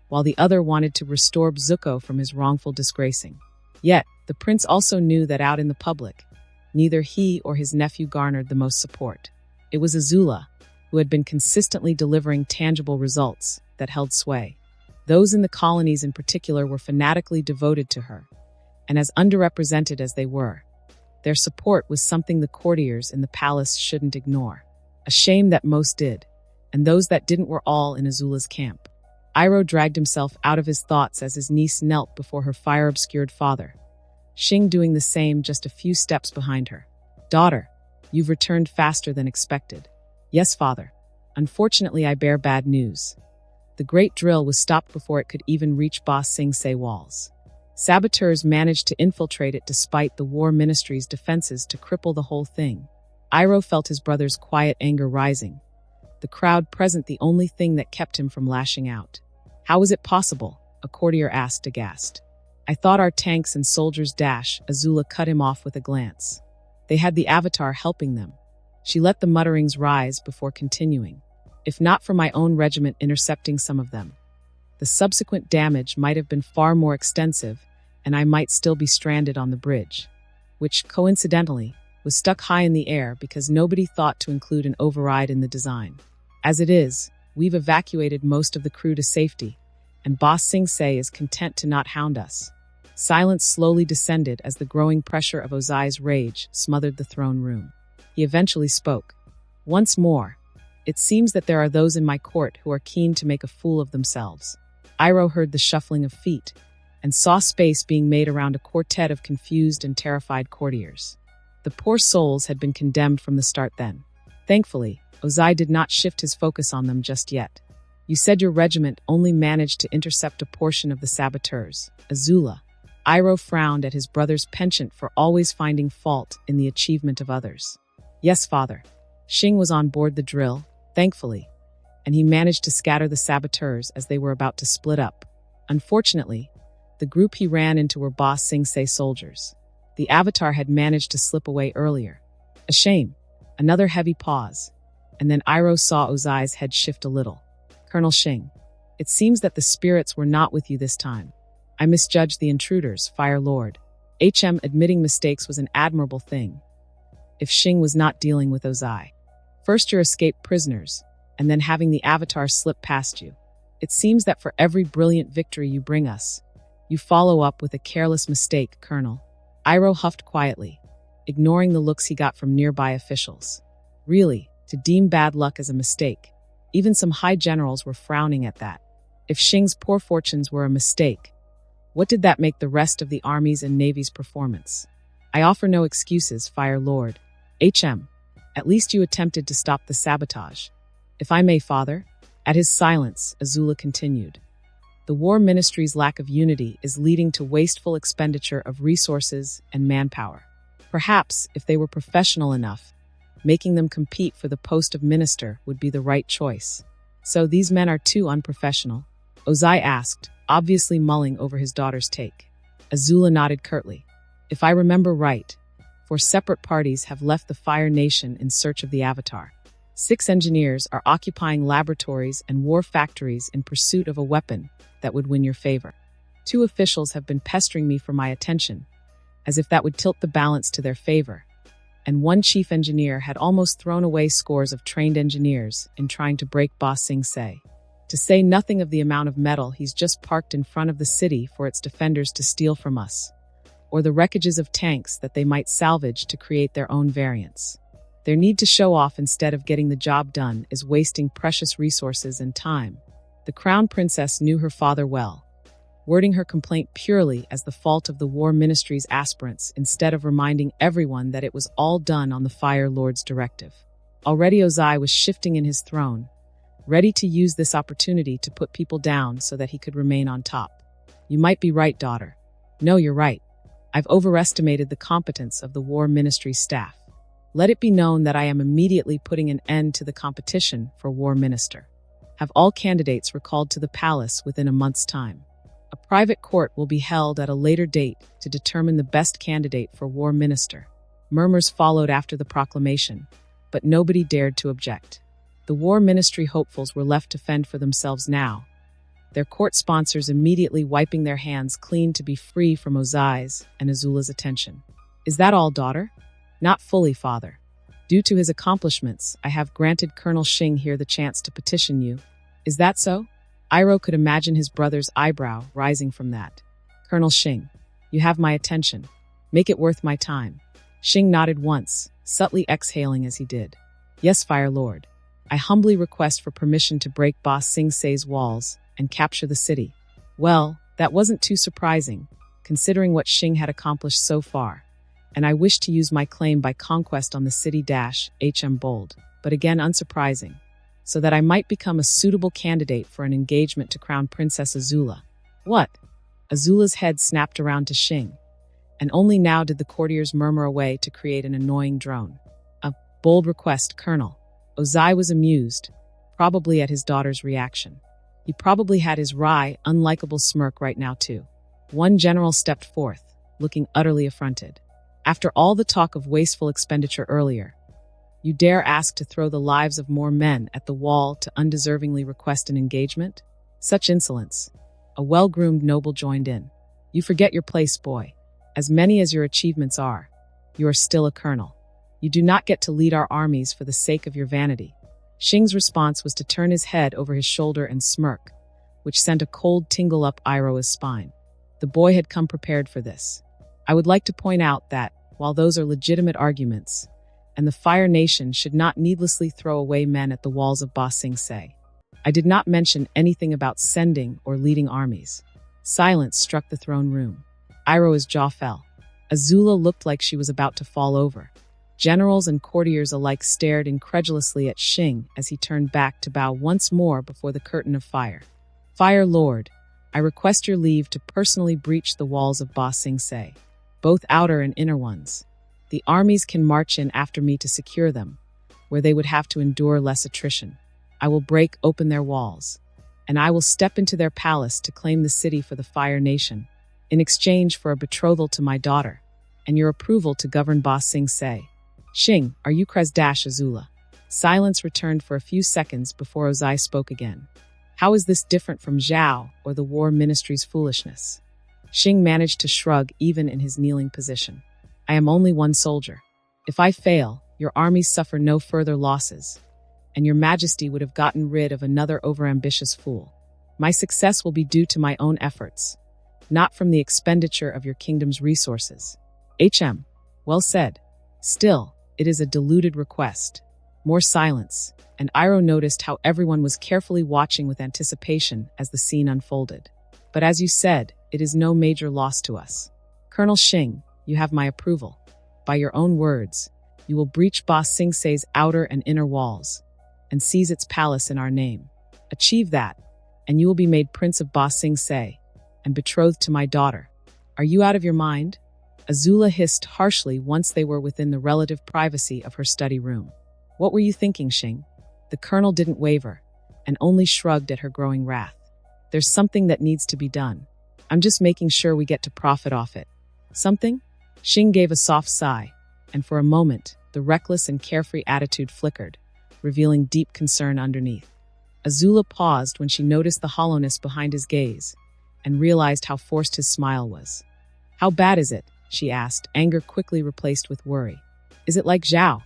while the other wanted to restore Zuko from his wrongful disgracing. Yet, the prince also knew that out in the public, neither he or his nephew garnered the most support. It was AZULA, who had been consistently delivering tangible results, that held sway. Those in the colonies in particular were fanatically devoted to her, and as underrepresented as they were, their support was something the courtiers in the palace shouldn't ignore. A shame that most did, and those that didn't were all in AZULA's camp. Iroh dragged himself out of his thoughts as his niece knelt before her fire-obscured father, Xing doing the same just a few steps behind her. Daughter, you've returned faster than expected. Yes, father. Unfortunately, I bear bad news. The great drill was stopped before it could even reach Ba Sing Se walls. Saboteurs managed to infiltrate it despite the War Ministry's defenses to cripple the whole thing. Iroh felt his brother's quiet anger rising. The crowd present the only thing that kept him from lashing out. How was it possible? A courtier asked aghast. I thought our tanks and soldiers dash, AZULA cut him off with a glance. They had the Avatar helping them. She let the mutterings rise before continuing. If not for my own regiment intercepting some of them, the subsequent damage might have been far more extensive, and I might still be stranded on the bridge, which, coincidentally, was stuck high in the air because nobody thought to include an override in the design. As it is, we've evacuated most of the crew to safety, and Ba Sing Se is content to not hound us. Silence slowly descended as the growing pressure of Ozai's rage smothered the throne room. He eventually spoke. Once more, it seems that there are those in my court who are keen to make a fool of themselves. Iroh heard the shuffling of feet and saw space being made around a quartet of confused and terrified courtiers. The poor souls had been condemned from the start then. Thankfully, Ozai did not shift his focus on them just yet. You said your regiment only managed to intercept a portion of the saboteurs, AZULA. Iroh frowned at his brother's penchant for always finding fault in the achievement of others. Yes, father. Xing was on board the drill, thankfully, and he managed to scatter the saboteurs as they were about to split up. Unfortunately, the group he ran into were Ba Sing Se soldiers. The Avatar had managed to slip away earlier. A shame. Another heavy pause, and then Iroh saw Ozai's head shift a little. Colonel Xing, it seems that the spirits were not with you this time. I misjudged the intruders, Fire Lord. Admitting mistakes was an admirable thing. If Xing was not dealing with Ozai. First your escaped prisoners, and then having the Avatar slip past you. It seems that for every brilliant victory you bring us, you follow up with a careless mistake, Colonel. Iroh huffed quietly, ignoring the looks he got from nearby officials. Really, to deem bad luck as a mistake. Even some high generals were frowning at that. If Xing's poor fortunes were a mistake, what did that make the rest of the army's and navy's performance? I offer no excuses, Fire Lord. At least you attempted to stop the sabotage. If I may, father. At his silence, AZULA continued. The War Ministry's lack of unity is leading to wasteful expenditure of resources and manpower. Perhaps, if they were professional enough, making them compete for the post of minister would be the right choice. So these men are too unprofessional? Ozai asked, obviously mulling over his daughter's take. AZULA nodded curtly. If I remember right, 4 separate parties have left the Fire Nation in search of the Avatar. 6 engineers are occupying laboratories and war factories in pursuit of a weapon that would win your favor. 2 officials have been pestering me for my attention, as if that would tilt the balance to their favor. And 1 chief engineer had almost thrown away scores of trained engineers in trying to break Ba Sing Se. To say nothing of the amount of metal he's just parked in front of the city for its defenders to steal from us, or the wreckages of tanks that they might salvage to create their own variants. Their need to show off instead of getting the job done is wasting precious resources and time. The Crown Princess knew her father well, wording her complaint purely as the fault of the War Ministry's aspirants instead of reminding everyone that it was all done on the Fire Lord's directive. Already Ozai was shifting in his throne, ready to use this opportunity to put people down so that he could remain on top. You might be right, daughter. No, you're right. I've overestimated the competence of the War Ministry staff. Let it be known that I am immediately putting an end to the competition for War Minister. Have all candidates recalled to the palace within a month's time. A private court will be held at a later date to determine the best candidate for War Minister. Murmurs followed after the proclamation, but nobody dared to object. The War Ministry hopefuls were left to fend for themselves now, their court sponsors immediately wiping their hands clean to be free from Ozai's and AZULA's attention. Is that all, daughter? Not fully, father. Due to his accomplishments, I have granted Colonel Xing here the chance to petition you. Is that so? Iroh could imagine his brother's eyebrow rising from that. Colonel Xing, you have my attention. Make it worth my time. Xing nodded once, subtly exhaling as he did. Yes, Fire Lord. I humbly request for permission to break Ba Sing Se's walls and capture the city. Well, that wasn't too surprising, considering what Xing had accomplished so far. And I wish to use my claim by conquest on the city. HM bold, but again unsurprising. so that I might become a suitable candidate for an engagement to Crown Princess AZULA. What? AZULA's head snapped around to Xing, and only now did the courtiers murmur away to create an annoying drone. A bold request, Colonel. Ozai was amused, probably at his daughter's reaction. He probably had his wry, unlikable smirk right now too. One general stepped forth, looking utterly affronted. After all the talk of wasteful expenditure earlier, you dare ask to throw the lives of more men at the wall to undeservingly request an engagement? Such insolence. A well-groomed noble joined in. You forget your place, boy. As many as your achievements are, you are still a colonel. You do not get to lead our armies for the sake of your vanity. Xing's response was to turn his head over his shoulder and smirk, which sent a cold tingle up Iroha's spine. The boy had come prepared for this. I would like to point out that, while those are legitimate arguments, and the Fire Nation should not needlessly throw away men at the walls of Ba Sing Se, I did not mention anything about sending or leading armies. Silence struck the throne room. Iroha's jaw fell. AZULA looked like she was about to fall over. Generals and courtiers alike stared incredulously at Xing as he turned back to bow once more before the curtain of fire. Fire Lord, I request your leave to personally breach the walls of Ba Sing Se, both outer and inner ones. The armies can march in after me to secure them, where they would have to endure less attrition. I will break open their walls, and I will step into their palace to claim the city for the Fire Nation, in exchange for a betrothal to my daughter, and your approval to govern Ba Sing Se. Xing, are you AZULA? Silence returned for a few seconds before Ozai spoke again. How is this different from Zhao or the War Ministry's foolishness? Xing managed to shrug even in his kneeling position. I am only one soldier. If I fail, your armies suffer no further losses, and your majesty would have gotten rid of another overambitious fool. My success will be due to my own efforts, not from the expenditure of your kingdom's resources. Well said. Still, it is a deluded request. More silence, and Iroh noticed how everyone was carefully watching with anticipation as the scene unfolded. But as you said, it is no major loss to us. Colonel Xing, you have my approval. By your own words, you will breach Ba Sing Se's outer and inner walls, and seize its palace in our name. Achieve that, and you will be made Prince of Ba Sing Se, and betrothed to my daughter. Are you out of your mind? AZULA hissed harshly once they were within the relative privacy of her study room. What were you thinking, Xing? The colonel didn't waver, and only shrugged at her growing wrath. There's something that needs to be done. I'm just making sure we get to profit off it. Something? Xing gave a soft sigh, and for a moment, the reckless and carefree attitude flickered, revealing deep concern underneath. AZULA paused when she noticed the hollowness behind his gaze, and realized how forced his smile was. How bad is it? She asked, anger quickly replaced with worry. Is it like Zhao?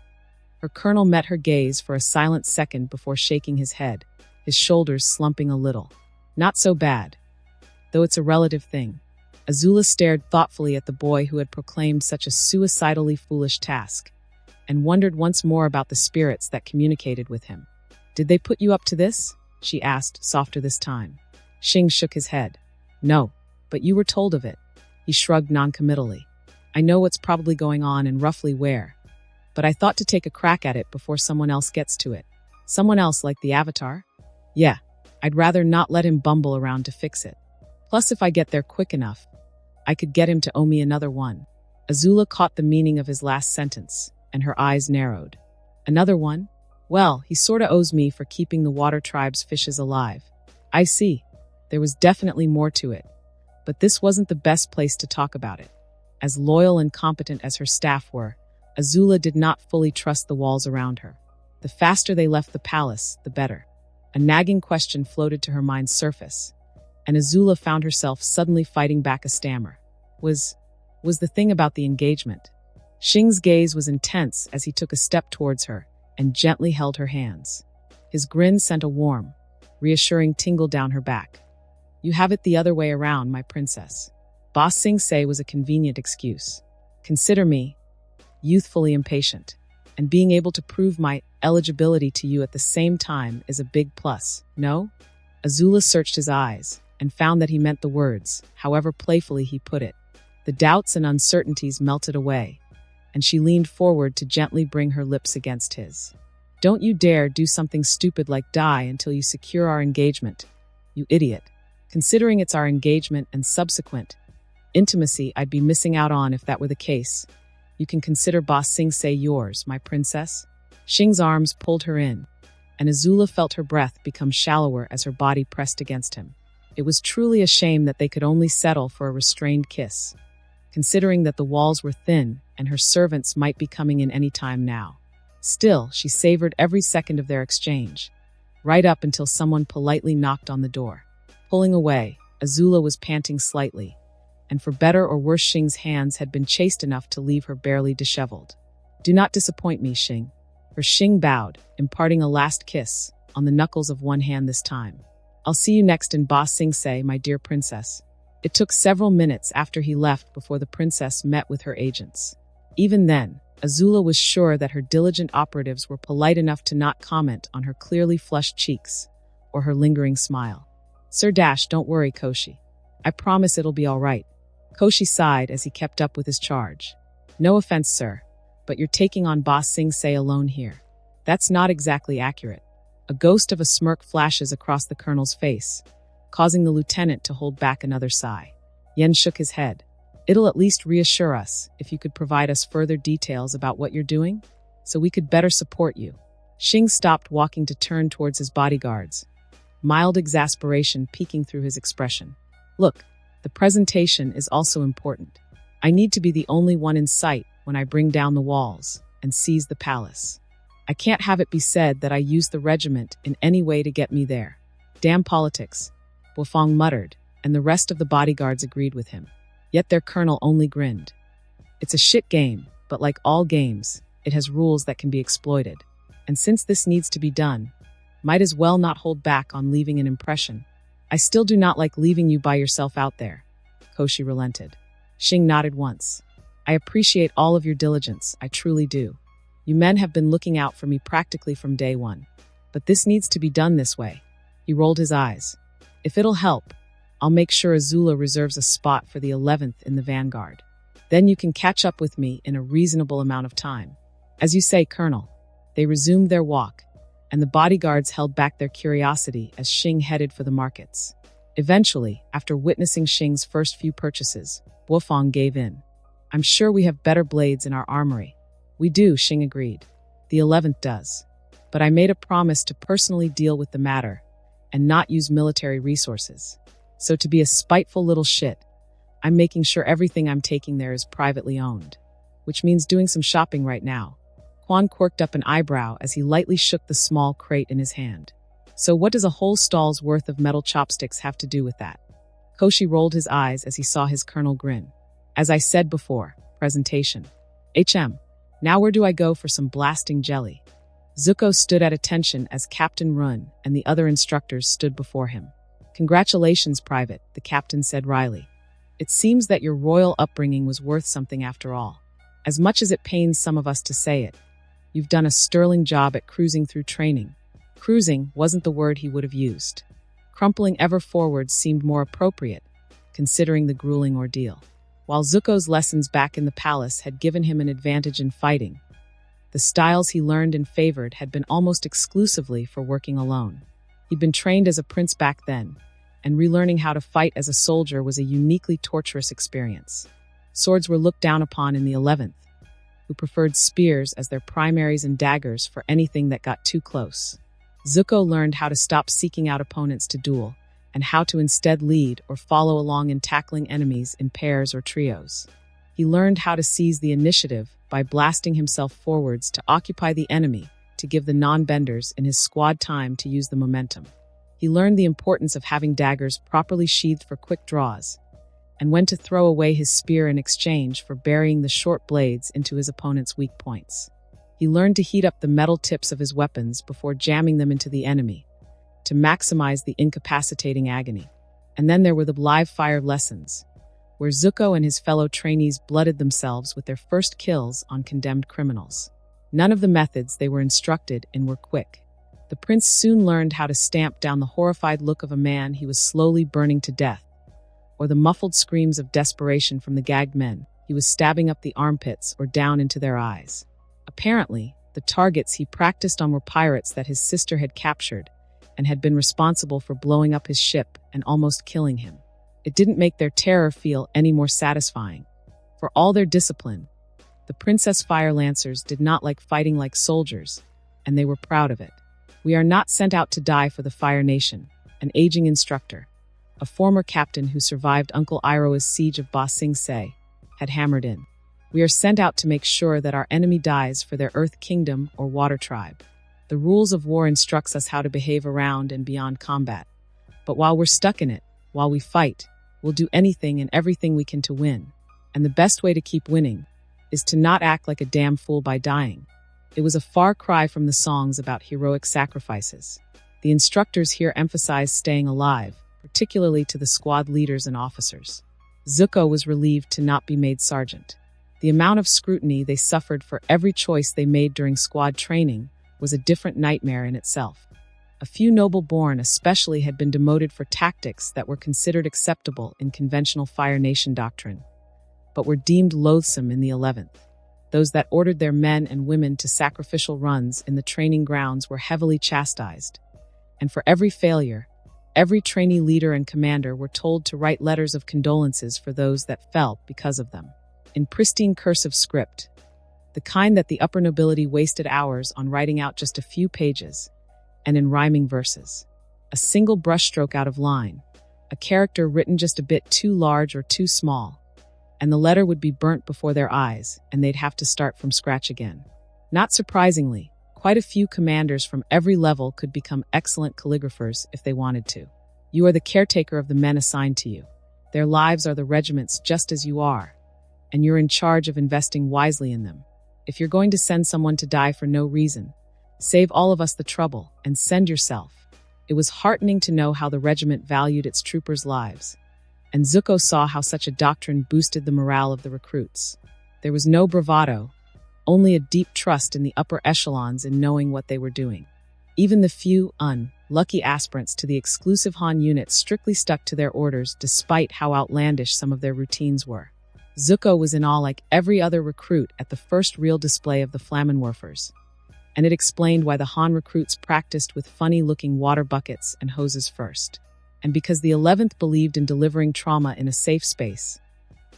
Her colonel met her gaze for a silent second before shaking his head, his shoulders slumping a little. Not so bad. Though it's a relative thing. AZULA stared thoughtfully at the boy who had proclaimed such a suicidally foolish task, and wondered once more about the spirits that communicated with him. Did they put you up to this? She asked, softer this time. Xing shook his head. No, but you were told of it. He shrugged noncommittally. I know what's probably going on and roughly where, but I thought to take a crack at it before someone else gets to it. Someone else like the Avatar? Yeah, I'd rather not let him bumble around to fix it. Plus, if I get there quick enough, I could get him to owe me another one. AZULA caught the meaning of his last sentence, and her eyes narrowed. Another one? Well, he sorta owes me for keeping the water tribe's fishes alive. I see. There was definitely more to it. But this wasn't the best place to talk about it. As loyal and competent as her staff were, AZULA did not fully trust the walls around her. The faster they left the palace, the better. A nagging question floated to her mind's surface, and AZULA found herself suddenly fighting back a stammer. Was the thing about the engagement? Xing's gaze was intense as he took a step towards her and gently held her hands. His grin sent a warm, reassuring tingle down her back. You have it the other way around, my princess. Ba Sing Se was a convenient excuse. Consider me youthfully impatient, and being able to prove my eligibility to you at the same time is a big plus, no? AZULA searched his eyes and found that he meant the words, however playfully he put it. The doubts and uncertainties melted away, and she leaned forward to gently bring her lips against his. Don't you dare do something stupid like die until you secure our engagement. You idiot. Considering it's our engagement and subsequent intimacy I'd be missing out on if that were the case. You can consider Boss Sensei yours, my princess. Xing's arms pulled her in, and AZULA felt her breath become shallower as her body pressed against him. It was truly a shame that they could only settle for a restrained kiss, considering that the walls were thin and her servants might be coming in any time now. Still, she savored every second of their exchange, right up until someone politely knocked on the door. Pulling away, AZULA was panting slightly, and for better or worse Xing's hands had been chaste enough to leave her barely disheveled. Do not disappoint me, Xing. For Xing bowed, imparting a last kiss, on the knuckles of one hand this time. I'll see you next in Boss Sensei, my dear princess. It took several minutes after he left before the princess met with her agents. Even then, AZULA was sure that her diligent operatives were polite enough to not comment on her clearly flushed cheeks or her lingering smile. Sir Dash, don't worry, Koshi. I promise it'll be all right. Koshi sighed as he kept up with his charge. No offense, sir, but you're taking on Boss Sensei alone here. That's not exactly accurate. A ghost of a smirk flashes across the colonel's face, causing the lieutenant to hold back another sigh. Yen shook his head. It'll at least reassure us if you could provide us further details about what you're doing, so we could better support you. Xing stopped walking to turn towards his bodyguards, mild exasperation peeking through his expression. Look, the presentation is also important. I need to be the only one in sight when I bring down the walls and seize the palace. I can't have it be said that I used the regiment in any way to get me there. Damn politics, Wufong muttered, and the rest of the bodyguards agreed with him. Yet their colonel only grinned. It's a shit game, but like all games, it has rules that can be exploited. And since this needs to be done, might as well not hold back on leaving an impression. I still do not like leaving you by yourself out there. Koshi relented. Xing nodded once. I appreciate all of your diligence, I truly do. You men have been looking out for me practically from day one. But this needs to be done this way. He rolled his eyes. If it'll help, I'll make sure AZULA reserves a spot for the 11th in the vanguard. Then you can catch up with me in a reasonable amount of time. As you say, Colonel. They resumed their walk, and the bodyguards held back their curiosity as Xing headed for the markets. Eventually, after witnessing Xing's first few purchases, Wufong gave in. I'm sure we have better blades in our armory. We do, Xing agreed. The 11th does. But I made a promise to personally deal with the matter and not use military resources. So to be a spiteful little shit, I'm making sure everything I'm taking there is privately owned. Which means doing some shopping right now. Quan quirked up an eyebrow as he lightly shook the small crate in his hand. So what does a whole stall's worth of metal chopsticks have to do with that? Koshi rolled his eyes as he saw his colonel grin. As I said before, presentation. Now where do I go for some blasting jelly? Zuko stood at attention as Captain Run and the other instructors stood before him. Congratulations, Private, the captain said wryly. It seems that your royal upbringing was worth something after all. As much as it pains some of us to say it, you've done a sterling job at cruising through training. Cruising wasn't the word he would have used. Crumpling ever forward seemed more appropriate, considering the grueling ordeal. While Zuko's lessons back in the palace had given him an advantage in fighting, the styles he learned and favored had been almost exclusively for working alone. He'd been trained as a prince back then, and relearning how to fight as a soldier was a uniquely torturous experience. Swords were looked down upon in the 11th, who preferred spears as their primaries and daggers for anything that got too close. Zuko learned how to stop seeking out opponents to duel, and how to instead lead or follow along in tackling enemies in pairs or trios. He learned how to seize the initiative by blasting himself forwards to occupy the enemy to give the non-benders in his squad time to use the momentum. He learned the importance of having daggers properly sheathed for quick draws, and when to throw away his spear in exchange for burying the short blades into his opponent's weak points. He learned to heat up the metal tips of his weapons before jamming them into the enemy, to maximize the incapacitating agony. And then there were the live-fire lessons, where Zuko and his fellow trainees blooded themselves with their first kills on condemned criminals. None of the methods they were instructed in were quick. The prince soon learned how to stamp down the horrified look of a man he was slowly burning to death, or the muffled screams of desperation from the gagged men he was stabbing up the armpits or down into their eyes. Apparently, The targets he practiced on were pirates that his sister had captured and had been responsible for blowing up his ship and almost killing him. It didn't make their terror feel any more satisfying. For all their discipline, the Princess Fire Lancers did not like fighting like soldiers, and they were proud of it. "We are not sent out to die for the Fire Nation," an aging instructor, a former captain who survived Uncle Iroha's siege of Ba Sing Se, had hammered in. "We are sent out to make sure that our enemy dies for their Earth Kingdom or Water Tribe. The rules of war instructs us how to behave around and beyond combat. But while we're stuck in it, while we fight, we'll do anything and everything we can to win. And the best way to keep winning is to not act like a damn fool by dying." It was a far cry from the songs about heroic sacrifices. The instructors here emphasized staying alive, particularly to the squad leaders and officers. Zuko was relieved to not be made sergeant. The amount of scrutiny they suffered for every choice they made during squad training was a different nightmare in itself. A few noble-born especially had been demoted for tactics that were considered acceptable in conventional Fire Nation doctrine, but were deemed loathsome in the 11th. Those that ordered their men and women to sacrificial runs in the training grounds were heavily chastised. And for every failure, every trainee leader and commander were told to write letters of condolences for those that fell because of them, in pristine cursive script, the kind that the upper nobility wasted hours on writing out just a few pages, and in rhyming verses. A single brushstroke out of line, a character written just a bit too large or too small, and the letter would be burnt before their eyes, and they'd have to start from scratch again. Not surprisingly, quite a few commanders from every level could become excellent calligraphers if they wanted to. You are the caretaker of the men assigned to you. Their lives are the regiment's just as you are, and you're in charge of investing wisely in them. If you're going to send someone to die for no reason, save all of us the trouble and send yourself. It was heartening to know how the regiment valued its troopers' lives, and Zuko saw how such a doctrine boosted the morale of the recruits. There was no bravado, only a deep trust in the upper echelons in knowing what they were doing. Even the few unlucky aspirants to the exclusive Han unit strictly stuck to their orders despite how outlandish some of their routines were. Zuko was in awe like every other recruit at the first real display of the Flammenwerfers, and it explained why the Han recruits practiced with funny-looking water buckets and hoses first. And because the 11th believed in delivering trauma in a safe space,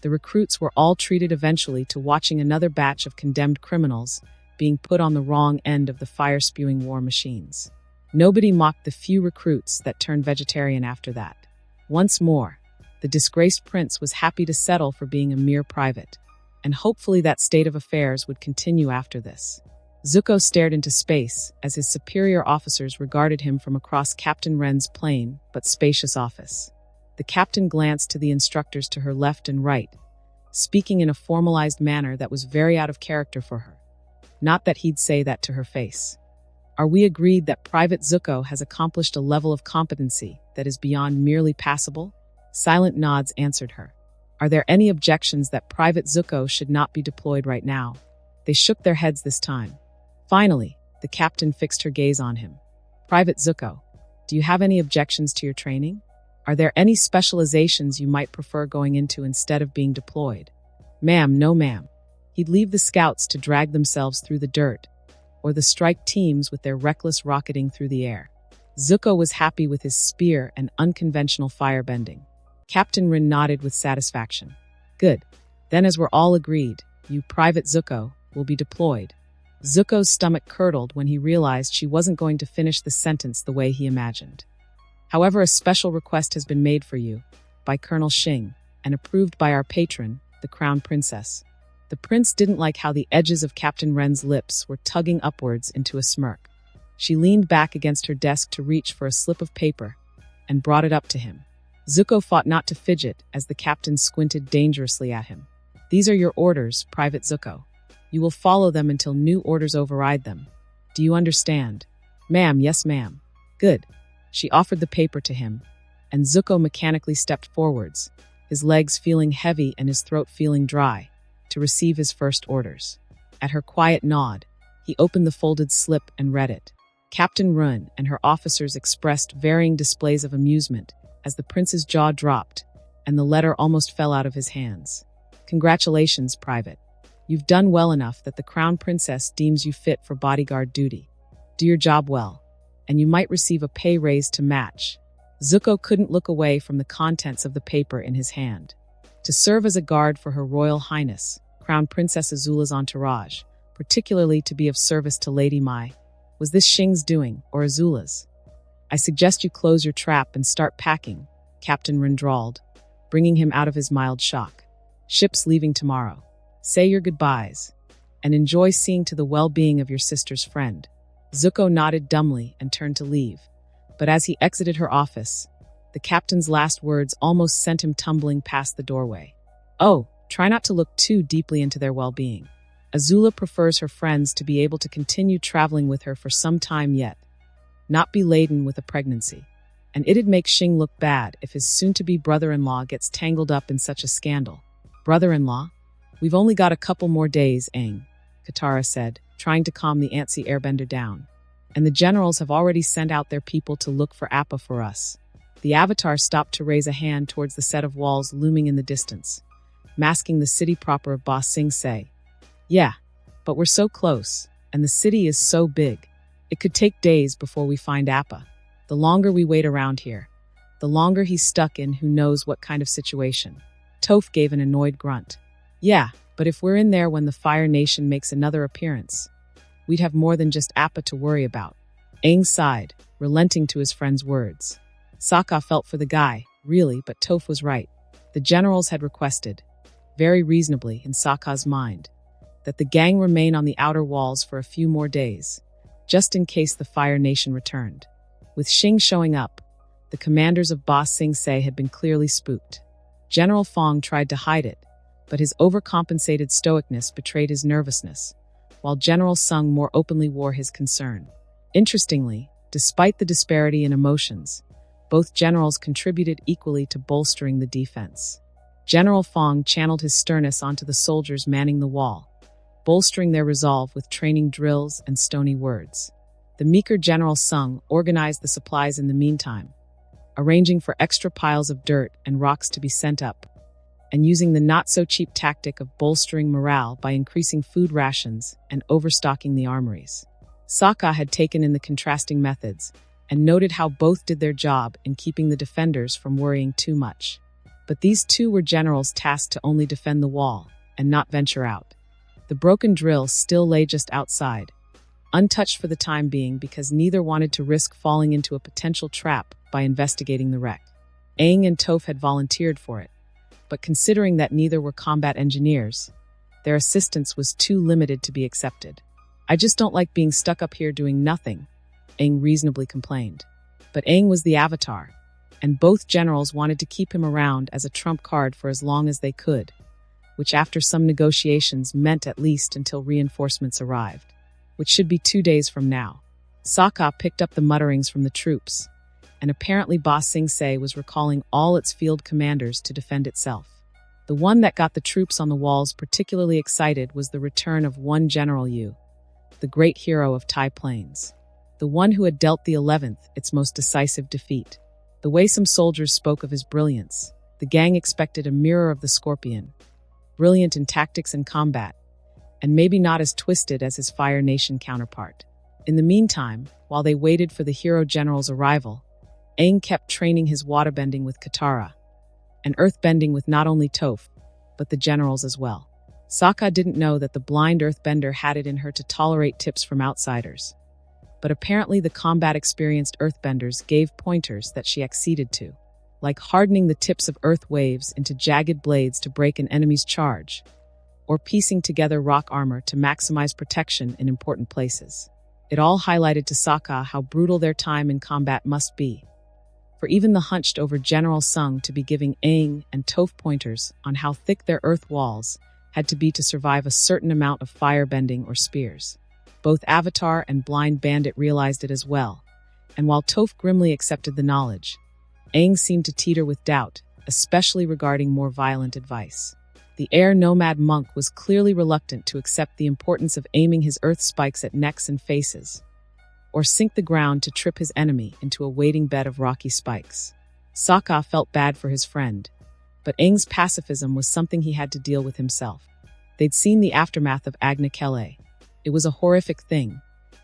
the recruits were all treated eventually to watching another batch of condemned criminals being put on the wrong end of the fire-spewing war machines. Nobody mocked the few recruits that turned vegetarian after that. Once more, the disgraced prince was happy to settle for being a mere private, and hopefully that state of affairs would continue after this. Zuko stared into space as his superior officers regarded him from across Captain Ren's plain but spacious office. The captain glanced to the instructors to her left and right, speaking in a formalized manner that was very out of character for her. Not that he'd say that to her face. "Are we agreed that Private Zuko has accomplished a level of competency that is beyond merely passable?" Silent nods answered her. "Are there any objections that Private Zuko should not be deployed right now?" They shook their heads this time. Finally, the captain fixed her gaze on him. "Private Zuko, do you have any objections to your training? Are there any specializations you might prefer going into instead of being deployed?" "Ma'am, no ma'am." He'd leave the scouts to drag themselves through the dirt, or the strike teams with their reckless rocketing through the air. Zuko was happy with his spear and unconventional firebending. Captain Rin nodded with satisfaction. "Good. Then as we're all agreed, you, Private Zuko, will be deployed." Zuko's stomach curdled when he realized she wasn't going to finish the sentence the way he imagined. "However, a special request has been made for you by Colonel Xing and approved by our patron, the Crown Princess." The prince didn't like how the edges of Captain Ren's lips were tugging upwards into a smirk. She leaned back against her desk to reach for a slip of paper and brought it up to him. Zuko fought not to fidget as the captain squinted dangerously at him. "These are your orders, Private Zuko. You will follow them until new orders override them. Do you understand?" "Ma'am, yes ma'am." "Good." She offered the paper to him, and Zuko mechanically stepped forwards, his legs feeling heavy and his throat feeling dry, to receive his first orders. At her quiet nod, he opened the folded slip and read it. Captain Run and her officers expressed varying displays of amusement as the prince's jaw dropped and the letter almost fell out of his hands. "Congratulations, Private. You've done well enough that the crown princess deems you fit for bodyguard duty. Do your job well, and you might receive a pay raise to match. Zuko couldn't look away from the contents of the paper in his hand. To serve as a guard for Her Royal Highness, Crown Princess Azula's entourage, particularly to be of service to Lady Mai. Was this Xing's doing, or Azula's? I suggest you close your trap and start packing, Captain Rin drawled, bringing him out of his mild shock. Ship's leaving tomorrow. Say your goodbyes, and enjoy seeing to the well-being of your sister's friend. Zuko nodded dumbly and turned to leave, but as he exited her office, the captain's last words almost sent him tumbling past the doorway. Oh, try not to look too deeply into their well-being. Azula prefers her friends to be able to continue traveling with her for some time yet, not be laden with a pregnancy. And it'd make Xing look bad if his soon-to-be brother-in-law gets tangled up in such a scandal. Brother-in-law? We've only got a couple more days, Aang, Katara said, trying to calm the antsy airbender down. And the generals have already sent out their people to look for Appa for us. The Avatar stopped to raise a hand towards the set of walls looming in the distance, masking the city proper of Ba Sing Se. Yeah, but we're so close, and the city is so big. It could take days before we find Appa. The longer we wait around here, the longer he's stuck in who knows what kind of situation. Toph gave an annoyed grunt. Yeah, but if we're in there when the Fire Nation makes another appearance, we'd have more than just Appa to worry about. Aang sighed, relenting to his friend's words. Sokka felt for the guy, really, but Toph was right. The generals had requested, very reasonably in Sokka's mind, that the gang remain on the outer walls for a few more days, just in case the Fire Nation returned. With Xing showing up, the commanders of Ba Sing Se had been clearly spooked. General Fong tried to hide it, but his overcompensated stoicness betrayed his nervousness, while General Sung more openly wore his concern. Interestingly, despite the disparity in emotions, both generals contributed equally to bolstering the defense. General Fong channeled his sternness onto the soldiers manning the wall, bolstering their resolve with training drills and stony words. The meeker General Sung organized the supplies in the meantime, arranging for extra piles of dirt and rocks to be sent up, and using the not-so-cheap tactic of bolstering morale by increasing food rations and overstocking the armories. Sokka had taken in the contrasting methods and noted how both did their job in keeping the defenders from worrying too much. But these two were generals tasked to only defend the wall and not venture out. The broken drill still lay just outside, untouched for the time being because neither wanted to risk falling into a potential trap by investigating the wreck. Aang and Toph had volunteered for it, but considering that neither were combat engineers, their assistance was too limited to be accepted. I just don't like being stuck up here doing nothing, Aang reasonably complained. But Aang was the Avatar, and both generals wanted to keep him around as a trump card for as long as they could, which after some negotiations meant at least until reinforcements arrived, which should be 2 days from now. Sokka picked up the mutterings from the troops, and apparently Ba Sing Se was recalling all its field commanders to defend itself. The one that got the troops on the walls particularly excited was the return of one General Yu, the great hero of Tai Plains, the one who had dealt the 11th its most decisive defeat. The way some soldiers spoke of his brilliance, the gang expected a mirror of the Scorpion, brilliant in tactics and combat, and maybe not as twisted as his Fire Nation counterpart. In the meantime, while they waited for the hero general's arrival, Aang kept training his waterbending with Katara, and earthbending with not only Toph, but the generals as well. Sokka didn't know that the blind earthbender had it in her to tolerate tips from outsiders, but apparently the combat-experienced earthbenders gave pointers that she acceded to, like hardening the tips of earth waves into jagged blades to break an enemy's charge, or piecing together rock armor to maximize protection in important places. It all highlighted to Sokka how brutal their time in combat must be, for even the hunched-over General Sung to be giving Aang and Toph pointers on how thick their earth walls had to be to survive a certain amount of firebending or spears. Both Avatar and Blind Bandit realized it as well, and while Toph grimly accepted the knowledge, Aang seemed to teeter with doubt, especially regarding more violent advice. The air nomad monk was clearly reluctant to accept the importance of aiming his earth spikes at necks and faces, or sink the ground to trip his enemy into a waiting bed of rocky spikes. Sokka felt bad for his friend, but Aang's pacifism was something he had to deal with himself. They'd seen the aftermath of Agnikele. It was a horrific thing,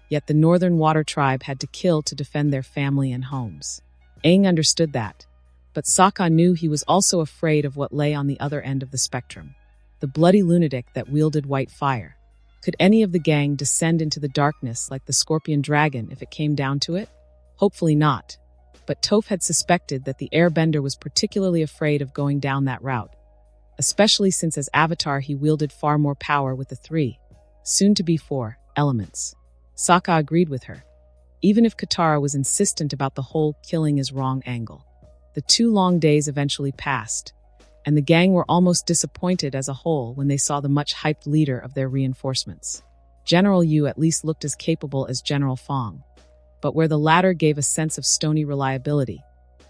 yet the Northern Water Tribe had to kill to defend their family and homes. Aang understood that, but Sokka knew he was also afraid of what lay on the other end of the spectrum. The bloody lunatic that wielded white fire. Could any of the gang descend into the darkness like the scorpion dragon if it came down to it? Hopefully not. But Toph had suspected that the Airbender was particularly afraid of going down that route, especially since as Avatar he wielded far more power with the 3, soon-to-be 4, elements. Sokka agreed with her, even if Katara was insistent about the whole killing is wrong angle. The 2 long days eventually passed, and the gang were almost disappointed as a whole when they saw the much-hyped leader of their reinforcements. General Yu at least looked as capable as General Fong, but where the latter gave a sense of stony reliability,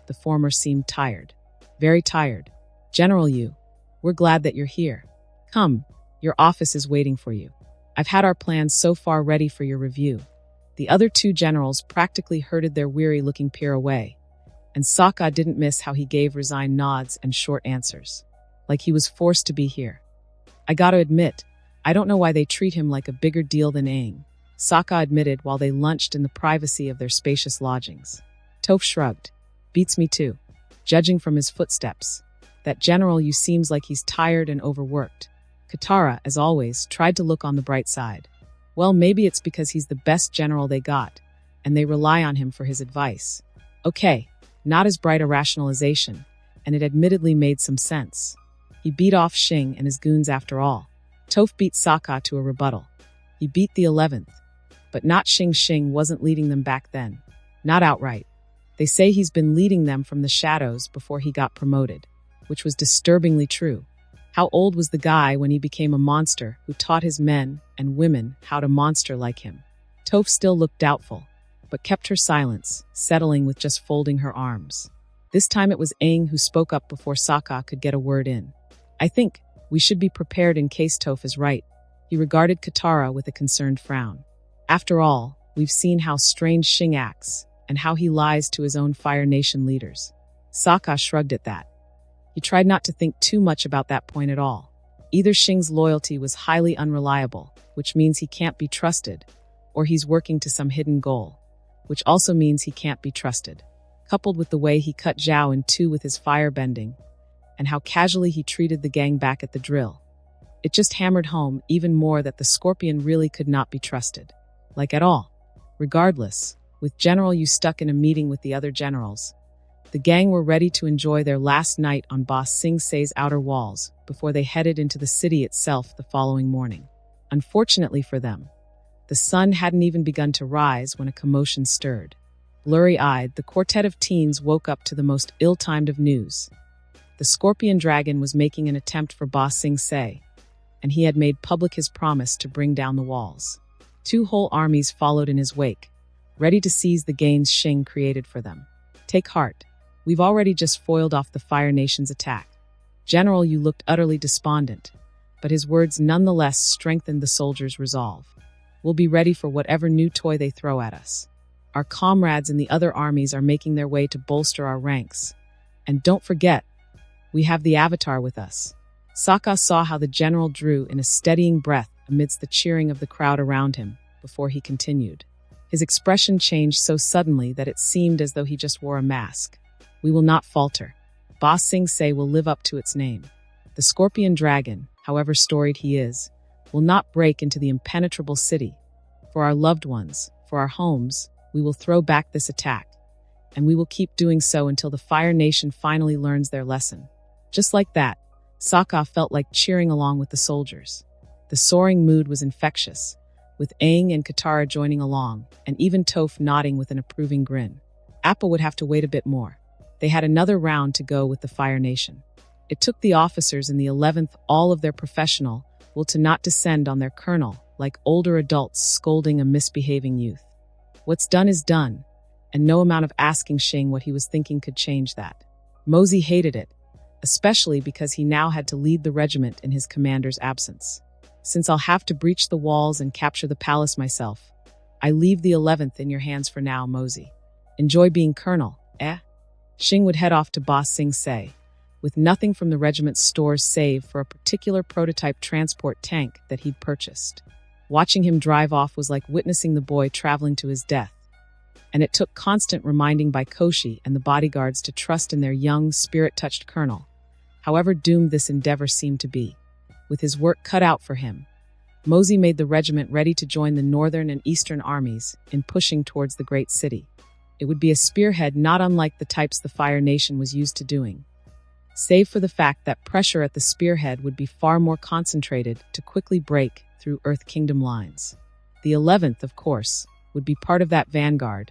the former seemed tired. Very tired. General Yu, we're glad that you're here. Come, your office is waiting for you. I've had our plans so far ready for your review. The other 2 generals practically herded their weary-looking peer away, and Sokka didn't miss how he gave resigned nods and short answers, like he was forced to be here. I gotta admit, I don't know why they treat him like a bigger deal than Aang, Sokka admitted while they lunched in the privacy of their spacious lodgings. Toph shrugged. Beats me too. Judging from his footsteps. That General Yu seems like he's tired and overworked. Katara, as always, tried to look on the bright side. Well, maybe it's because he's the best general they got, and they rely on him for his advice. Okay, not as bright a rationalization, and it admittedly made some sense. He beat off Xing and his goons after all. Toph beat Sokka to a rebuttal. He beat the 11th, but not Xing. Xing wasn't leading them back then. Not outright. They say he's been leading them from the shadows before he got promoted, which was disturbingly true. How old was the guy when he became a monster who taught his men and women how to monster like him? Toph still looked doubtful, but kept her silence, settling with just folding her arms. This time it was Aang who spoke up before Sokka could get a word in. I think we should be prepared in case Toph is right. He regarded Katara with a concerned frown. After all, we've seen how strange Xing acts, and how he lies to his own Fire Nation leaders. Sokka shrugged at that. He tried not to think too much about that point at all. Either Xing's loyalty was highly unreliable, which means he can't be trusted, or he's working to some hidden goal, which also means he can't be trusted. Coupled with the way he cut Zhao in 2 with his firebending, and how casually he treated the gang back at the drill. It just hammered home even more that the Scorpion really could not be trusted. Like at all. Regardless, with General Yu stuck in a meeting with the other generals, the gang were ready to enjoy their last night on Ba Sing Se's outer walls before they headed into the city itself the following morning. Unfortunately for them, the sun hadn't even begun to rise when a commotion stirred. Blurry-eyed, the quartet of teens woke up to the most ill-timed of news. The Scorpion Dragon was making an attempt for Ba Sing Se, and he had made public his promise to bring down the walls. 2 whole armies followed in his wake, ready to seize the gains Xing created for them. Take heart. We've already just foiled off the Fire Nation's attack. General Yu looked utterly despondent, but his words nonetheless strengthened the soldiers' resolve. We'll be ready for whatever new toy they throw at us. Our comrades in the other armies are making their way to bolster our ranks. And don't forget, we have the Avatar with us. Sokka saw how the general drew in a steadying breath amidst the cheering of the crowd around him before he continued. His expression changed so suddenly that it seemed as though he just wore a mask. We will not falter. Ba Sing Se will live up to its name. The Scorpion Dragon, however storied he is, will not break into the impenetrable city. For our loved ones, for our homes, we will throw back this attack. And we will keep doing so until the Fire Nation finally learns their lesson. Just like that, Sokka felt like cheering along with the soldiers. The soaring mood was infectious, with Aang and Katara joining along, and even Toph nodding with an approving grin. Appa would have to wait a bit more. They had another round to go with the Fire Nation. It took the officers in the 11th all of their professional will to not descend on their colonel, like older adults scolding a misbehaving youth. What's done is done, and no amount of asking Xing what he was thinking could change that. Mosey hated it, especially because he now had to lead the regiment in his commander's absence. Since I'll have to breach the walls and capture the palace myself, I leave the 11th in your hands for now, Mosey. Enjoy being colonel, eh? Xing would head off to Ba Sing Se, with nothing from the regiment's stores save for a particular prototype transport tank that he'd purchased. Watching him drive off was like witnessing the boy traveling to his death, and it took constant reminding by Koshi and the bodyguards to trust in their young, spirit-touched colonel, however doomed this endeavor seemed to be. With his work cut out for him, Mosey made the regiment ready to join the northern and eastern armies in pushing towards the great city. It would be a spearhead not unlike the types the Fire Nation was used to doing, save for the fact that pressure at the spearhead would be far more concentrated to quickly break through Earth Kingdom lines. The 11th, of course, would be part of that vanguard,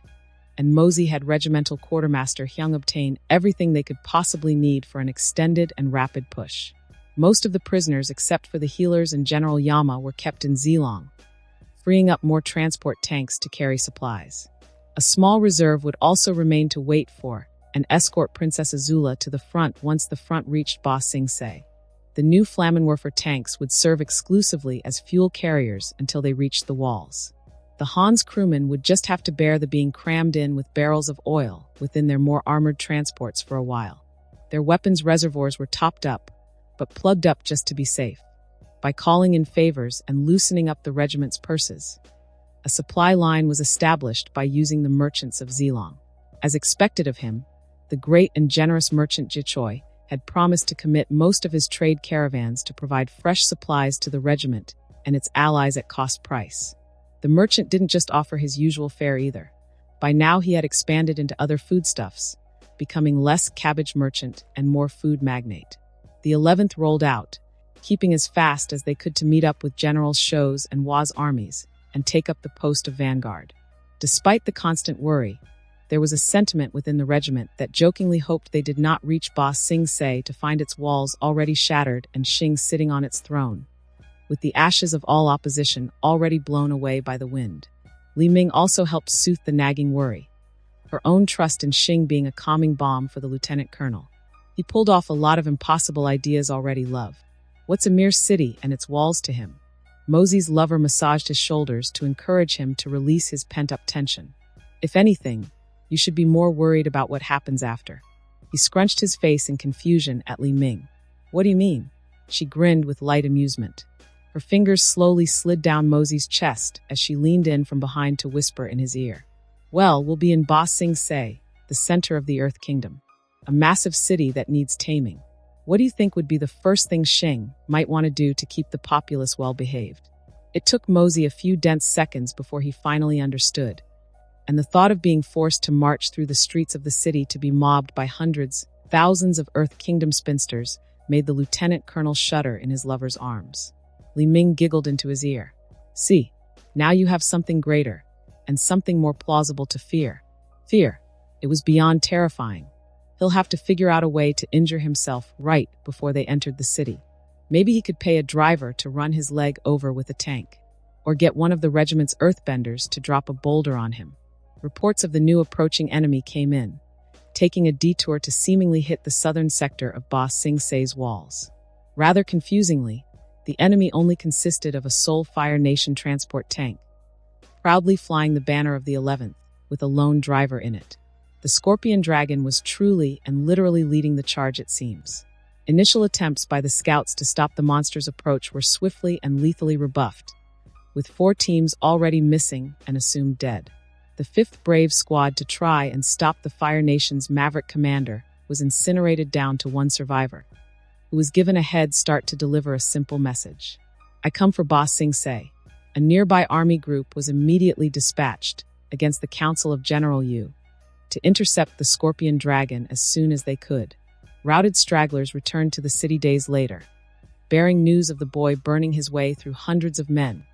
and Mosey had Regimental Quartermaster Hyung obtain everything they could possibly need for an extended and rapid push. Most of the prisoners, except for the healers and General Yama, were kept in Zilong, freeing up more transport tanks to carry supplies. A small reserve would also remain to wait for and escort Princess AZULA to the front once the front reached Ba Sing Se. The new Flammenwerfer tanks would serve exclusively as fuel carriers until they reached the walls. The Hans crewmen would just have to bear the being crammed in with barrels of oil within their more armored transports for a while. Their weapons reservoirs were topped up, but plugged up just to be safe, by calling in favors and loosening up the regiment's purses. A supply line was established by using the merchants of Zilong. As expected of him, the great and generous merchant Jichoi had promised to commit most of his trade caravans to provide fresh supplies to the regiment and its allies at cost price. The merchant didn't just offer his usual fare either. By now he had expanded into other foodstuffs, becoming less cabbage merchant and more food magnate. The 11th rolled out, keeping as fast as they could to meet up with Generals Shou's and Wa's armies and take up the post of vanguard. Despite the constant worry, there was a sentiment within the regiment that jokingly hoped they did not reach Ba Sing Se to find its walls already shattered and Xing sitting on its throne, with the ashes of all opposition already blown away by the wind. Li Ming also helped soothe the nagging worry, her own trust in Xing being a calming balm for the lieutenant colonel. He pulled off a lot of impossible ideas already loved. What's a mere city and its walls to him? Mosey's lover massaged his shoulders to encourage him to release his pent-up tension. If anything, you should be more worried about what happens after. He scrunched his face in confusion at Li Ming. What do you mean? She grinned with light amusement. Her fingers slowly slid down Mosey's chest as she leaned in from behind to whisper in his ear. Well, we'll be in Ba Sing Se, the center of the Earth Kingdom. A massive city that needs taming. What do you think would be the first thing Xing might want to do to keep the populace well behaved? It took Mosey a few dense seconds before he finally understood, and the thought of being forced to march through the streets of the city to be mobbed by hundreds, thousands of Earth Kingdom spinsters made the lieutenant colonel shudder in his lover's arms. Li Ming giggled into his ear. See, now you have something greater, and something more plausible to fear. Fear. It was beyond terrifying. He'll have to figure out a way to injure himself right before they entered the city. Maybe he could pay a driver to run his leg over with a tank, or get one of the regiment's earthbenders to drop a boulder on him. Reports of the new approaching enemy came in, taking a detour to seemingly hit the southern sector of Ba Sing Se's walls. Rather confusingly, the enemy only consisted of a sole Fire Nation transport tank, proudly flying the banner of the 11th, with a lone driver in it. The Scorpion Dragon was truly and literally leading the charge, it seems. Initial attempts by the scouts to stop the monster's approach were swiftly and lethally rebuffed, with 4 teams already missing and assumed dead. The 5th Brave Squad to try and stop the Fire Nation's maverick commander was incinerated down to 1 survivor, who was given a head start to deliver a simple message. I come for Ba Sing Se. A nearby army group was immediately dispatched against the Council of General Yu to intercept the Scorpion Dragon as soon as they could. Routed stragglers returned to the city days later, bearing news of the boy burning his way through hundreds of men,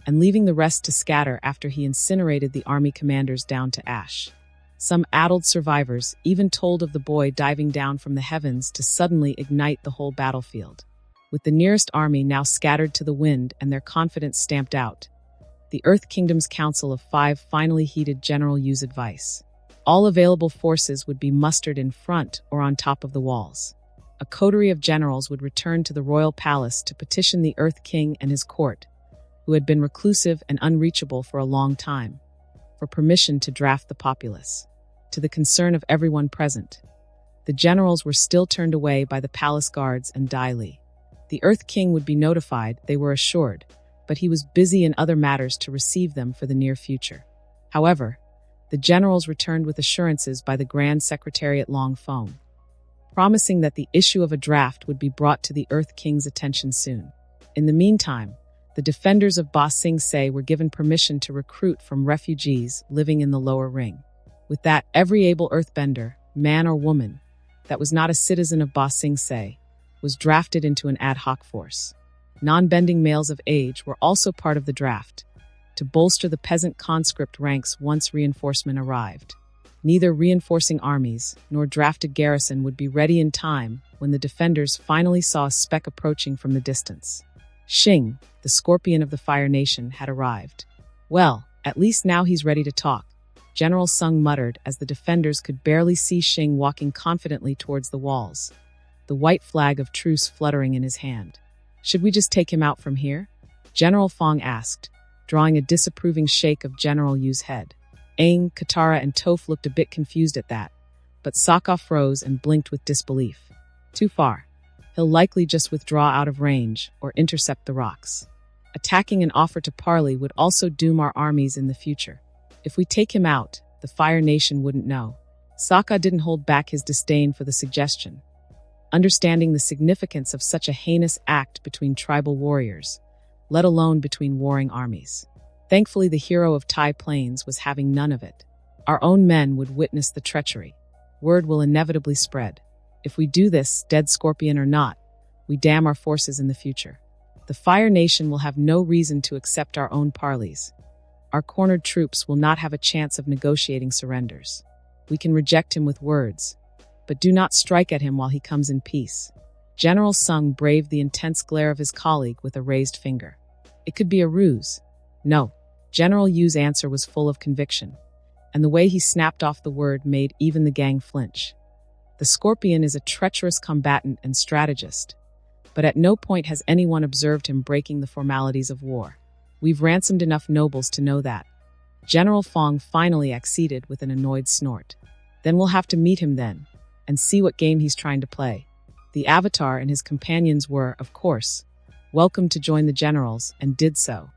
and leaving the rest to scatter after he incinerated the army commanders down to ash. Some addled survivors even told of the boy diving down from the heavens to suddenly ignite the whole battlefield. With the nearest army now scattered to the wind and their confidence stamped out, the Earth Kingdom's Council of 5 finally heeded General Yu's advice. All available forces would be mustered in front or on top of the walls. A coterie of generals would return to the royal palace to petition the Earth King and his court, who had been reclusive and unreachable for a long time, for permission to draft the populace. To the concern of everyone present, The generals were still turned away by the palace guards and Dai Li. The Earth King would be notified, they were assured, but he was busy in other matters to receive them for the near future. However, the generals returned with assurances by the Grand Secretary at Long Fong, promising that the issue of a draft would be brought to the Earth King's attention soon. In the meantime, the defenders of Ba Sing Se were given permission to recruit from refugees living in the lower ring. With that, every able earthbender, man or woman, that was not a citizen of Ba Sing Se, was drafted into an ad hoc force. Non-bending males of age were also part of the draft, to bolster the peasant conscript ranks once reinforcement arrived. Neither reinforcing armies nor drafted garrison would be ready in time when the defenders finally saw a speck approaching from the distance. Xing, the scorpion of the Fire Nation, had arrived. Well, at least now he's ready to talk, General Sung muttered as the defenders could barely see Xing walking confidently towards the walls, the white flag of truce fluttering in his hand. Should we just take him out from here? General Fong asked, drawing a disapproving shake of General Yu's head. Aang, Katara, and Toph looked a bit confused at that, but Sokka froze and blinked with disbelief. Too far. He'll likely just withdraw out of range or intercept the rocks. Attacking an offer to parley would also doom our armies in the future. If we take him out, the Fire Nation wouldn't know. Sokka didn't hold back his disdain for the suggestion, understanding the significance of such a heinous act between tribal warriors, let alone between warring armies. Thankfully, the hero of Tai Plains was having none of it. Our own men would witness the treachery. Word will inevitably spread. If we do this, dead scorpion or not, we damn our forces in the future. The Fire Nation will have no reason to accept our own parleys. Our cornered troops will not have a chance of negotiating surrenders. We can reject him with words, but do not strike at him while he comes in peace. General Sung braved the intense glare of his colleague with a raised finger. It could be a ruse. No. General Yu's answer was full of conviction, and the way he snapped off the word made even the gang flinch. The Scorpion is a treacherous combatant and strategist, but at no point has anyone observed him breaking the formalities of war. We've ransomed enough nobles to know that. General Fong finally acceded with an annoyed snort. Then we'll have to meet him then, and see what game he's trying to play. The Avatar and his companions were, of course, welcome to join the generals, and did so.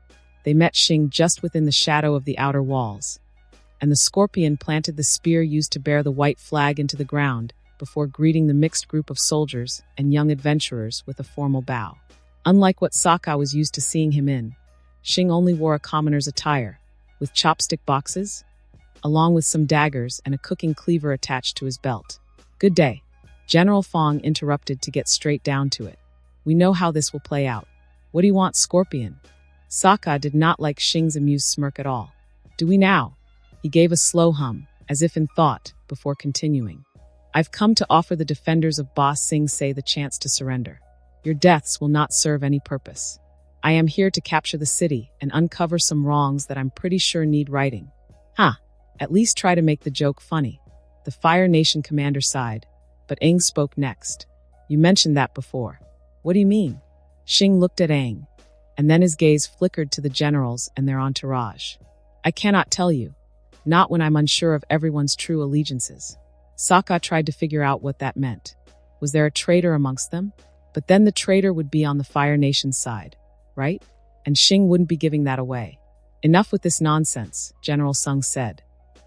They met Xing just within the shadow of the outer walls, and the Scorpion planted the spear used to bear the white flag into the ground before greeting the mixed group of soldiers and young adventurers with a formal bow. Unlike what Sokka was used to seeing him in, Xing only wore a commoner's attire, with chopstick boxes, along with some daggers and a cooking cleaver attached to his belt. Good day. General Fong interrupted to get straight down to it. We know how this will play out. What do you want, Scorpion? Sokka did not like Xing's amused smirk at all. Do we now? He gave a slow hum, as if in thought, before continuing. I've come to offer the defenders of Ba Sing Se the chance to surrender. Your deaths will not serve any purpose. I am here to capture the city and uncover some wrongs that I'm pretty sure need righting. At least try to make the joke funny. The Fire Nation commander sighed, but Aang spoke next. You mentioned that before. What do you mean? Xing looked at Aang, and then his gaze flickered to the generals and their entourage. I cannot tell you. Not when I'm unsure of everyone's true allegiances. Sokka tried to figure out what that meant. Was there a traitor amongst them? But then the traitor would be on the Fire Nation's side, right? And Xing wouldn't be giving that away. Enough with this nonsense, General Sung said.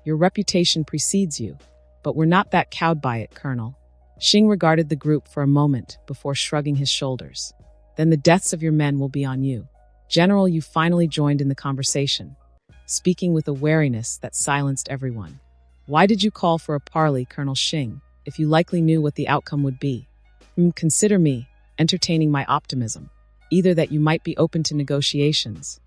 Your reputation precedes you, but we're not that cowed by it, Colonel. Xing regarded the group for a moment before shrugging his shoulders. Then the deaths of your men will be on you. General, you finally joined in the conversation, speaking with a wariness that silenced everyone. Why did you call for a parley, Colonel Xing, if you likely knew what the outcome would be? Consider me entertaining my optimism, either that you might be open to negotiations,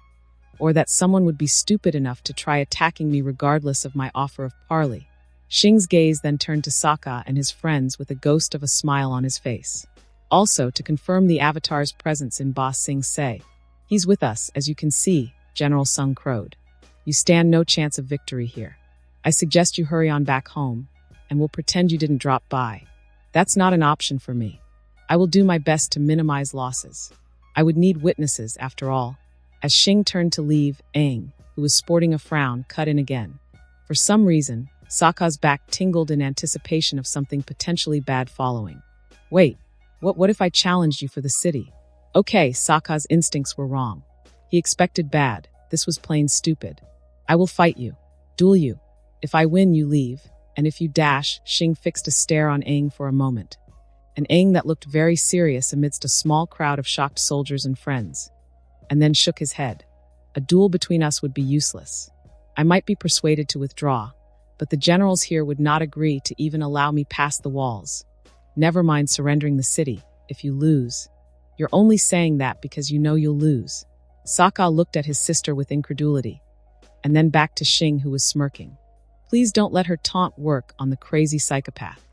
or that someone would be stupid enough to try attacking me regardless of my offer of parley. Xing's gaze then turned to Sokka and his friends with a ghost of a smile on his face. Also, to confirm the Avatar's presence in Ba Sing Se. He's with us, as you can see, General Sung crowed. You stand no chance of victory here. I suggest you hurry on back home, and we'll pretend you didn't drop by. That's not an option for me. I will do my best to minimize losses. I would need witnesses, after all. As Xing turned to leave, Aang, who was sporting a frown, cut in again. For some reason, Sokka's back tingled in anticipation of something potentially bad following. Wait, what if I challenged you for the city? Okay, Sokka's instincts were wrong. He expected bad. This was plain stupid. I will fight you. Duel you. If I win, you leave. And if you dash, Shing fixed a stare on Aang for a moment. An Aang that looked very serious amidst a small crowd of shocked soldiers and friends. And then shook his head. A duel between us would be useless. I might be persuaded to withdraw, but the generals here would not agree to even allow me past the walls. Never mind surrendering the city. If you lose, you're only saying that because you know you'll lose. Sokka looked at his sister with incredulity, and then back to Shing, who was smirking. Please don't let her taunt work on the crazy psychopath.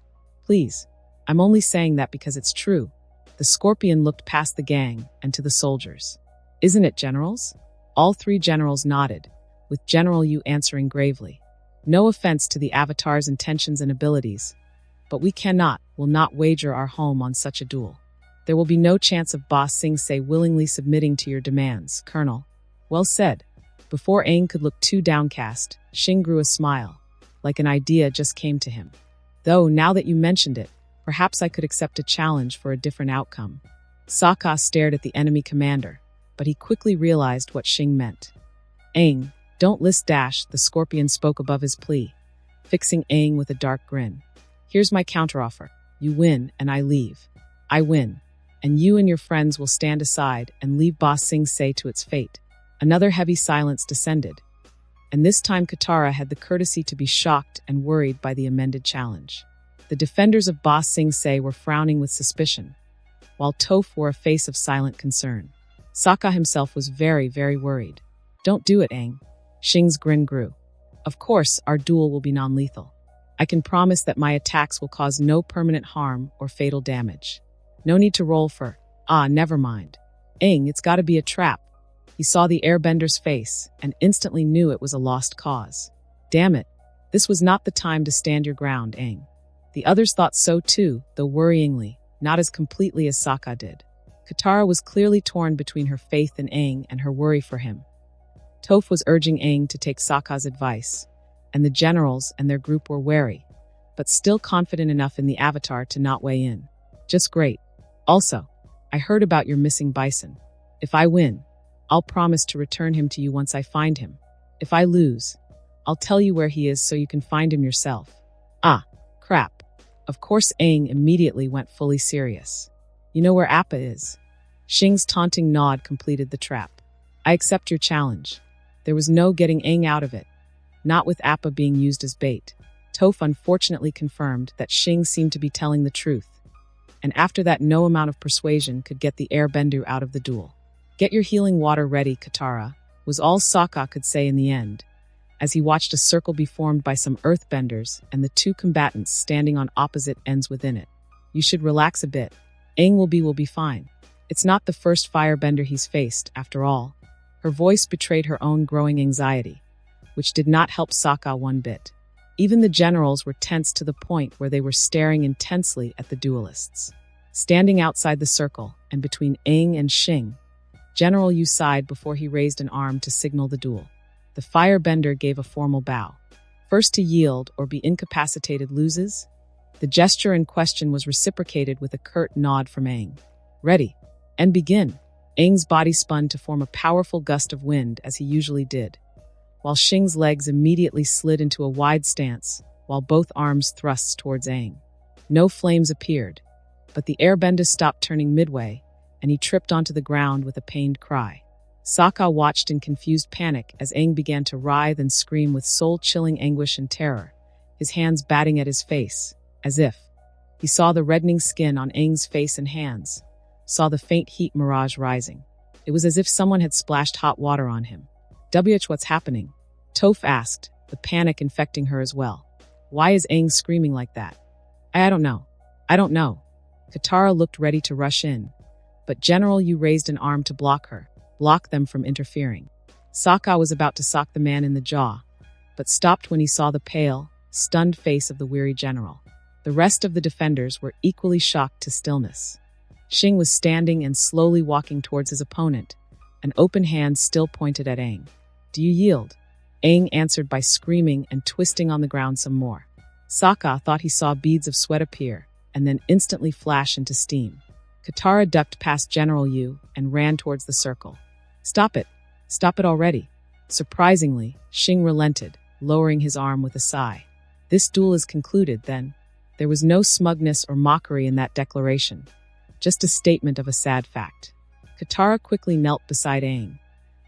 Please. I'm only saying that because it's true. The scorpion looked past the gang and to the soldiers. Isn't it, generals? All three generals nodded, with General Yu answering gravely. No offense to the Avatar's intentions and abilities, but we will not wager our home on such a duel. There will be no chance of Boss Sing Se willingly submitting to your demands, Colonel. Well said. Before Aang could look too downcast, Shing grew a smile, like an idea just came to him. Though, now that you mentioned it, perhaps I could accept a challenge for a different outcome. Sokka stared at the enemy commander, but he quickly realized what Shing meant. Aang, don't list dash, the scorpion spoke above his plea, fixing Aang with a dark grin. Here's my counteroffer. You win, and I leave. I win, and you and your friends will stand aside and leave Boss Sing Se to its fate. Another heavy silence descended, and this time Katara had the courtesy to be shocked and worried by the amended challenge. The defenders of Boss Sing Se were frowning with suspicion, while Toph wore a face of silent concern. Sokka himself was very, very worried. Don't do it, Aang. Shing's grin grew. Of course, our duel will be non-lethal. I can promise that my attacks will cause no permanent harm or fatal damage. No need to roll for, never mind. Aang, it's gotta be a trap. He saw the airbender's face and instantly knew it was a lost cause. Damn it. This was not the time to stand your ground, Aang. The others thought so too, though worryingly, not as completely as Sokka did. Katara was clearly torn between her faith in Aang and her worry for him. Toph was urging Aang to take Sokka's advice, and the generals and their group were wary, but still confident enough in the Avatar to not weigh in. Just great. Also, I heard about your missing bison. If I win, I'll promise to return him to you once I find him. If I lose, I'll tell you where he is so you can find him yourself. Crap. Of course, Aang immediately went fully serious. You know where Appa is? Shing's taunting nod completed the trap. I accept your challenge. There was no getting Aang out of it, not with Appa being used as bait. Toph unfortunately confirmed that Shing seemed to be telling the truth, and after that no amount of persuasion could get the airbender out of the duel. Get your healing water ready, Katara, was all Sokka could say in the end, as he watched a circle be formed by some earthbenders and the two combatants standing on opposite ends within it. You should relax a bit. Aang will be fine. It's not the first firebender he's faced, after all. Her voice betrayed her own growing anxiety, which did not help Sokka one bit. Even the generals were tense to the point where they were staring intensely at the duelists. Standing outside the circle and between Aang and Shing, General Yu sighed before he raised an arm to signal the duel. The firebender gave a formal bow. First to yield or be incapacitated loses. The gesture in question was reciprocated with a curt nod from Aang. Ready. And begin. Aang's body spun to form a powerful gust of wind as he usually did, while Shing's legs immediately slid into a wide stance, while both arms thrust towards Aang. No flames appeared, but the airbender stopped turning midway, and he tripped onto the ground with a pained cry. Sokka watched in confused panic as Aang began to writhe and scream with soul-chilling anguish and terror, his hands batting at his face, as if he saw the reddening skin on Aang's face and hands, saw the faint heat mirage rising. It was as if someone had splashed hot water on him. What's happening? Toph asked, the panic infecting her as well. Why is Aang screaming like that? I don't know. Katara looked ready to rush in, but General Yu raised an arm to block them from interfering. Sokka was about to sock the man in the jaw, but stopped when he saw the pale, stunned face of the weary general. The rest of the defenders were equally shocked to stillness. Shing was standing and slowly walking towards his opponent, an open hand still pointed at Aang. Do you yield? Aang answered by screaming and twisting on the ground some more. Sokka thought he saw beads of sweat appear, and then instantly flash into steam. Katara ducked past General Yu and ran towards the circle. Stop it! Stop it already! Surprisingly, Xing relented, lowering his arm with a sigh. This duel is concluded, then. There was no smugness or mockery in that declaration, just a statement of a sad fact. Katara quickly knelt beside Aang,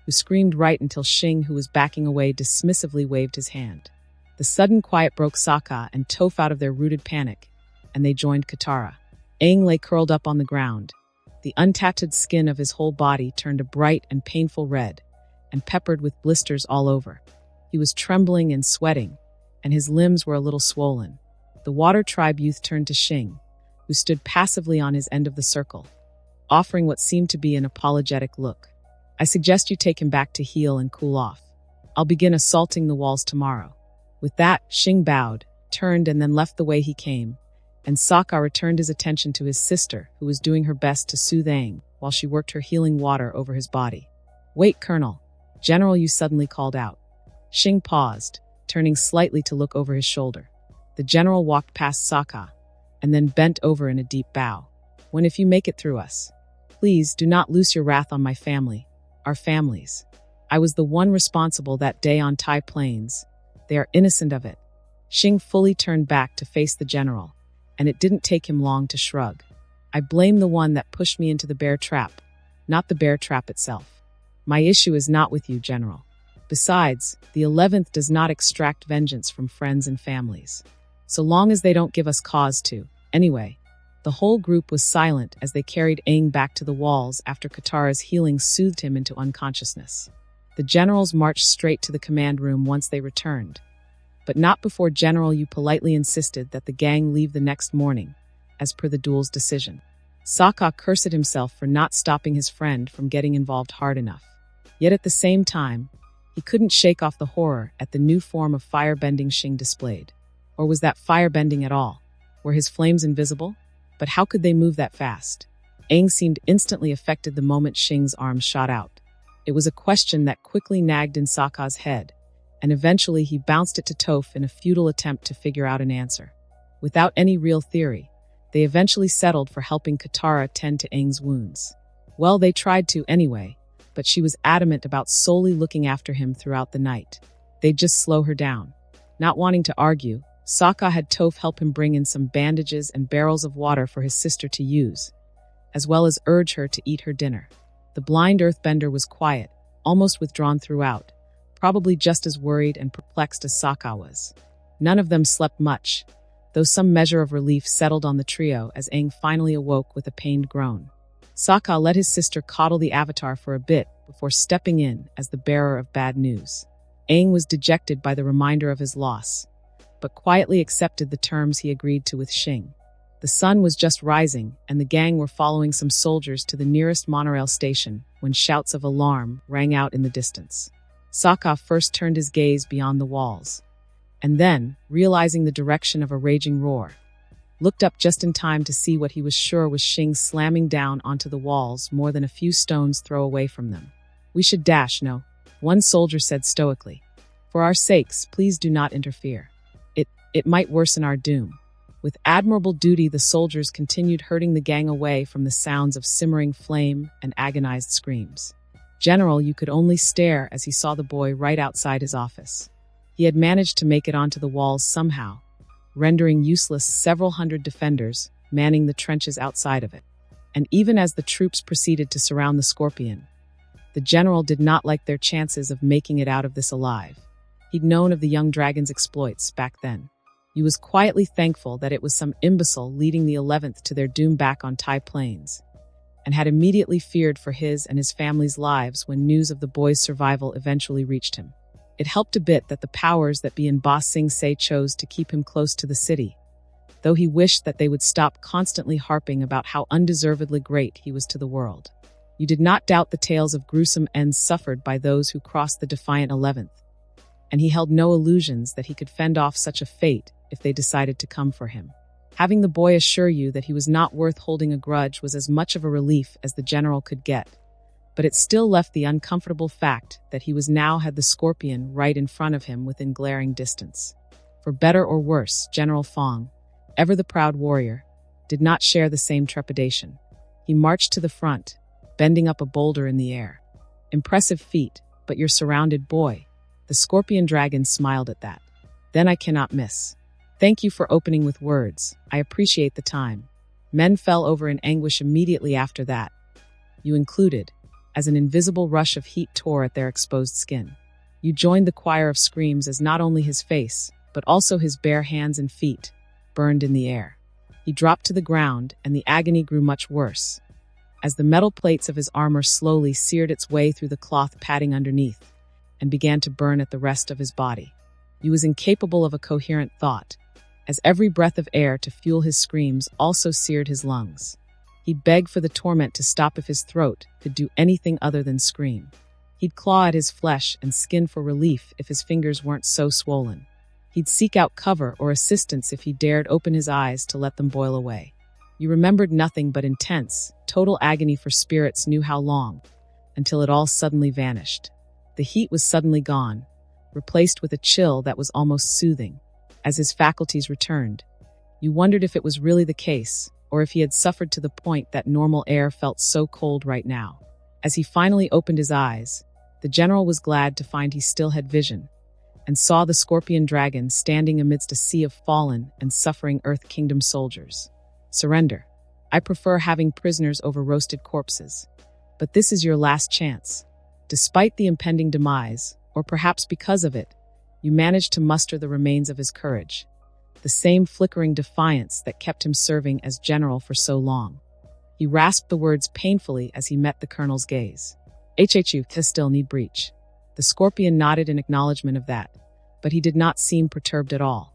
who screamed right until Xing, who was backing away, dismissively waved his hand. The sudden quiet broke Sokka and Toph out of their rooted panic, and they joined Katara. Aang lay curled up on the ground. The untattooed skin of his whole body turned a bright and painful red, and peppered with blisters all over. He was trembling and sweating, and his limbs were a little swollen. The Water Tribe youth turned to Xing, who stood passively on his end of the circle, offering what seemed to be an apologetic look. I suggest you take him back to heal and cool off. I'll begin assaulting the walls tomorrow. With that, Xing bowed, turned, and then left the way he came, and Sokka returned his attention to his sister, who was doing her best to soothe Aang while she worked her healing water over his body. Wait, Colonel. General Yu suddenly called out. Xing paused, turning slightly to look over his shoulder. The general walked past Sokka, and then bent over in a deep bow. When if you make it through us, please do not loose your wrath on my family, our families. I was the one responsible that day on Tai Plains. They are innocent of it. Xing fully turned back to face the general, and it didn't take him long to shrug. I blame the one that pushed me into the bear trap, not the bear trap itself. My issue is not with you, General. Besides, the 11th does not extract vengeance from friends and families, so long as they don't give us cause to. Anyway, the whole group was silent as they carried Aang back to the walls after Katara's healing soothed him into unconsciousness. The generals marched straight to the command room once they returned, but not before General Yu politely insisted that the gang leave the next morning, as per the duel's decision. Sokka cursed himself for not stopping his friend from getting involved hard enough. Yet at the same time, he couldn't shake off the horror at the new form of firebending Xing displayed. Or was that firebending at all? Were his flames invisible? But how could they move that fast? Aang seemed instantly affected the moment Xing's arms shot out. It was a question that quickly nagged in Sokka's head, and eventually he bounced it to Toph in a futile attempt to figure out an answer. Without any real theory, they eventually settled for helping Katara tend to Aang's wounds. Well, they tried to anyway, but she was adamant about solely looking after him throughout the night. They'd just slow her down. Not wanting to argue, Sokka had Toph help him bring in some bandages and barrels of water for his sister to use, as well as urge her to eat her dinner. The blind earthbender was quiet, almost withdrawn throughout, probably just as worried and perplexed as Sokka was. None of them slept much, though some measure of relief settled on the trio as Aang finally awoke with a pained groan. Sokka let his sister coddle the avatar for a bit before stepping in as the bearer of bad news. Aang was dejected by the reminder of his loss, but quietly accepted the terms he agreed to with Xing. The sun was just rising, and the gang were following some soldiers to the nearest monorail station when shouts of alarm rang out in the distance. Sokka first turned his gaze beyond the walls, and then, realizing the direction of a raging roar, looked up just in time to see what he was sure was Xing slamming down onto the walls more than a few stones throw away from them. We should dash, no? One soldier said stoically. For our sakes, please do not interfere. It might worsen our doom. With admirable duty, the soldiers continued herding the gang away from the sounds of simmering flame and agonized screams. General, you could only stare as he saw the boy right outside his office. He had managed to make it onto the walls somehow, rendering useless several hundred defenders manning the trenches outside of it. And even as the troops proceeded to surround the Scorpion, the general did not like their chances of making it out of this alive. He'd known of the young dragon's exploits back then. He was quietly thankful that it was some imbecile leading the 11th to their doom back on Tai Plains, and had immediately feared for his and his family's lives when news of the boy's survival eventually reached him. It helped a bit that the powers that be in Ba Sing Se chose to keep him close to the city, though he wished that they would stop constantly harping about how undeservedly great he was to the world. You did not doubt the tales of gruesome ends suffered by those who crossed the defiant 11th, and he held no illusions that he could fend off such a fate if they decided to come for him. Having the boy assure you that he was not worth holding a grudge was as much of a relief as the general could get, but it still left the uncomfortable fact that he had the Scorpion right in front of him within glaring distance. For better or worse, General Fong, ever the proud warrior, did not share the same trepidation. He marched to the front, bending up a boulder in the air. Impressive feat, but you're surrounded, boy. The Scorpion Dragon smiled at that. Then I cannot miss. Thank you for opening with words. I appreciate the time. Men fell over in anguish immediately after that. You included, as an invisible rush of heat tore at their exposed skin. You joined the choir of screams as not only his face, but also his bare hands and feet, burned in the air. He dropped to the ground, and the agony grew much worse, as the metal plates of his armor slowly seared its way through the cloth padding underneath, and began to burn at the rest of his body. He was incapable of a coherent thought, as every breath of air to fuel his screams also seared his lungs. He'd beg for the torment to stop if his throat could do anything other than scream. He'd claw at his flesh and skin for relief if his fingers weren't so swollen. He'd seek out cover or assistance if he dared open his eyes to let them boil away. You remembered nothing but intense, total agony for spirits knew how long, until it all suddenly vanished. The heat was suddenly gone, replaced with a chill that was almost soothing. As his faculties returned, you wondered if it was really the case, or if he had suffered to the point that normal air felt so cold right now. As he finally opened his eyes, the general was glad to find he still had vision, and saw the Scorpion Dragon standing amidst a sea of fallen and suffering Earth Kingdom soldiers. Surrender. I prefer having prisoners over roasted corpses. But this is your last chance. Despite the impending demise, or perhaps because of it, you managed to muster the remains of his courage. The same flickering defiance that kept him serving as general for so long. He rasped the words painfully as he met the colonel's gaze. HHU still need breach. The Scorpion nodded in acknowledgement of that, but he did not seem perturbed at all.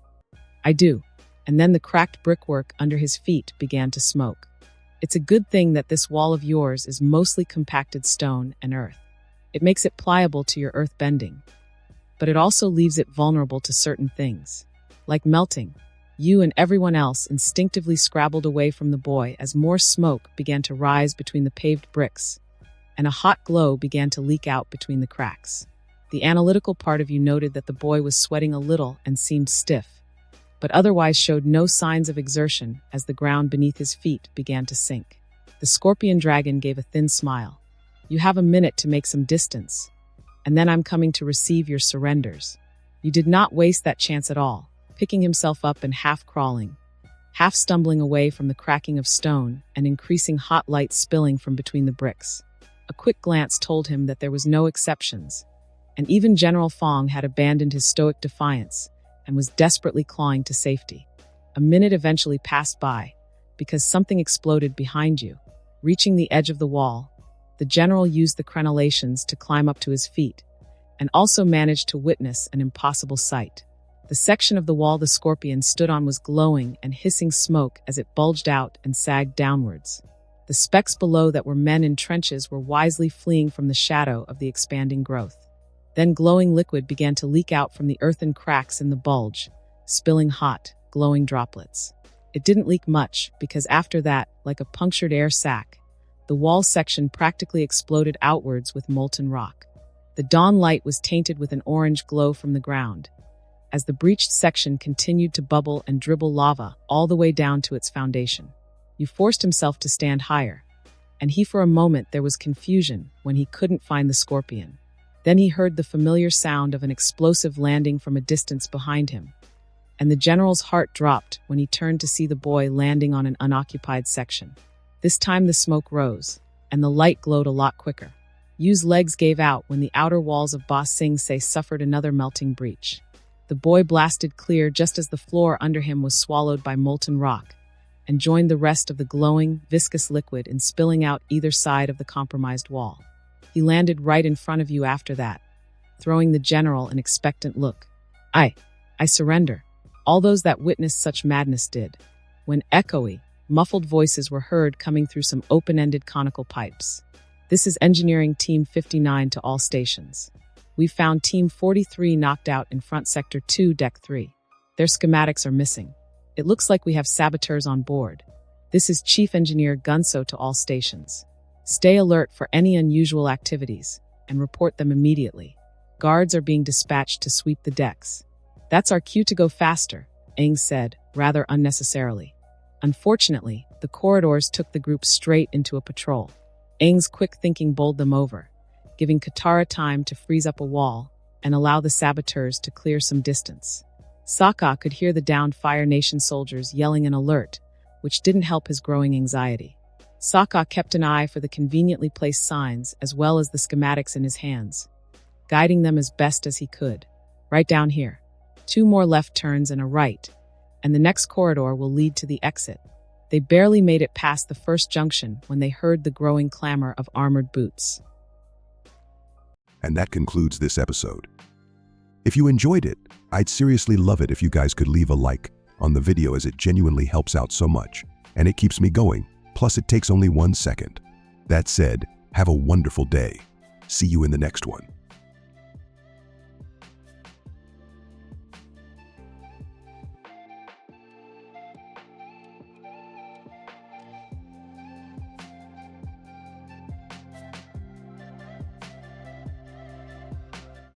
I do. And then the cracked brickwork under his feet began to smoke. It's a good thing that this wall of yours is mostly compacted stone and earth. It makes it pliable to your earth bending. But it also leaves it vulnerable to certain things. Like melting, you and everyone else instinctively scrabbled away from the boy as more smoke began to rise between the paved bricks, and a hot glow began to leak out between the cracks. The analytical part of you noted that the boy was sweating a little and seemed stiff, but otherwise showed no signs of exertion as the ground beneath his feet began to sink. The Scorpion Dragon gave a thin smile. You have a minute to make some distance, and then I'm coming to receive your surrenders. You did not waste that chance at all, picking himself up and half crawling, half stumbling away from the cracking of stone and increasing hot light spilling from between the bricks. A quick glance told him that there was no exceptions, and even General Fong had abandoned his stoic defiance and was desperately clawing to safety. A minute eventually passed by, because something exploded behind you. Reaching the edge of the wall, the general used the crenellations to climb up to his feet, and also managed to witness an impossible sight. The section of the wall the Scorpion stood on was glowing and hissing smoke as it bulged out and sagged downwards. The specks below that were men in trenches were wisely fleeing from the shadow of the expanding growth. Then glowing liquid began to leak out from the earthen cracks in the bulge, spilling hot, glowing droplets. It didn't leak much, because after that, like a punctured air sac, the wall section practically exploded outwards with molten rock. The dawn light was tainted with an orange glow from the ground, as the breached section continued to bubble and dribble lava all the way down to its foundation. You forced himself to stand higher, and for a moment there was confusion when he couldn't find the Scorpion. Then he heard the familiar sound of an explosive landing from a distance behind him, and the general's heart dropped when he turned to see the boy landing on an unoccupied section. This time the smoke rose, and the light glowed a lot quicker. Yu's legs gave out when the outer walls of Ba Sing Se suffered another melting breach. The boy blasted clear just as the floor under him was swallowed by molten rock, and joined the rest of the glowing, viscous liquid in spilling out either side of the compromised wall. He landed right in front of you after that, throwing the general an expectant look. I surrender. All those that witnessed such madness did. When echoey, muffled voices were heard coming through some open-ended conical pipes. This is Engineering Team 59 to all stations. We found Team 43 knocked out in Front Sector 2, Deck 3. Their schematics are missing. It looks like we have saboteurs on board. This is Chief Engineer Gunso to all stations. Stay alert for any unusual activities and report them immediately. Guards are being dispatched to sweep the decks. That's our cue to go faster, Aang said, rather unnecessarily. Unfortunately, the corridors took the group straight into a patrol. Aang's quick thinking bowled them over, giving Katara time to freeze up a wall and allow the saboteurs to clear some distance. Sokka could hear the downed Fire Nation soldiers yelling an alert, which didn't help his growing anxiety. Sokka kept an eye for the conveniently placed signs as well as the schematics in his hands, guiding them as best as he could. Right down here. 2 more left turns and a right, and the next corridor will lead to the exit. They barely made it past the first junction when they heard the growing clamor of armored boots. And that concludes this episode. If you enjoyed it, I'd seriously love it if you guys could leave a like on the video, as it genuinely helps out so much, and it keeps me going, plus it takes only 1 second. That said, have a wonderful day. See you in the next one.